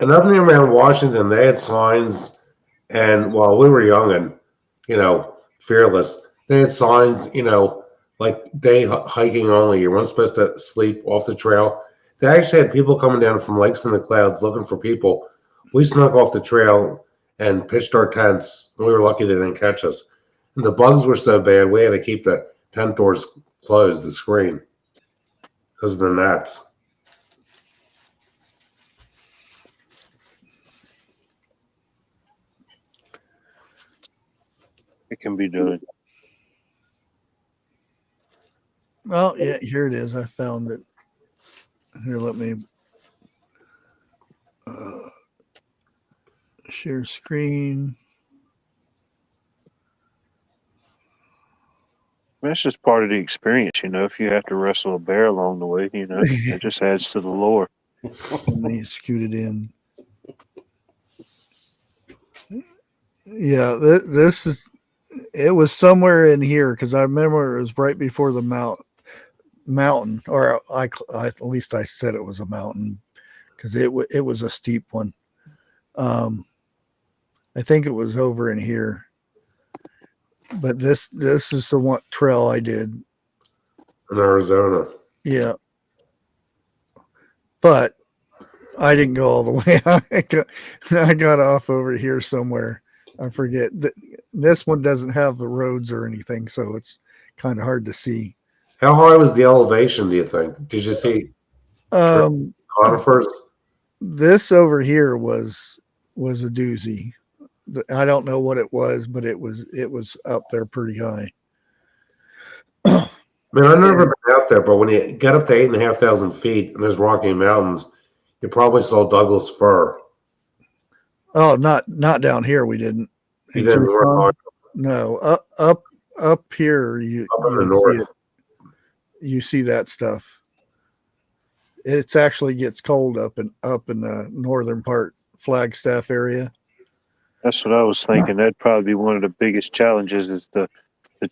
And up near Mount Washington, they had signs, and while we were young and fearless, they had signs, like day hiking only. You weren't supposed to sleep off the trail. They actually had people coming down from lakes in the clouds looking for people. We snuck off the trail and pitched our tents. We were lucky they didn't catch us. And the bugs were so bad, we had to keep the tent doors closed, the screen, because of the gnats. It can be done. Well, yeah, here it is. I found it. Here, let me share screen. That's just part of the experience, if you have to wrestle a bear along the way, it just adds to the lore. Let me scoot it in. Yeah, it was somewhere in here because I remember it was right before the mountain, or at least I said it was a mountain because it was a steep one. I think it was over in here, but this is the one trail I did in Arizona. Yeah, but I didn't go all the way. I got off over here somewhere. I forget. This one doesn't have the roads or anything, so it's kind of hard to see. How high was the elevation, do you think? Did you see conifers? This over here was a doozy. I don't know what it was, but it was up there pretty high. I mean, I've never been out there, but when you get up to 8,500 feet and there's Rocky Mountains, you probably saw Douglas fir. Oh, not down here. We didn't. You In didn't Tucson? work No, up here. You up in the you north. see it. You see that stuff. It actually gets cold up in the northern part, Flagstaff area. That's what I was thinking. That'd probably be one of the biggest challenges is the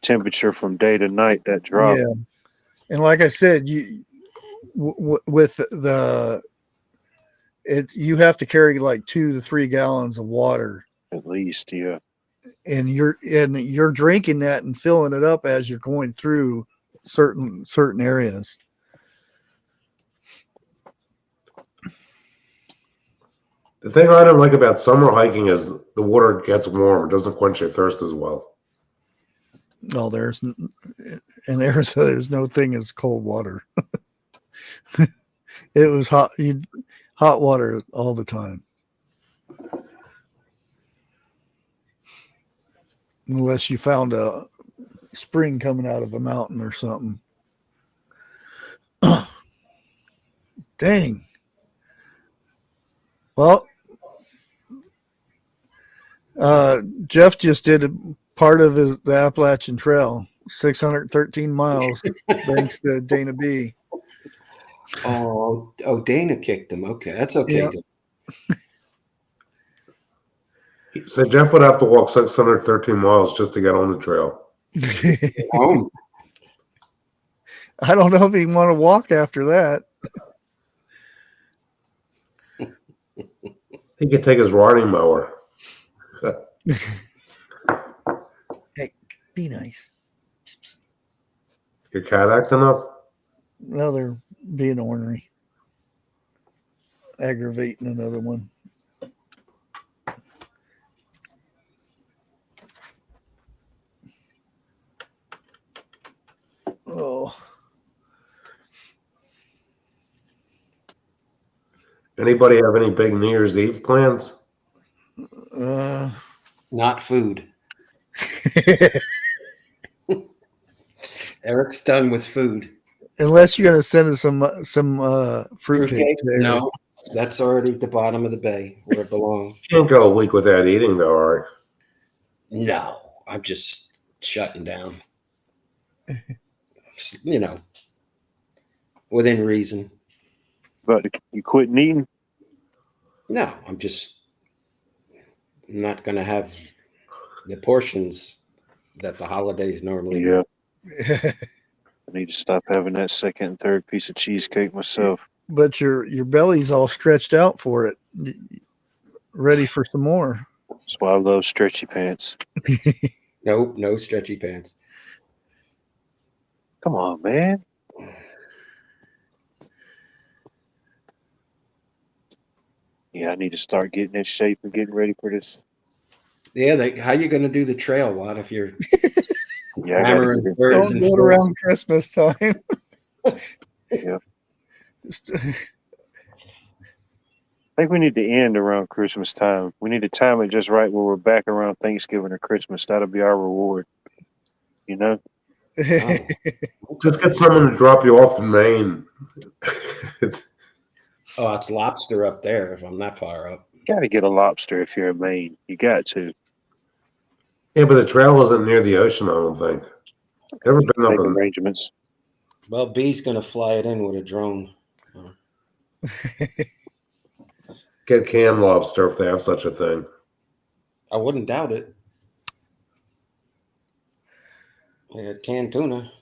temperature from day to night, that drop. Yeah, and like I said, with you have to carry like 2 to 3 gallons of water, At least, yeah. and you're drinking that and filling it up as you're going through certain areas. The thing I don't like about summer hiking is the water gets warm. It doesn't quench your thirst as well. No, in Arizona, there's no thing as cold water. It was hot. Hot water all the time. Unless you found a spring coming out of a mountain or something. Dang. Well, Jeff just did a part of the Appalachian Trail, 613 miles, thanks to Dana B. Oh, Dana kicked him. Okay, that's okay. Yeah. So Jeff would have to walk 613 miles just to get on the trail. Home. I don't know if he'd want to walk after that. He could take his riding mower. Hey, be nice. Your cat acting up? No, they're being ornery. Aggravating another one. Oh. Anybody have any big New Year's Eve plans? Not food. Eric's done with food. Unless you're going to send us some fruit Fruitcake? cake. No, that's already at the bottom of the bay where it belongs. You can't go a week without eating, though, all right? No, I'm just shutting down. Within reason. But you quit eating? No, I'm not going to have the portions that the holidays normally. Yeah. I need to stop having that second and third piece of cheesecake myself. But your belly's all stretched out for it, ready for some more. That's why I love stretchy pants. Nope, no stretchy pants. Come on, man. Yeah, I need to start getting in shape and getting ready for this. Yeah, how you going to do the trail, Watt, if you're hammering birds Don't and do it fruits? around Christmas time. Yeah. Just, I think we need to end around Christmas time. We need to time it just right where we're back around Thanksgiving or Christmas. That'll be our reward. You know? Just get someone to drop you off in Maine. Oh, it's lobster up there if I'm that far up. You got to get a lobster if you're in Maine. You got to. Yeah, but the trail isn't near the ocean, I don't think. Never been up Make in. arrangements. Well, B's going to fly it in with a drone. Get canned lobster if they have such a thing. I wouldn't doubt it. They had canned tuna.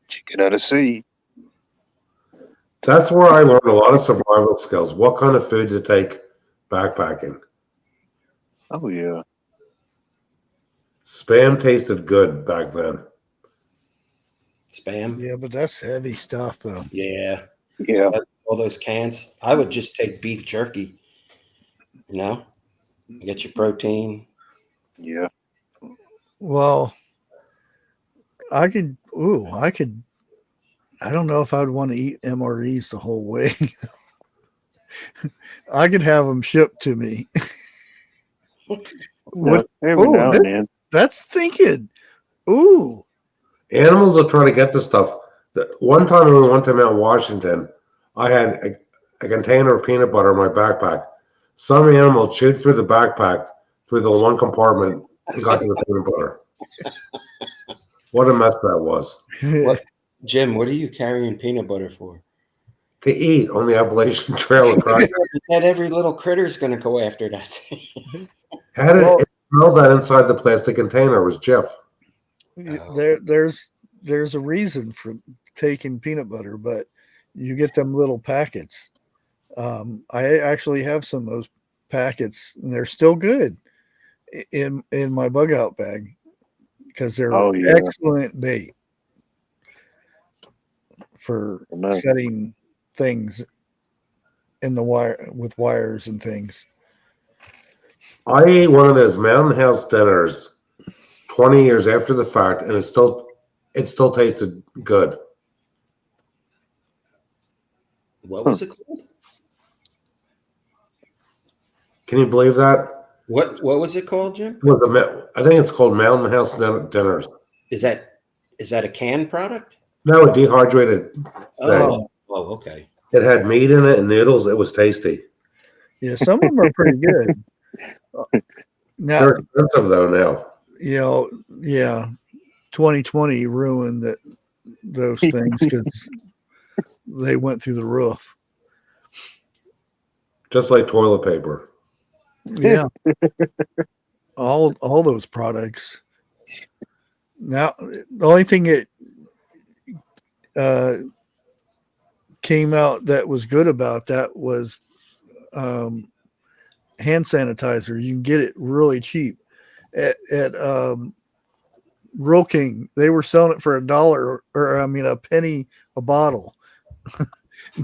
Chicken out of sea. That's where I learned a lot of survival skills. What kind of food to take backpacking. Oh, yeah. Spam tasted good back then. Spam? yeah, but that's heavy stuff, though. Yeah. Yeah. All those cans. I would just take beef jerky. Get your protein. Yeah. Well, I don't know if I'd want to eat MREs the whole way. I could have them shipped to me. Every now and then. That's thinking. Ooh. Animals will try to get the stuff. One time when we went to Mount Washington, I had a container of peanut butter in my backpack. Some animal chewed through the backpack through the one compartment and got to the peanut butter. What a mess that was. What, Jim? What are you carrying peanut butter for? To eat on the Appalachian Trail. That every little critter's going to go after that thing. How did it smell that inside the plastic container was Jeff? There's a reason for taking peanut butter, but you get them little packets. I actually have some of those packets, and they're still good in my bug out bag because they're excellent bait for setting things in the wire with wires and things. I ate one of those Mountain House dinners 20 years after the fact, and it still tasted good. What was it called? Can you believe that? What was it called, Jim? I think it's called Mountain House dinners. Is that a canned product? No, a dehydrated thing. Oh, okay. It had meat in it and noodles. It was tasty. Yeah, some of them are pretty good. Now, They're expensive though now. You know, yeah, 2020 ruined those things because they went through the roof. Just like toilet paper. Yeah, all those products. Now, the only thing that came out that was good about that was hand sanitizer. You can get it really cheap at Rural King. They were selling it for $1 or a penny a bottle.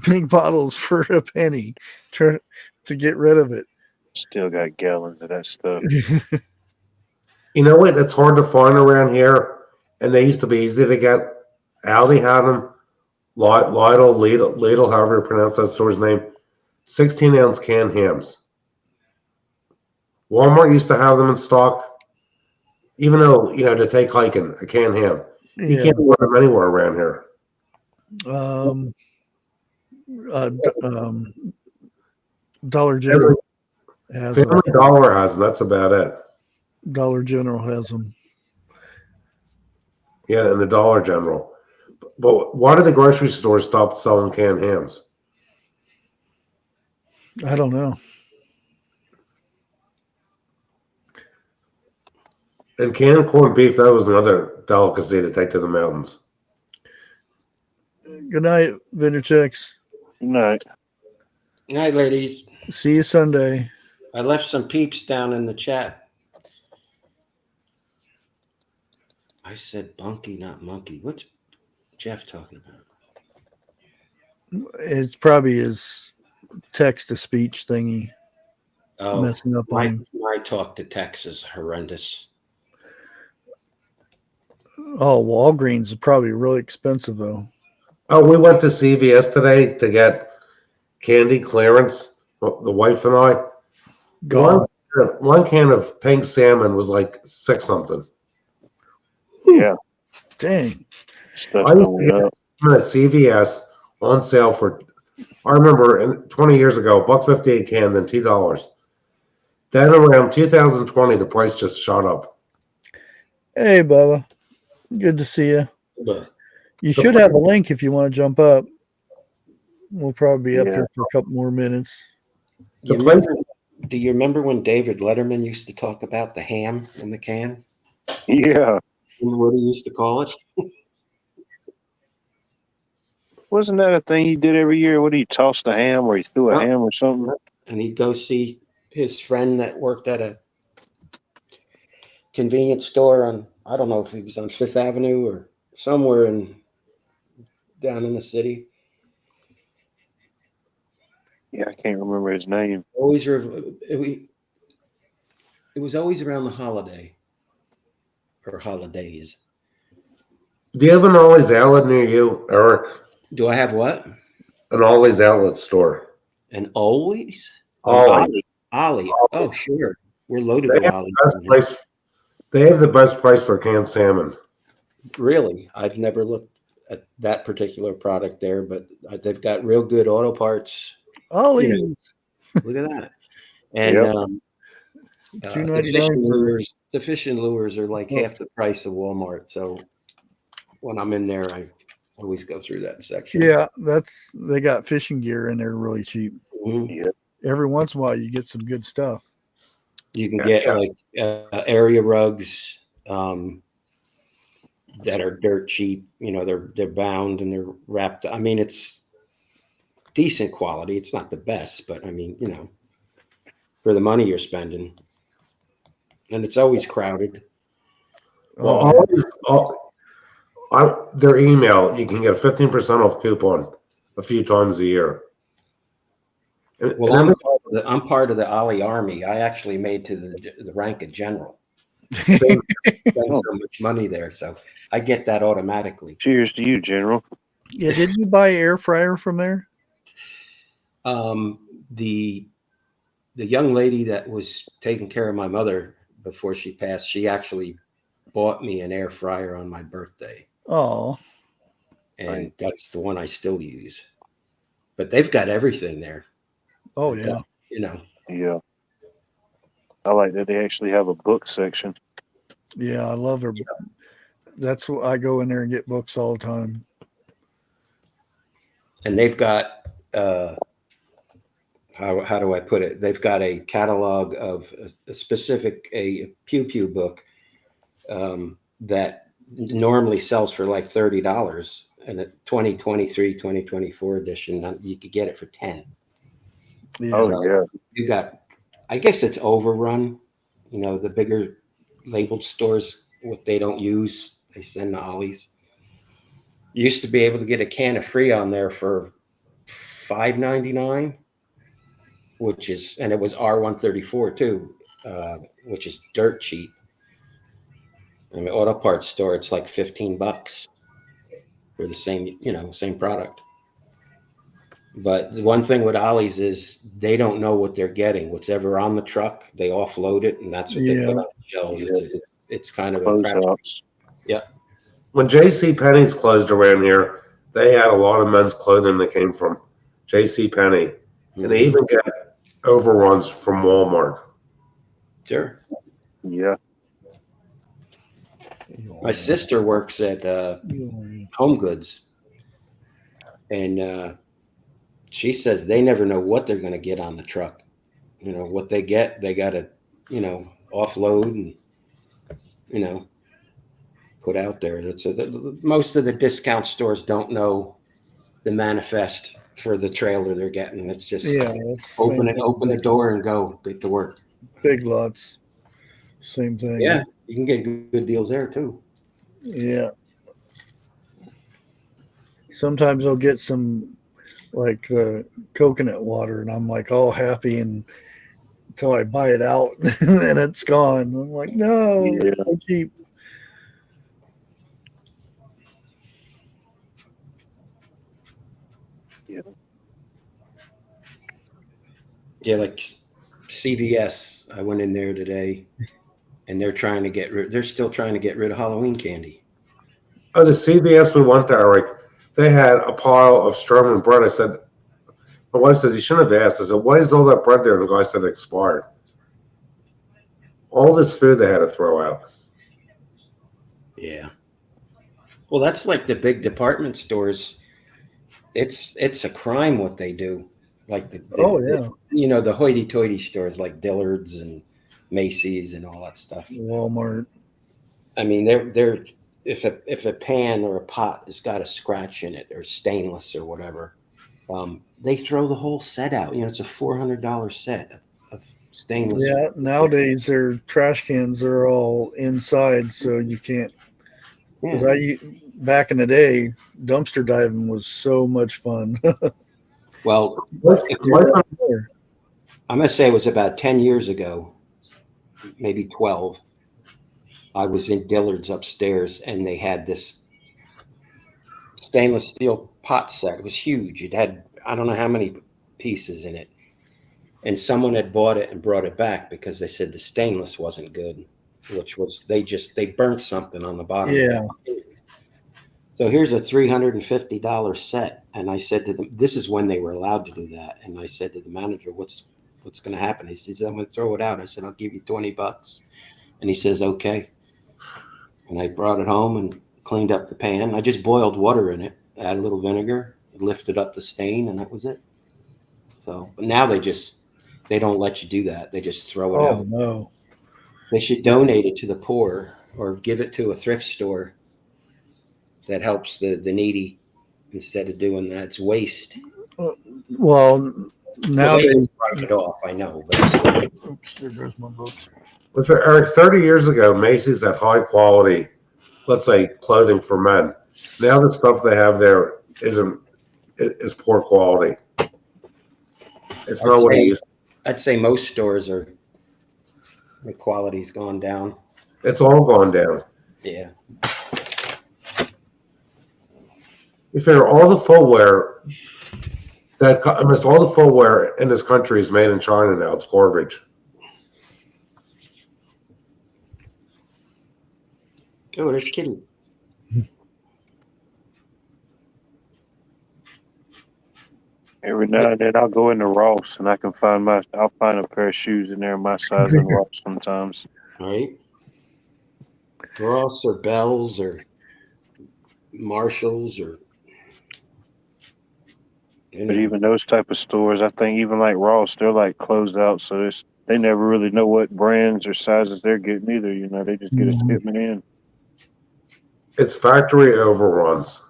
Big bottles for a penny to get rid of it. Still got gallons of that stuff. You know what? It's hard to find around here, and they used to be easy to get. Aldi had them. Lidl, however you pronounce that store's name. 16-ounce canned hams. Walmart used to have them in stock, even though, to take hiking, a canned ham. You can't order them anywhere around here. Dollar General has them. Family Dollar has them. That's about it. Dollar General has them. Yeah, and the Dollar General. But why did the grocery stores stop selling canned hams? I don't know. And canned corned beef, that was another delicacy to take to the mountains. Good night, Vendor Checks. Good night. Good night, ladies. See you Sunday. I left some peeps down in the chat. I said bunky, not monkey. What's Jeff talking about? It's probably his text-to-speech thingy messing up on him. My talk to text is horrendous. Oh, Walgreens is probably really expensive, though. Oh, we went to CVS today to get candy clearance, the wife and I. One can of pink salmon was like $6 something. Yeah. Dang. I used to get them at CVS on sale for, I remember 20 years ago, $1.50 a can, then $2. Then around 2020, the price just shot up. Hey, Bubba. Good to see you. You should have a link if you want to jump up. We'll probably be up here for a couple more minutes. Do you remember when David Letterman used to talk about the ham in the can? Yeah. What he used to call it? Wasn't that a thing he did every year? What, he tossed a ham or he threw a ham or something? And he'd go see his friend that worked at a convenience store on, I don't know if he was on Fifth Avenue or somewhere down in the city. Yeah, I can't remember his name. It was always around the holiday or holidays. Do you have an Ollie's Outlet near you, Eric? Do I have what? An Ollie's Outlet store. An always? Ollie. Oh, sure. We're loaded with Ollie. They have the best price for canned salmon. Really? I've never looked at that particular product there, but they've got real good auto parts. Ollie. Look at that. And Yep. the $2.99. fishing lures are like Oh. half the price of Walmart. So when I'm in there, I always go through that section. Yeah, they got fishing gear in there really cheap. Mhm. Every once in a while, you get some good stuff. You can get like area rugs that are dirt cheap. You know, they're bound and they're wrapped. I mean, it's decent quality. It's not the best, but I mean, you know, for the money you're spending, and it's always crowded. Well, their email, you can get a 15% off coupon a few times a year. Well, I'm part of the Ollie Army. I actually made to the rank of general. Spend so much money there, so I get that automatically. Cheers to you, General. Yeah, did you buy air fryer from there? The young lady that was taking care of my mother before she passed, she actually bought me an air fryer on my birthday. Oh, And that's the one I still use. But they've got everything there. oh yeah. You know. Yeah. I like that they actually have a book section. Yeah, I love her. That's what I go in there and get books all the time. And they've got how do I put it? They've got a catalog of a specific Pew Pew book that normally sells for like $30, and a 2023, 2024 edition, you could get it for $10. Yeah. Oh, So yeah. you got, I guess it's overrun. You know, the bigger labeled stores, what they don't use, they send to Ollie's. You used to be able to get a can of Freon there for $5.99, which is, and it was R134 too, which is dirt cheap. I mean, auto parts store, it's like $15 for the same, you know, same product. But the one thing with Ollie's is they don't know what they're getting. Whatever on the truck, they offload it, and that's what they put on the shelves. Yeah. It's kind of a Close crap. shops. Yeah. When J.C. Penney's closed around here, they had a lot of men's clothing that came from J.C. Penney, and they even get overruns from Walmart. Sure. Yeah. My sister works at Home Goods, and she says they never know what they're going to get on the truck. You know, what they get, they got to, you know, offload and, you know, put out there. Most of the discount stores don't know the manifest for the trailer they're getting. It's just open the door and go get to work. Big Lots, same thing. Yeah, you can get good deals there too. Yeah. Sometimes I'll get some like coconut water, and I'm like all happy until I buy it out and it's gone. I'm like, no, it's so cheap. Yeah, like CVS. I went in there today, and they're still trying to get rid of Halloween candy. Oh, the CVS we went to, Eric, they had a pile of Sherman bread. I said, my wife says, you shouldn't have asked. I said, why is all that bread there? And the guy said it expired. All this food they had to throw out. Yeah. Well, that's like the big department stores. It's a crime what they do. Like you know, the hoity-toity stores like Dillard's and Macy's and all that stuff. Walmart. I mean, they're if a pan or a pot has got a scratch in it or stainless or whatever, they throw the whole set out. You know, it's a $400 set of stainless. Yeah, nowadays their trash cans are all inside, so you can't. Because back in the day, dumpster diving was so much fun. Well, I'm going to say it was about 10 years ago, maybe 12. I was in Dillard's upstairs, and they had this stainless steel pot set. It was huge. It had, I don't know how many pieces in it. And someone had bought it and brought it back because they said the stainless wasn't good, which was, they burnt something on the bottom. Yeah. So here's a $350 set. And I said to them, this is when they were allowed to do that. And I said to the manager, what's going to happen? He says, I'm going to throw it out. I said, I'll give you $20. And he says, okay. And I brought it home and cleaned up the pan. I just boiled water in it, add a little vinegar, lifted up the stain, and that was it. So, but now they don't let you do that. They just throw it Oh out. no. They should donate it to the poor or give it to a thrift store that helps the needy instead of doing that. It's waste. Well, nowadays. Write it off, I know. But Oops, there goes my book. But for Eric, 30 years ago, Macy's had high quality, let's say, clothing for men. Now the stuff they have there is poor quality. It's not what it used to be. I'd say most stores the quality's gone down. It's all gone down. Yeah. You figure all the footwear almost all the footwear in this country is made in China now. It's garbage. Oh, there's Kitty. Every now and then I'll go into Ross and I'll find a pair of shoes in there my size in Ross sometimes. Right? Ross or Bell's or Marshall's or. But even those type of stores, I think even like Ross, they're like closed out, so they never really know what brands or sizes they're getting either. You know, they just get a shipment in. It's factory overruns.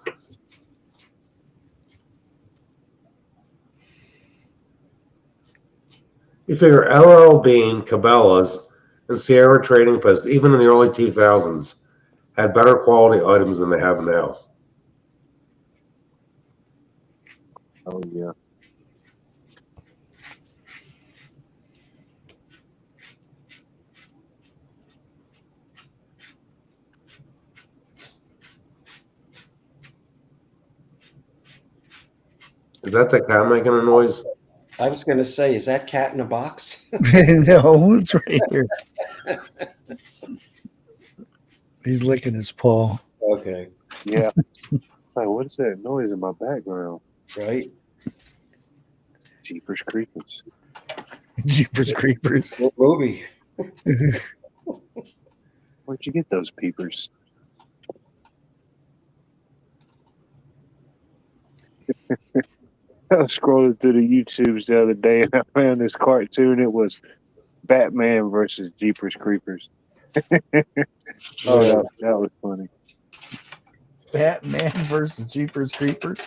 You figure LL Bean, Cabela's, and Sierra Trading Post, even in the early 2000s, had better quality items than they have now. Oh yeah. Is that the cat making a noise? I was going to say, is that cat in a box? No, it's right here. He's licking his paw. Okay. Yeah. Like, what is that noise in my background? Right? Jeepers Creepers. Jeepers Creepers. What movie? Where'd you get those peepers? I was scrolling through the YouTubes the other day and I found this cartoon. It was Batman versus Jeepers Creepers. Oh, that was funny. Batman versus Jeepers Creepers.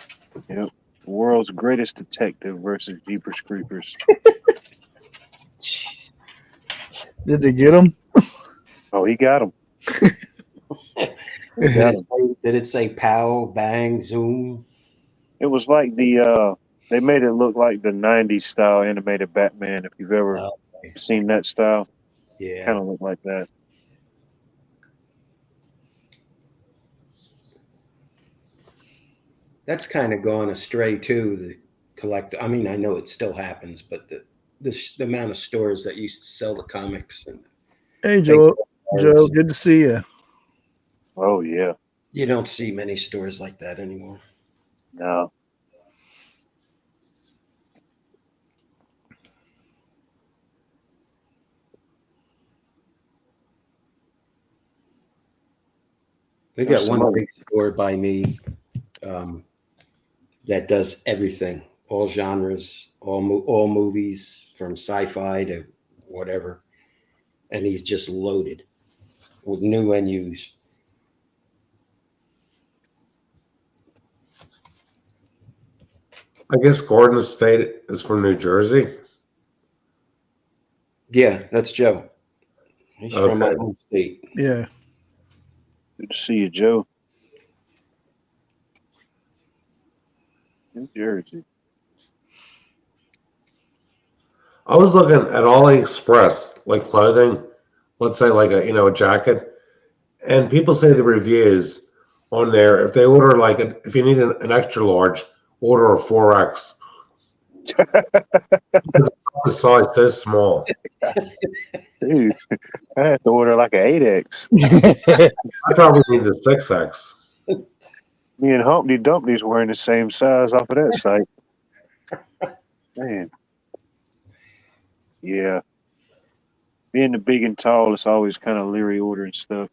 Yep. World's greatest detective versus Jeepers Creepers. Did they get him? Oh, he got him. Did it say pow, bang, zoom? It was like they made it look like the 90s style animated Batman, if you've ever seen that style. Yeah. Kind of looked like that. That's kind of gone astray too. The collector. I mean, I know it still happens, but the amount of stores that used to sell the comics and. Hey, Joe. Joe, good to see you. Oh yeah. You don't see many stores like that anymore. No. They got one big store by me that does everything, all genres, all movies from sci-fi to whatever, and he's just loaded with new and used. I guess Gordon State is from New Jersey. Yeah, that's Joe. He's from my home state. Yeah. Good to see you, Joe. New Jersey. I was looking at AliExpress, like clothing, let's say like a jacket, and people say the reviews on there, if they order if you need an extra large, order a 4X. Because the size so small. Dude, I have to order like an 8X. I probably need the 6X. Me and Humpty Dumpty's wearing the same size off of that site. Man. Yeah. Being the big and tall, it's always kind of leery ordering stuff.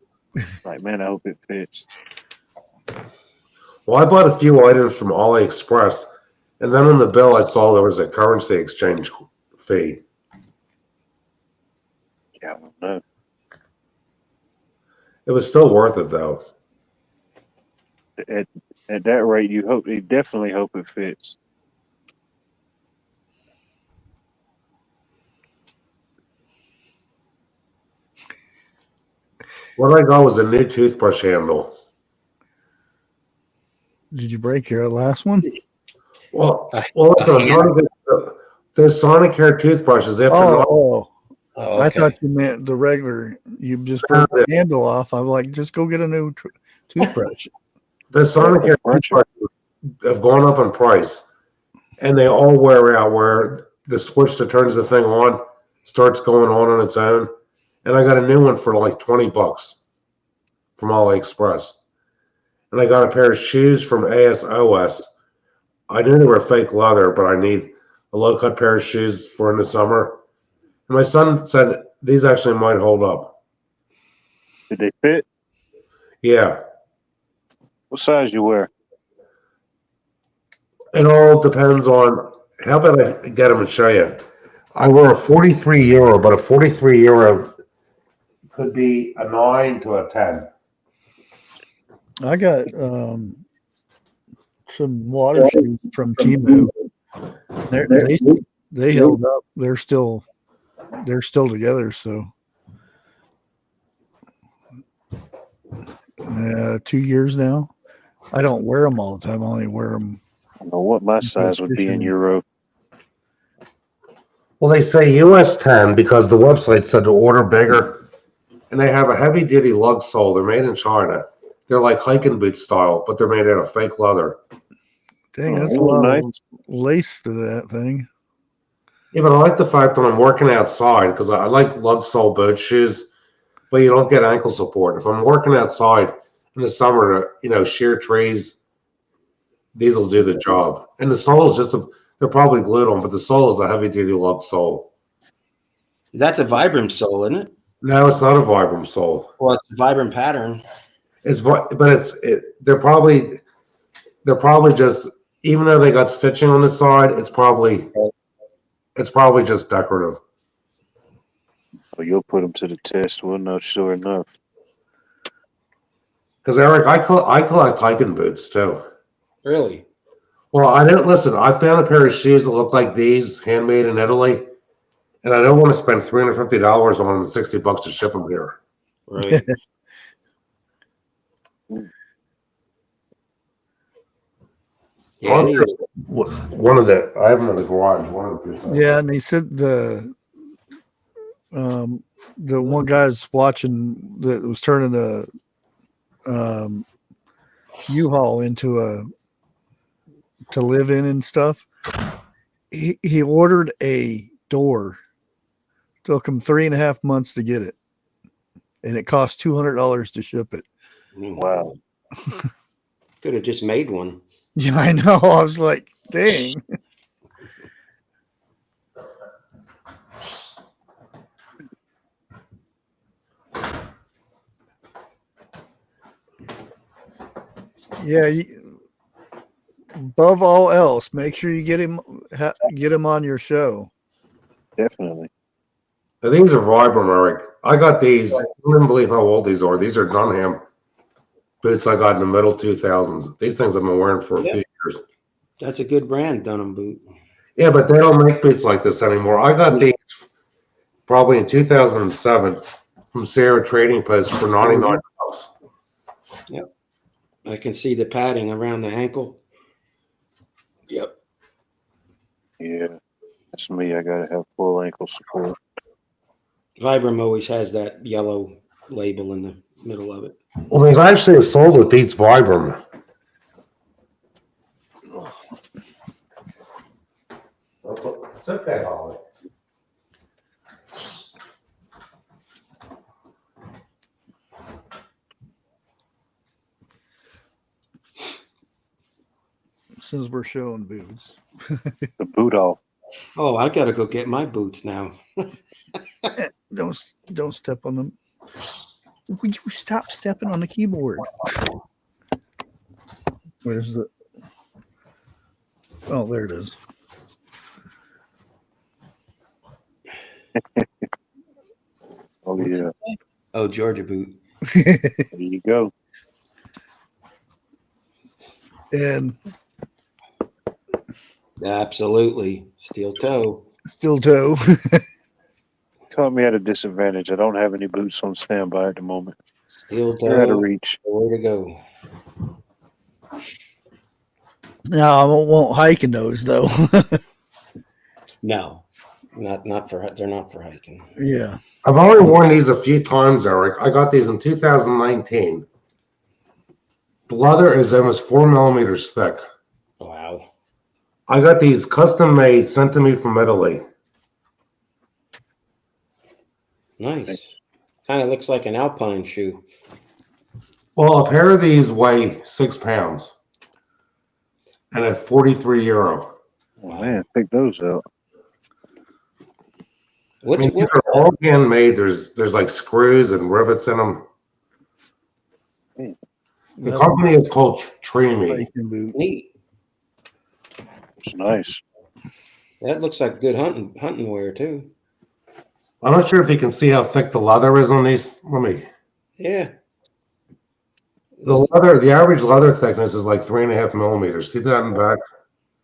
Like, man, I hope it fits. Well, I bought a few items from AliExpress, and then on the bill I saw there was a currency exchange fee. Yeah, I don't know. It was still worth it though. At that rate, you definitely hope it fits. What I got was a new toothbrush handle. Did you break your last one? Well, I'm trying to get those Sonic Hair toothbrushes. If they're not, Oh, Oh, I okay. thought you meant the regular. You just broke the handle off. I'm like, just go get a new toothbrush. the Sonic Hair toothbrushes have gone up in price, and they all wear out. Where the switch that turns the thing on starts going on its own. And I got a new one for like $20 from AliExpress. And I got a pair of shoes from ASOS. I knew they were fake leather, but I need a low cut pair of shoes for in the summer. And my son said these actually might hold up. Did they fit? Yeah. What size you wear? It all depends on how about I get them and show you. I wear a 43 euro, but a 43 euro could be a 9 to a 10. I got some water shoes from Timu. They held up. They're still together. So 2 years now. I don't wear them all the time. I only wear them. I don't know what my size would be in euro. Well, they say US 10 because the website said to order bigger. And they have a heavy duty lug sole. They're made in China. They're like hiking boot style, but they're made out of fake leather. Dang, that's a lot of lace to that thing. Yeah, but I like the fact that I'm working outside because I like lug sole boat shoes, but you don't get ankle support. If I'm working outside in the summer to, shear trees, these will do the job. And the sole is they're probably glued on, but the sole is a heavy duty lug sole. That's a Vibram sole, isn't it? No, it's not a Vibram sole. Well, it's a Vibram pattern. They're probably just, even though they got stitching on the side, it's probably just decorative. Oh, you'll put them to the test. We'll know sure enough. Because Eric, I collect hiking boots too. Really? Well, I didn't listen. I found a pair of shoes that look like these, handmade in Italy, and I don't want to spend $350 on them and $60 to ship them here. Right. Yeah, One of the, I have them in the garage. One of the Yeah, and he said the one guy was watching that was turning the U-Haul into to live in and stuff. He ordered a door. Took him 3.5 months to get it, and it cost $200 to ship it. Wow. Could have just made one. Yeah, I know. I was like, dang. Yeah. Above all else, make sure you get him on your show. Definitely. Now, these are Vibram, Eric. I got these. I couldn't believe how old these are. These are Dunham boots I got in the middle 2000s. These things I've been wearing for a few years. That's a good brand, Dunham boot. Yeah, but they don't make boots like this anymore. I got these probably in 2007 from Sierra Trading Post for $99. Yep. I can see the padding around the ankle. Yep. Yeah. That's me. I got to have full ankle support. Vibram always has that yellow label in the middle of it. Well, there's actually a sole that beats Vibram. It's okay, Holly. Since we're showing boots. The boot off. Oh, I gotta go get my boots now. Don't step on them. Would you stop stepping on the keyboard? Where's the? Oh, there it is. Oh What's yeah, it say? Oh, Georgia boot. there you go. And Absolutely. Steel toe. steel toe. Caught me at a disadvantage. I don't have any boots on standby at the moment. Steel They're out of toe. reach. Where to go? No, I won't hike in those though. No, not for. They're not for hiking. Yeah. I've only worn these a few times, Eric. I got these in 2019. The leather is almost 4 millimeters thick. Wow. I got these custom made, sent to me from Italy. Nice. Kind of looks like an alpine shoe. Well, a pair of these weigh 6 pounds and at 43 euro. Oh man, pick those up. I mean, these are all handmade. There's like screws and rivets in them. The company is called Tremi. Hiking boot. Neat. It's nice. That looks like good hunting wear too. I'm not sure if you can see how thick the leather is on these. Let me. Yeah. The average leather thickness is like 3.5 millimeters. See that in the back?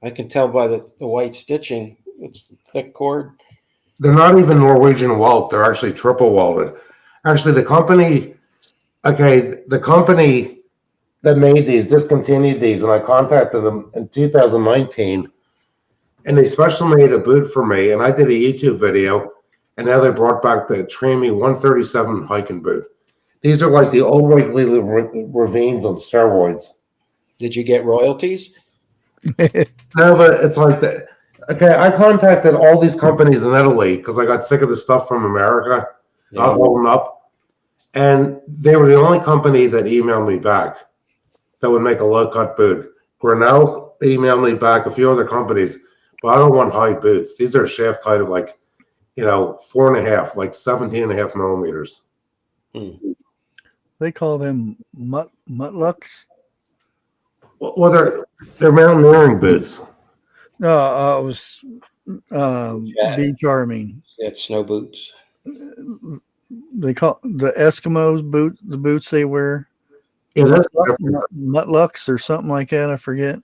I can tell by the white stitching. It's thick cord. They're not even Norwegian welt. They're actually triple welded. Actually, the company that made these discontinued these, and I contacted them in 2019, and they special made a boot for me, and I did a YouTube video, and now they brought back the Tremi 137 hiking boot. These are like the old Wrigley ravines on steroids. Did you get royalties? No, but it's like the. Okay, I contacted all these companies in Italy because I got sick of the stuff from America, not holding up. And they were the only company that emailed me back that would make a low-cut boot. Grinnell emailed me back, a few other companies, but I don't want high boots. These are shaft height of like, 4.5, like 17.5 millimeters. They call them mutlocks. Well, they're mountaineering boots. No, it was beach arming. Yeah, snow boots. They call the Eskimos the boots they wear. Yeah, that's Mutlocks or something like that. I forget.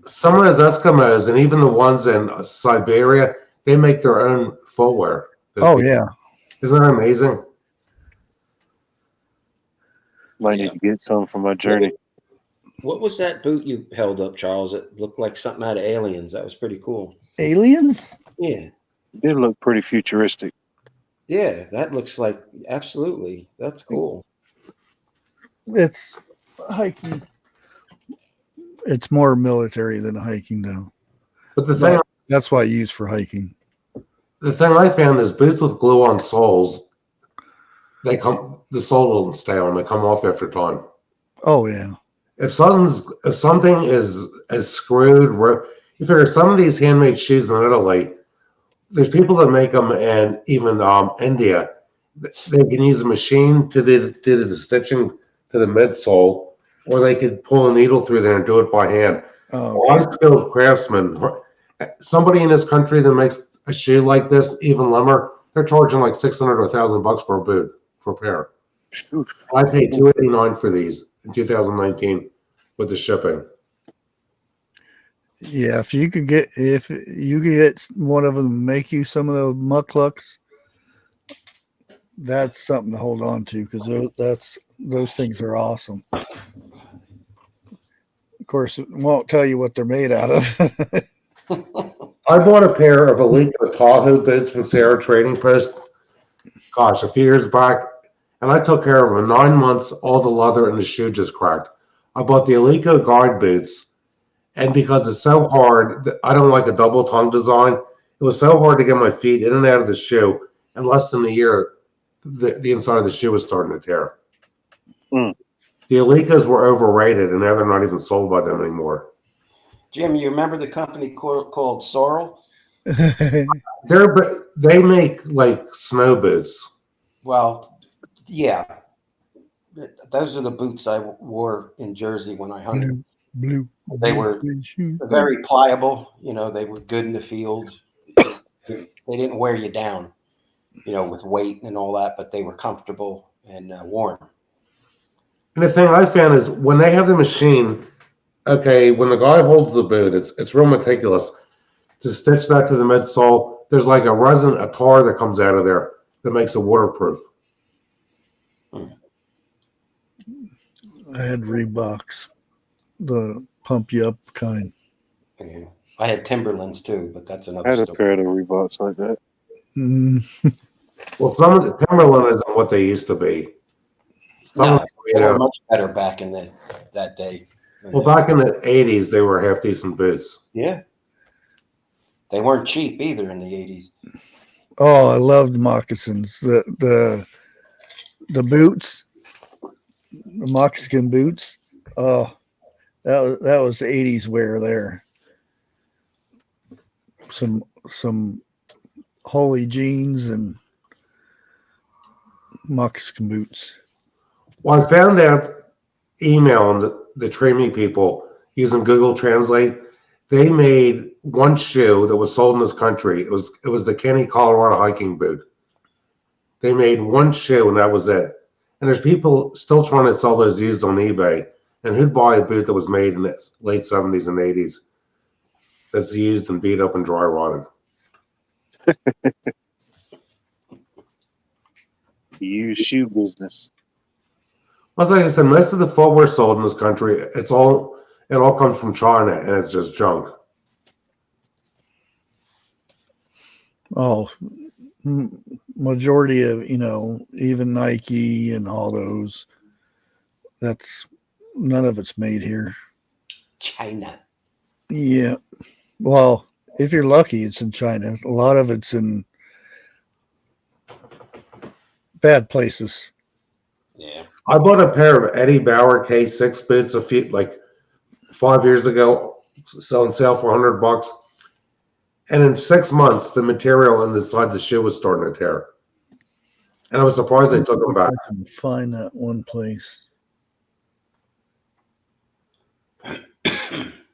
Some of those Eskimos and even the ones in Siberia, they make their own footwear. Oh yeah, isn't that amazing? Might need to get some for my journey. What was that boot you held up, Charles? It looked like something out of Aliens. That was pretty cool. Aliens? Yeah. It did look pretty futuristic. Yeah, that looks like absolutely. That's cool. It's hiking. It's more military than hiking, though. But that's why I use for hiking. The thing I found is boots with glue-on soles. The sole doesn't stay on. They come off after time. Oh yeah. If something is screwed, you figure some of these handmade shoes in Italy, there's people that make them, and even India, they can use a machine to do the stitching to the midsole, or they could pull a needle through there and do it by hand. Oh, okay. Skilled craftsmen. Somebody in this country that makes a shoe like this, even limber, they're charging like $600 or $1,000 for a boot, for a pair. I paid $289 for these in 2019 with the shipping. Yeah, if you could get one of them to make you some of those mucklucks, that's something to hold on to, because those things are awesome. Of course, it won't tell you what they're made out of. I bought a pair of Alico Tahoe boots from Sarah Trading Post, a few years back, and I took care of them. 9 months, all the leather in the shoe just cracked. I bought the Alico guard boots, and because it's so hard, I don't like a double tongue design. It was so hard to get my feet in and out of the shoe. In less than a year, the inside of the shoe was starting to tear. The Alicos were overrated, and now they're not even sold by them anymore. Jim, you remember the company called Sorrel? They make like snow boots. Well, yeah, those are the boots I wore in Jersey when I hunted. blue. They were very pliable. You know, they were good in the field. They didn't wear you down, you know, with weight and all that, but they were comfortable and warm. And the thing I found is when they have the machine, okay, when the guy holds the boot, it's real meticulous to stitch that to the midsole. There's like a tar that comes out of there that makes it waterproof. I had Reeboks, the pump you up kind. Yeah. I had Timberlands too, but that's I another had a story. pair of Reeboks like that. Well, some of the Timberland isn't what they used to be. No, they were much better back in that day. Well, back in the 80s, they were half decent boots. Yeah. They weren't cheap either in the 80s. Oh, I loved moccasins. The boots, the moccasin boots. Oh, that was the 80s wear there. Some holy jeans and moccasin boots. Well, I found out emailing the Tramy people using Google Translate. They made one shoe that was sold in this country. It was the Kenny Colorado hiking boot. They made one shoe and that was it. And there's people still trying to sell those used on eBay. And who'd buy a boot that was made in the late 70s and 80s that's used and beat up and dry rotted? The used shoe business. Well, like I said, most of the footwear sold in this country, it all comes from China and it's just junk. Oh, majority of, even Nike and all those, that's none of it's made here. China. Yeah. Well, if you're lucky, it's in China. A lot of it's in bad places. Yeah. I bought a pair of Eddie Bauer K6 boots like 5 years ago, selling sale for $100. And in 6 months, the material inside the shoe was starting to tear. And I was surprised they took them back. I can find that one place.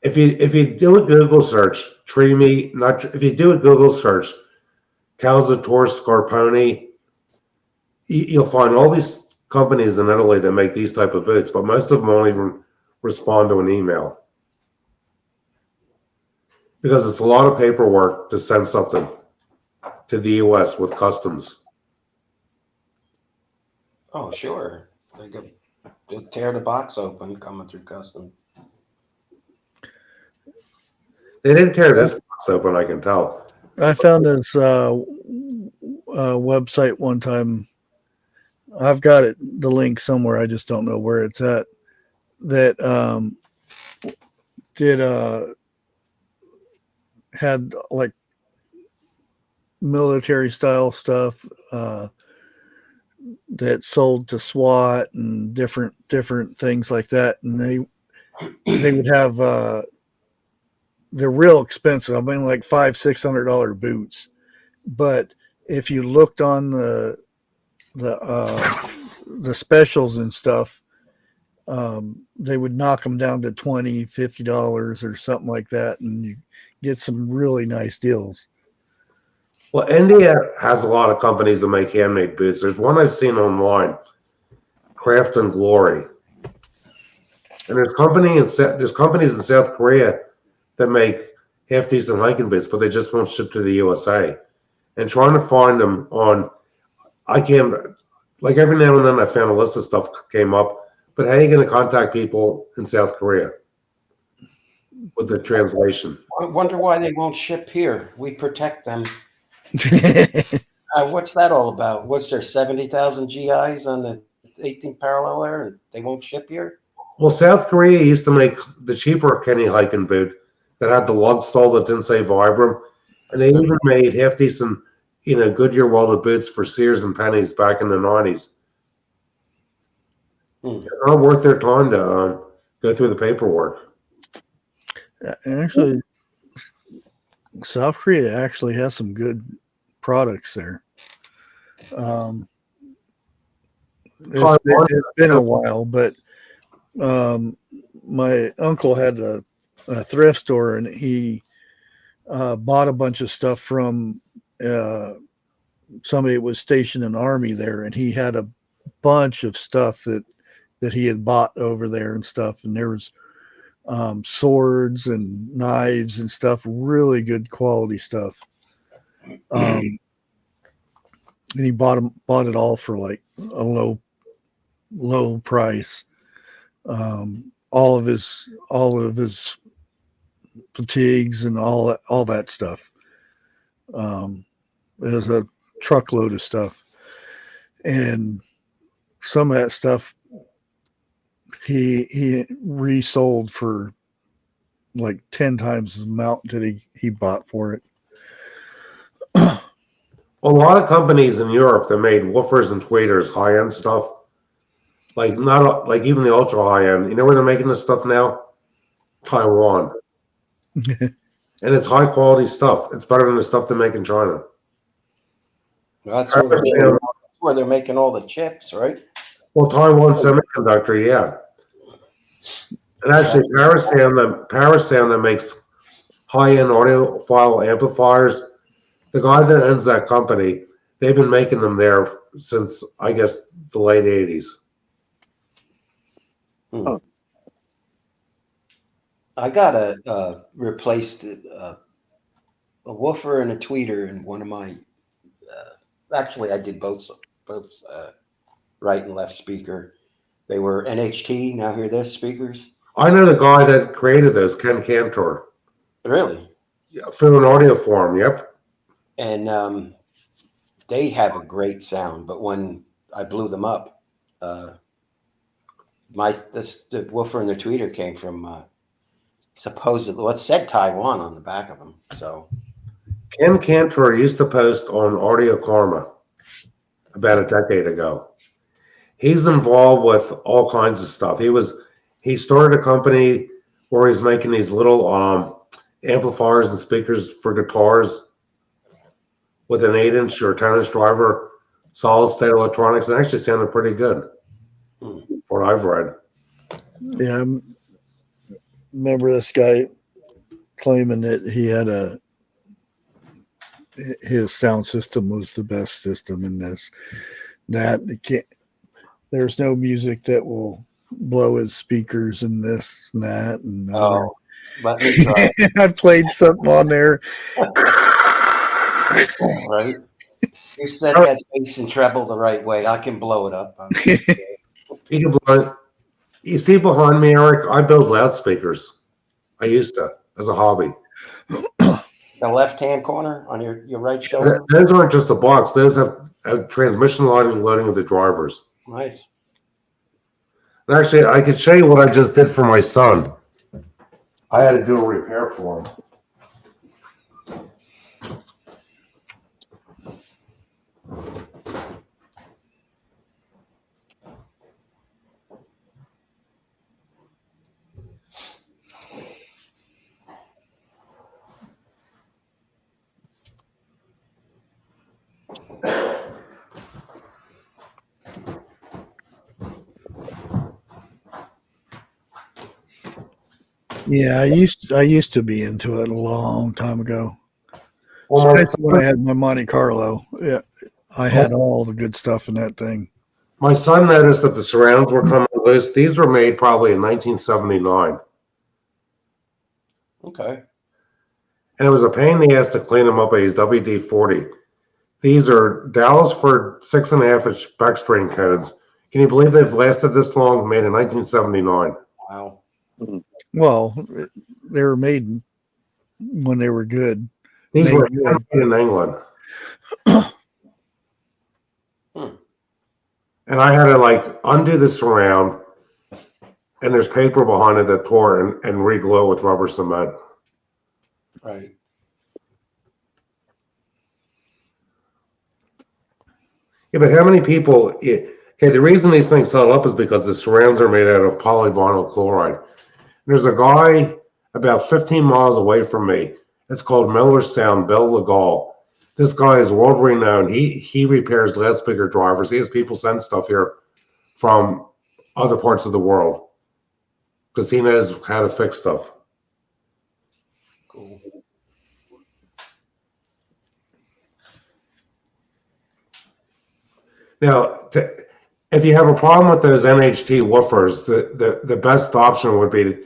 If you do a Google search, if you do a Google search, Calzator Scarponi, you'll find all these companies in Italy that make these type of boots, but most of them won't even respond to an email because it's a lot of paperwork to send something to the U.S. with customs. Oh, sure. They'll tear the box open coming through customs. They didn't tear this box open, I can tell. I found this website one time. I've got the link somewhere. I just don't know where it's at. That had like military style stuff that sold to SWAT and different things like that, and they would have they're real expensive. I mean, like $500-600 boots, but if you looked on the specials and stuff, they would knock them down to $20-50 or something like that, and you get some really nice deals. Well, India has a lot of companies that make handmade boots. There's one I've seen online, Craft and Glory, and there's companies in South Korea that make half decent hiking boots, but they just won't ship to the USA. And trying to find them I can't. Like every now and then, I found a list of stuff came up. But how are you going to contact people in South Korea with the translation? I wonder why they won't ship here. We protect them. What's that all about? What's there 70,000 GIs on the 18th parallel there, and they won't ship here? Well, South Korea used to make the cheaper Kenny hiking boot that had the lug sole that didn't say Vibram, and they even made half decent, Goodyear welded boots for Sears and Pennies back in the 90s. It's not worth their time to go through the paperwork. Actually, South Korea actually has some good products there. It's been a while, but my uncle had a thrift store, and he bought a bunch of stuff from somebody that was stationed in the Army there, and he had a bunch of stuff that he had bought over there and stuff, and there was swords and knives and stuff, really good quality stuff. And he bought it all for like a low price. All of his fatigues and all that stuff. It was a truckload of stuff, and some of that stuff he resold for like 10 times the amount that he bought for it. A lot of companies in Europe that made woofers and tweeters, high-end stuff, like not like even the ultra high-end. You know where they're making this stuff now? Taiwan. And it's high-quality stuff. It's better than the stuff they make in China. Well, that's where they're making all the chips, right? Well, Taiwan Semiconductor, yeah. And actually, Parasound that makes high-end audiophile amplifiers. The guy that owns that company, they've been making them there since, I guess, the late 80s. I got replaced a woofer and a tweeter in one of my. Actually, I did both right and left speaker. They were NHT. Now hear this speakers. I know the guy that created those, Ken Cantor. Really? Yeah, for an audio form. Yep. And they have a great sound, but when I blew them up, the woofer and the tweeter came from supposedly, well, it said Taiwan on the back of them. So Ken Cantor used to post on Audio Karma about a decade ago. He's involved with all kinds of stuff. He started a company where he's making these little amplifiers and speakers for guitars with an 8-inch or 10-inch driver, solid state electronics, and actually sounded pretty good for what I've read. Yeah, I remember this guy claiming that he had his sound system was the best system in this. There's no music that will blow his speakers and this and that and let me try. I played something on there. Right. You set that bass and treble the right way. I can blow it up. You can blow it. You see behind me, Eric, I build loudspeakers. I used to, as a hobby. The left-hand corner on your right shoulder? Those aren't just a box. Those have a transmission loading of the drivers. Nice. And actually, I could show you what I just did for my son. I had to do a repair for him. Yeah, I used to be into it a long time ago. Well, especially when I had my Monte Carlo. Yeah, I had all the good stuff in that thing. My son noticed that the surrounds were coming loose. These were made probably in 1979. Okay. And it was a pain in the ass to clean them up. I used WD-40. These are Dallasford 6.5-inch backstring codes. Can you believe they've lasted this long? Made in 1979. Wow. Well, they were made when they were good. These were made in England. And I had to like undo the surround, and there's paper behind it that tore and re-glue with rubber cement. Right. Yeah, but how many people? Okay, the reason these things settle up is because the surrounds are made out of polyvinyl chloride. There's a guy about 15 miles away from me, It's called Miller Sound, Bill Legal. This guy is world renowned. He repairs loudspeaker drivers. He has people send stuff here from other parts of the world because he knows how to fix stuff. Cool. Now, if you have a problem with those NHT woofers, the best option would be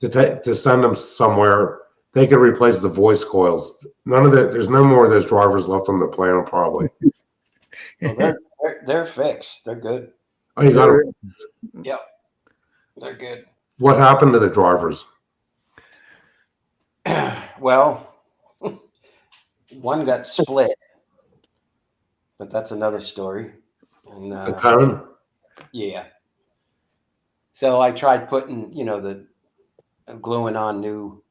to send them somewhere. They could replace the voice coils. There's no more of those drivers left on the planet, probably. Well, they're fixed. They're good. Oh, you got it. Yep. They're good. What happened to the drivers? Well, one got split, but that's another story. And The cone? yeah. So I tried putting, the gluing on new,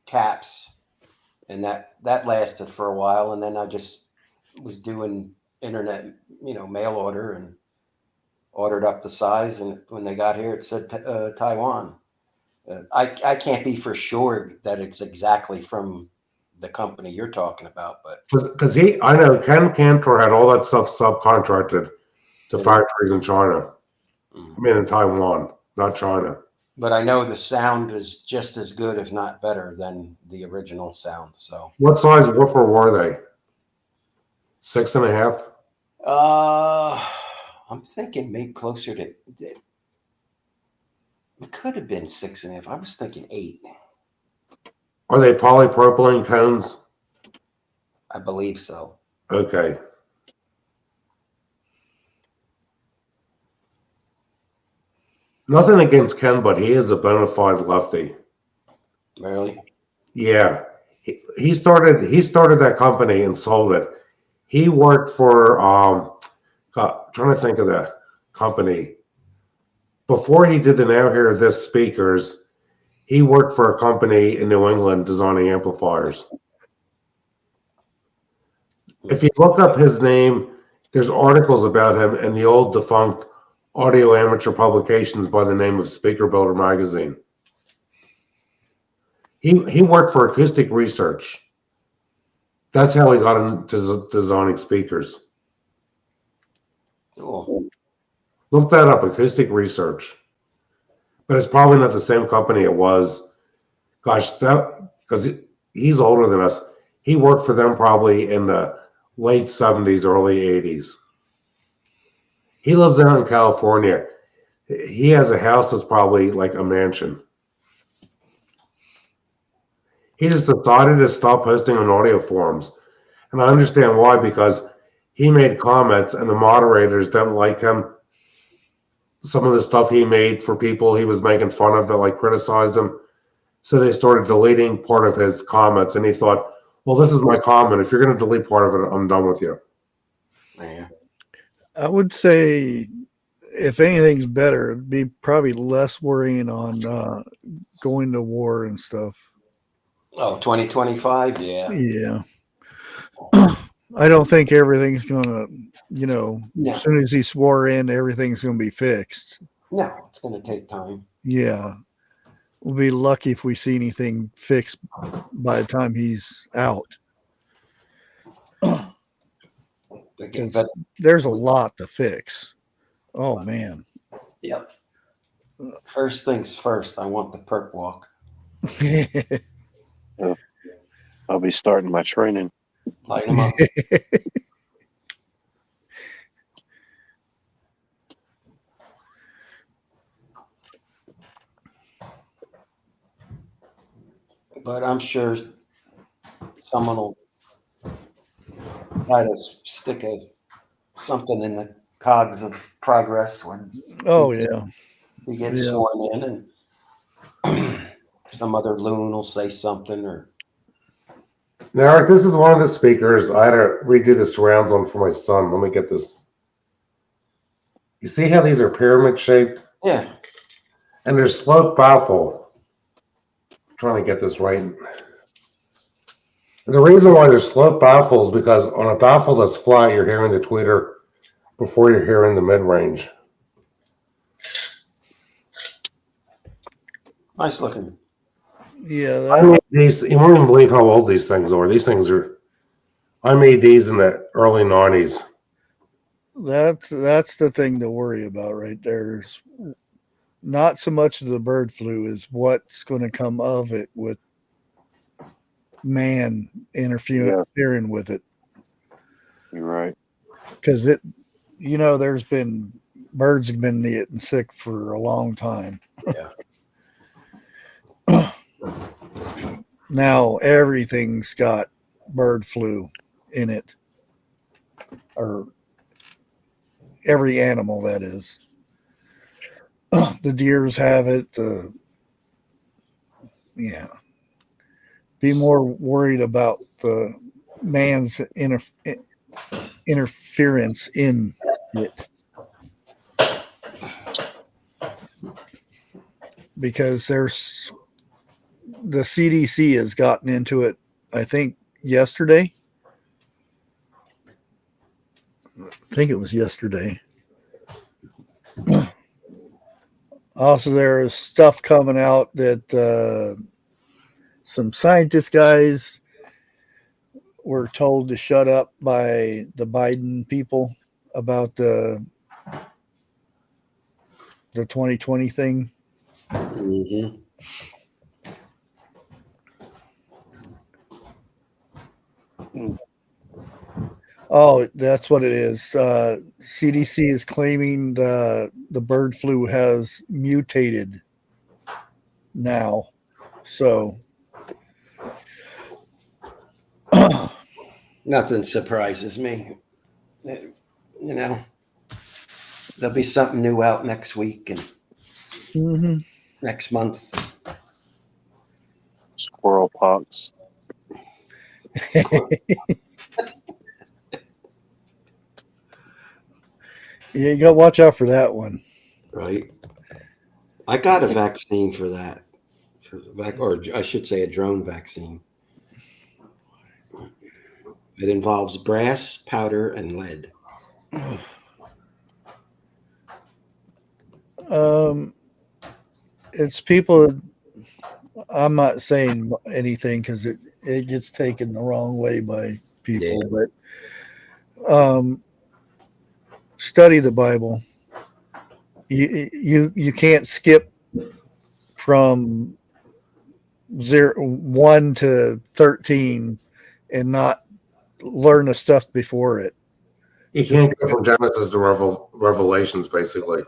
caps, and that lasted for a while. And then I just was doing internet, mail order, and ordered up the size. And when they got here, it said Taiwan. I can't be for sure that it's exactly from the company you're talking about, but Because I know Ken Cantor had all that stuff subcontracted to factories in China. I mean, in Taiwan, not China. But I know the sound is just as good, if not better, than the original sound. So, What size woofer were they? 6.5? I'm thinking maybe closer to. It could have been 6.5. I was thinking 8. Are they polypropylene cones? I believe so. Okay. Nothing against Ken, but he is a bona fide lefty. Really? Yeah. He started that company and sold it. He worked for trying to think of the company. Before he did the Now Hear This speakers, he worked for a company in New England designing amplifiers. If you look up his name, there's articles about him in the old defunct audio amateur publications by the name of Speaker Builder magazine. He worked for Acoustic Research. That's how he got into designing speakers. Cool. Look that up, Acoustic Research. But it's probably not the same company it was. Gosh, because he's older than us. He worked for them probably in the late 70s, early 80s. He lives out in California. He has a house that's probably like a mansion. He just decided to stop posting on audio forums. And I understand why, because he made comments and the moderators didn't like him. Some of the stuff he made for people he was making fun of that like criticized him. So they started deleting part of his comments, and he thought, well, this is my comment. If you're going to delete part of it, I'm done with you. Yeah. I would say if anything's better, it'd be probably less worrying on going to war and stuff. Oh, 2025? Yeah. Yeah. I don't think everything's going to, No. as soon as he swore in, everything's going to be fixed. No, it's going to take time. Yeah. We'll be lucky if we see anything fixed by the time he's out. But There's a lot to fix. Oh, man. yep. First things first, I want the perk walk. I'll be starting my training. Light them up. But I'm sure someone will try to stick something in the cogs of progress when Oh, yeah. we get Yeah. sworn in, and some other loon will say something or. Now, Eric, this is one of the speakers. I had to redo the surrounds on for my son. Let me get this. You see how these are pyramid shaped? Yeah. And they're slope baffle. I'm trying to get this right. And the reason why they're slope baffle is because on a baffle that's flat, you're hearing the tweeter before you're hearing the mid-range. Nice looking. Yeah, I made these. You won't even believe how old these things are. These things are. I made these in the early '90s. that's the thing to worry about right there. Is not so much of the bird flu is what's going to come of it with man interfering with it. You're right. Because there's been birds have been getting sick for a long time. Yeah. Now everything's got bird flu in it, or every animal that is. The deers have it. Yeah. Be more worried about the man's interference in it, because there's the CDC has gotten into it. I think yesterday. I think it was yesterday. Also, there is stuff coming out that some scientist guys were told to shut up by the Biden people about the 2020 thing. Mm-hmm. Oh, that's what it is. CDC is claiming the bird flu has mutated now. So Nothing surprises me. You know, there'll be something new out next week and next month. Squirrel pox. Yeah, you got to watch out for that one. Right. I got a vaccine for that, or I should say a drone vaccine. It involves brass, powder, and lead. It's people. I'm not saying anything because it gets taken the wrong way by people, but study the Bible. You can't skip from 1 to 13 and not learn the stuff before it. You can't go from Genesis to Revelations, basically.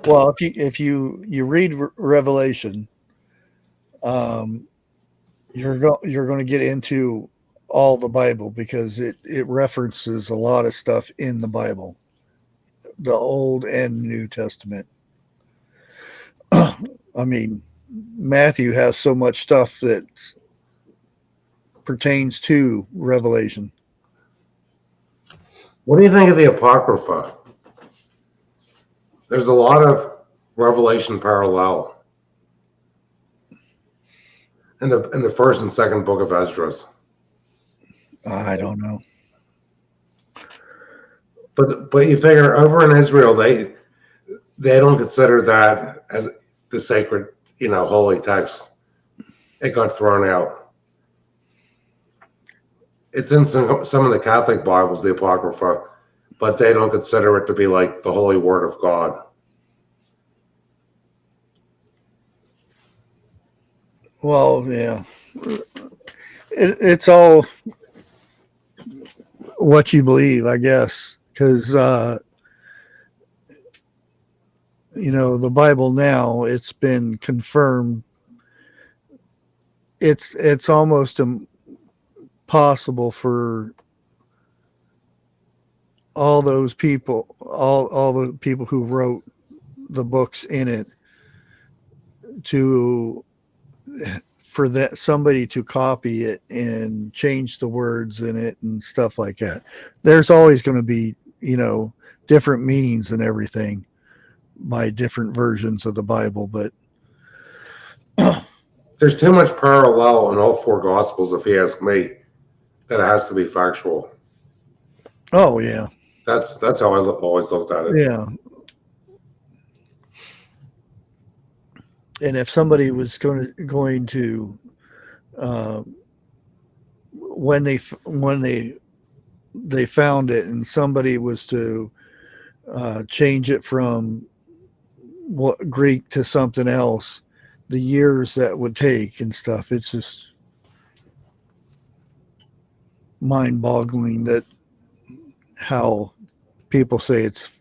Well, if you read Revelation, you're going to get into all the Bible, because it references a lot of stuff in the Bible, the Old and New Testament. I mean, Matthew has so much stuff that pertains to Revelation. What do you think of the Apocrypha? There's a lot of Revelation parallel in the first and second book of Esdras. I don't know. But you figure over in Israel they don't consider that as the sacred, holy text. It got thrown out. It's in some of the Catholic Bibles, the Apocrypha, but they don't consider it to be like the holy word of God. Well, yeah, it's all what you believe, I guess, because the Bible now, it's been confirmed. It's almost impossible for all those people, all the people who wrote the books in it, for that somebody to copy it and change the words in it and stuff like that. There's always going to be, different meanings and everything by different versions of the Bible, but there's too much parallel in all four Gospels, if you ask me, that it has to be factual. Oh yeah, that's how I always looked at it. Yeah, And if somebody was going to when they found it, and somebody was to change it from what Greek to something else, the years that would take and stuff, it's just mind-boggling that how people say it's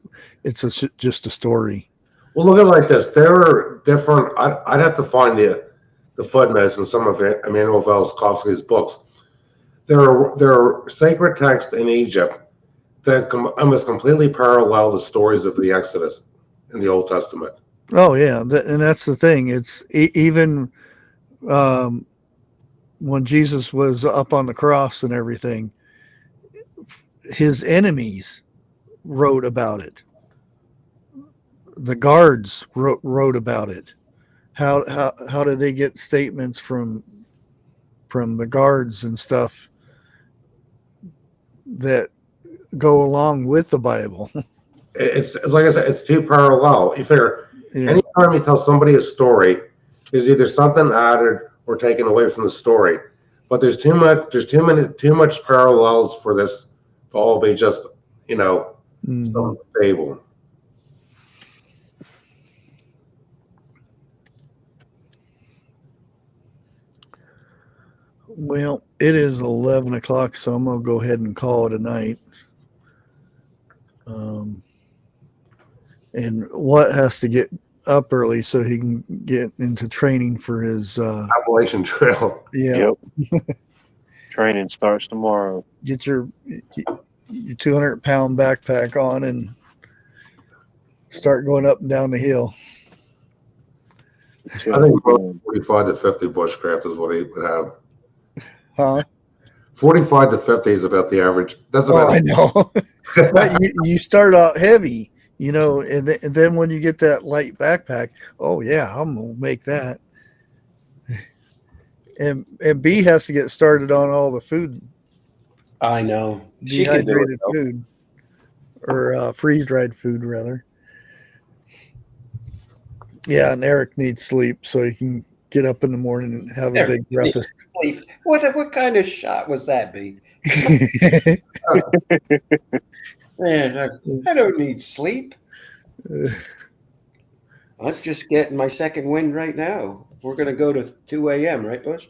just a story. Well, look at it like this. There are different. I'd have to find the footnotes in some of Emanuel Velikovsky's books. There are sacred texts in Egypt that almost completely parallel the stories of the Exodus in the Old Testament. Oh yeah, and that's the thing. It's even when Jesus was up on the cross and everything, his enemies wrote about it. The guards wrote about it. How did they get statements from the guards and stuff that go along with the Bible? It's like I said, it's too parallel. You figure Yeah. anytime you tell somebody a story, there's either something added or taken away from the story. But there's too much parallels for this to all be just something stable. Well, it is 11 o'clock, so I'm going to go ahead and call it a night. And What has to get up early so he can get into training for his Appalachian Trail. Yeah. Yep. Training starts tomorrow. Get your 200-pound backpack on and start going up and down the hill. I think 45 to 50 bushcraft is what he would have. Huh? 45 to 50 is about the average. That's about I know. But you start out heavy, and then when you get that light backpack, oh yeah, I'm gonna make that. And B has to get started on all the food, I know. She can do dehydrated it, though. food, or freeze-dried food rather. Yeah, and Eric needs sleep so he can get up in the morning and have a big breakfast. Sleep. What kind of shot was that, B? Man, I don't need sleep. I'm just getting my second wind right now. We're going to go to 2 a.m., right, Bush?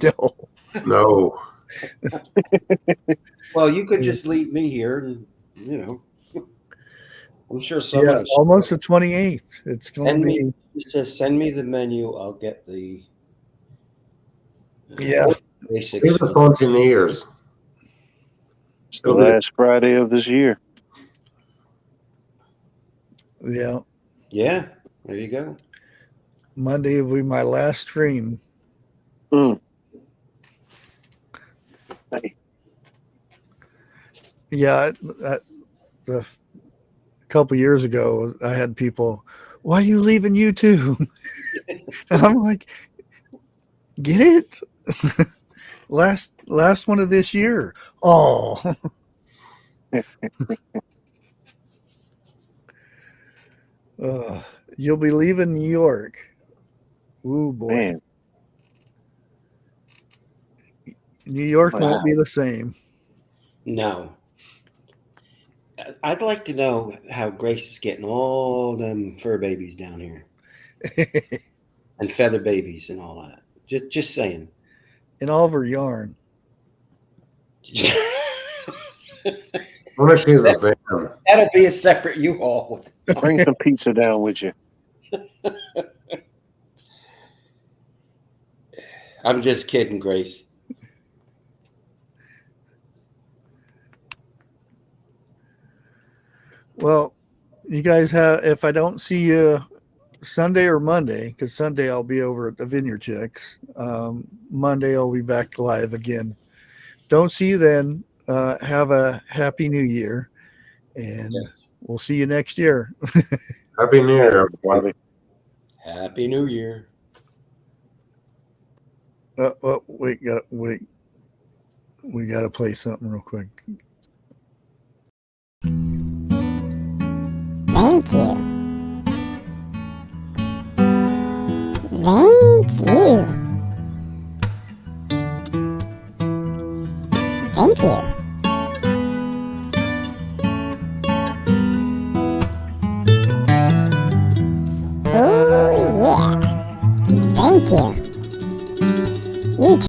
No. No. Well, you could just leave me here and, I'm sure someone. Yeah, almost the 28th. It's going to be. Just send me the menu. I'll get the. Yeah. Basics. Leave us on to New Year's. It's the last Friday of this year. Yeah. Yeah. There you go. Monday will be my last stream. Hey. Yeah, a couple years ago, I had people, why are you leaving YouTube? And I'm like, get it? last one of this year. Oh. You'll be leaving New York. Ooh, boy. Man. New York won't be the same. No. I'd like to know how Grace is getting all them fur babies down here. And feather babies and all that. Just saying. And all of her yarn. What if she's a van? That'll be a separate U-Haul. Bring some pizza down with you. I'm just kidding, Grace. Well, you guys have, if I don't see you Sunday or Monday, because Sunday I'll be over at the Vineyard Chicks. Monday I'll be back live again. Don't see you then. Have a happy new year, and we'll see you next year. Happy New Year, everybody. Happy New Year. We got to play something real quick. Thank you. you. Thank you. Oh yeah. Thank you.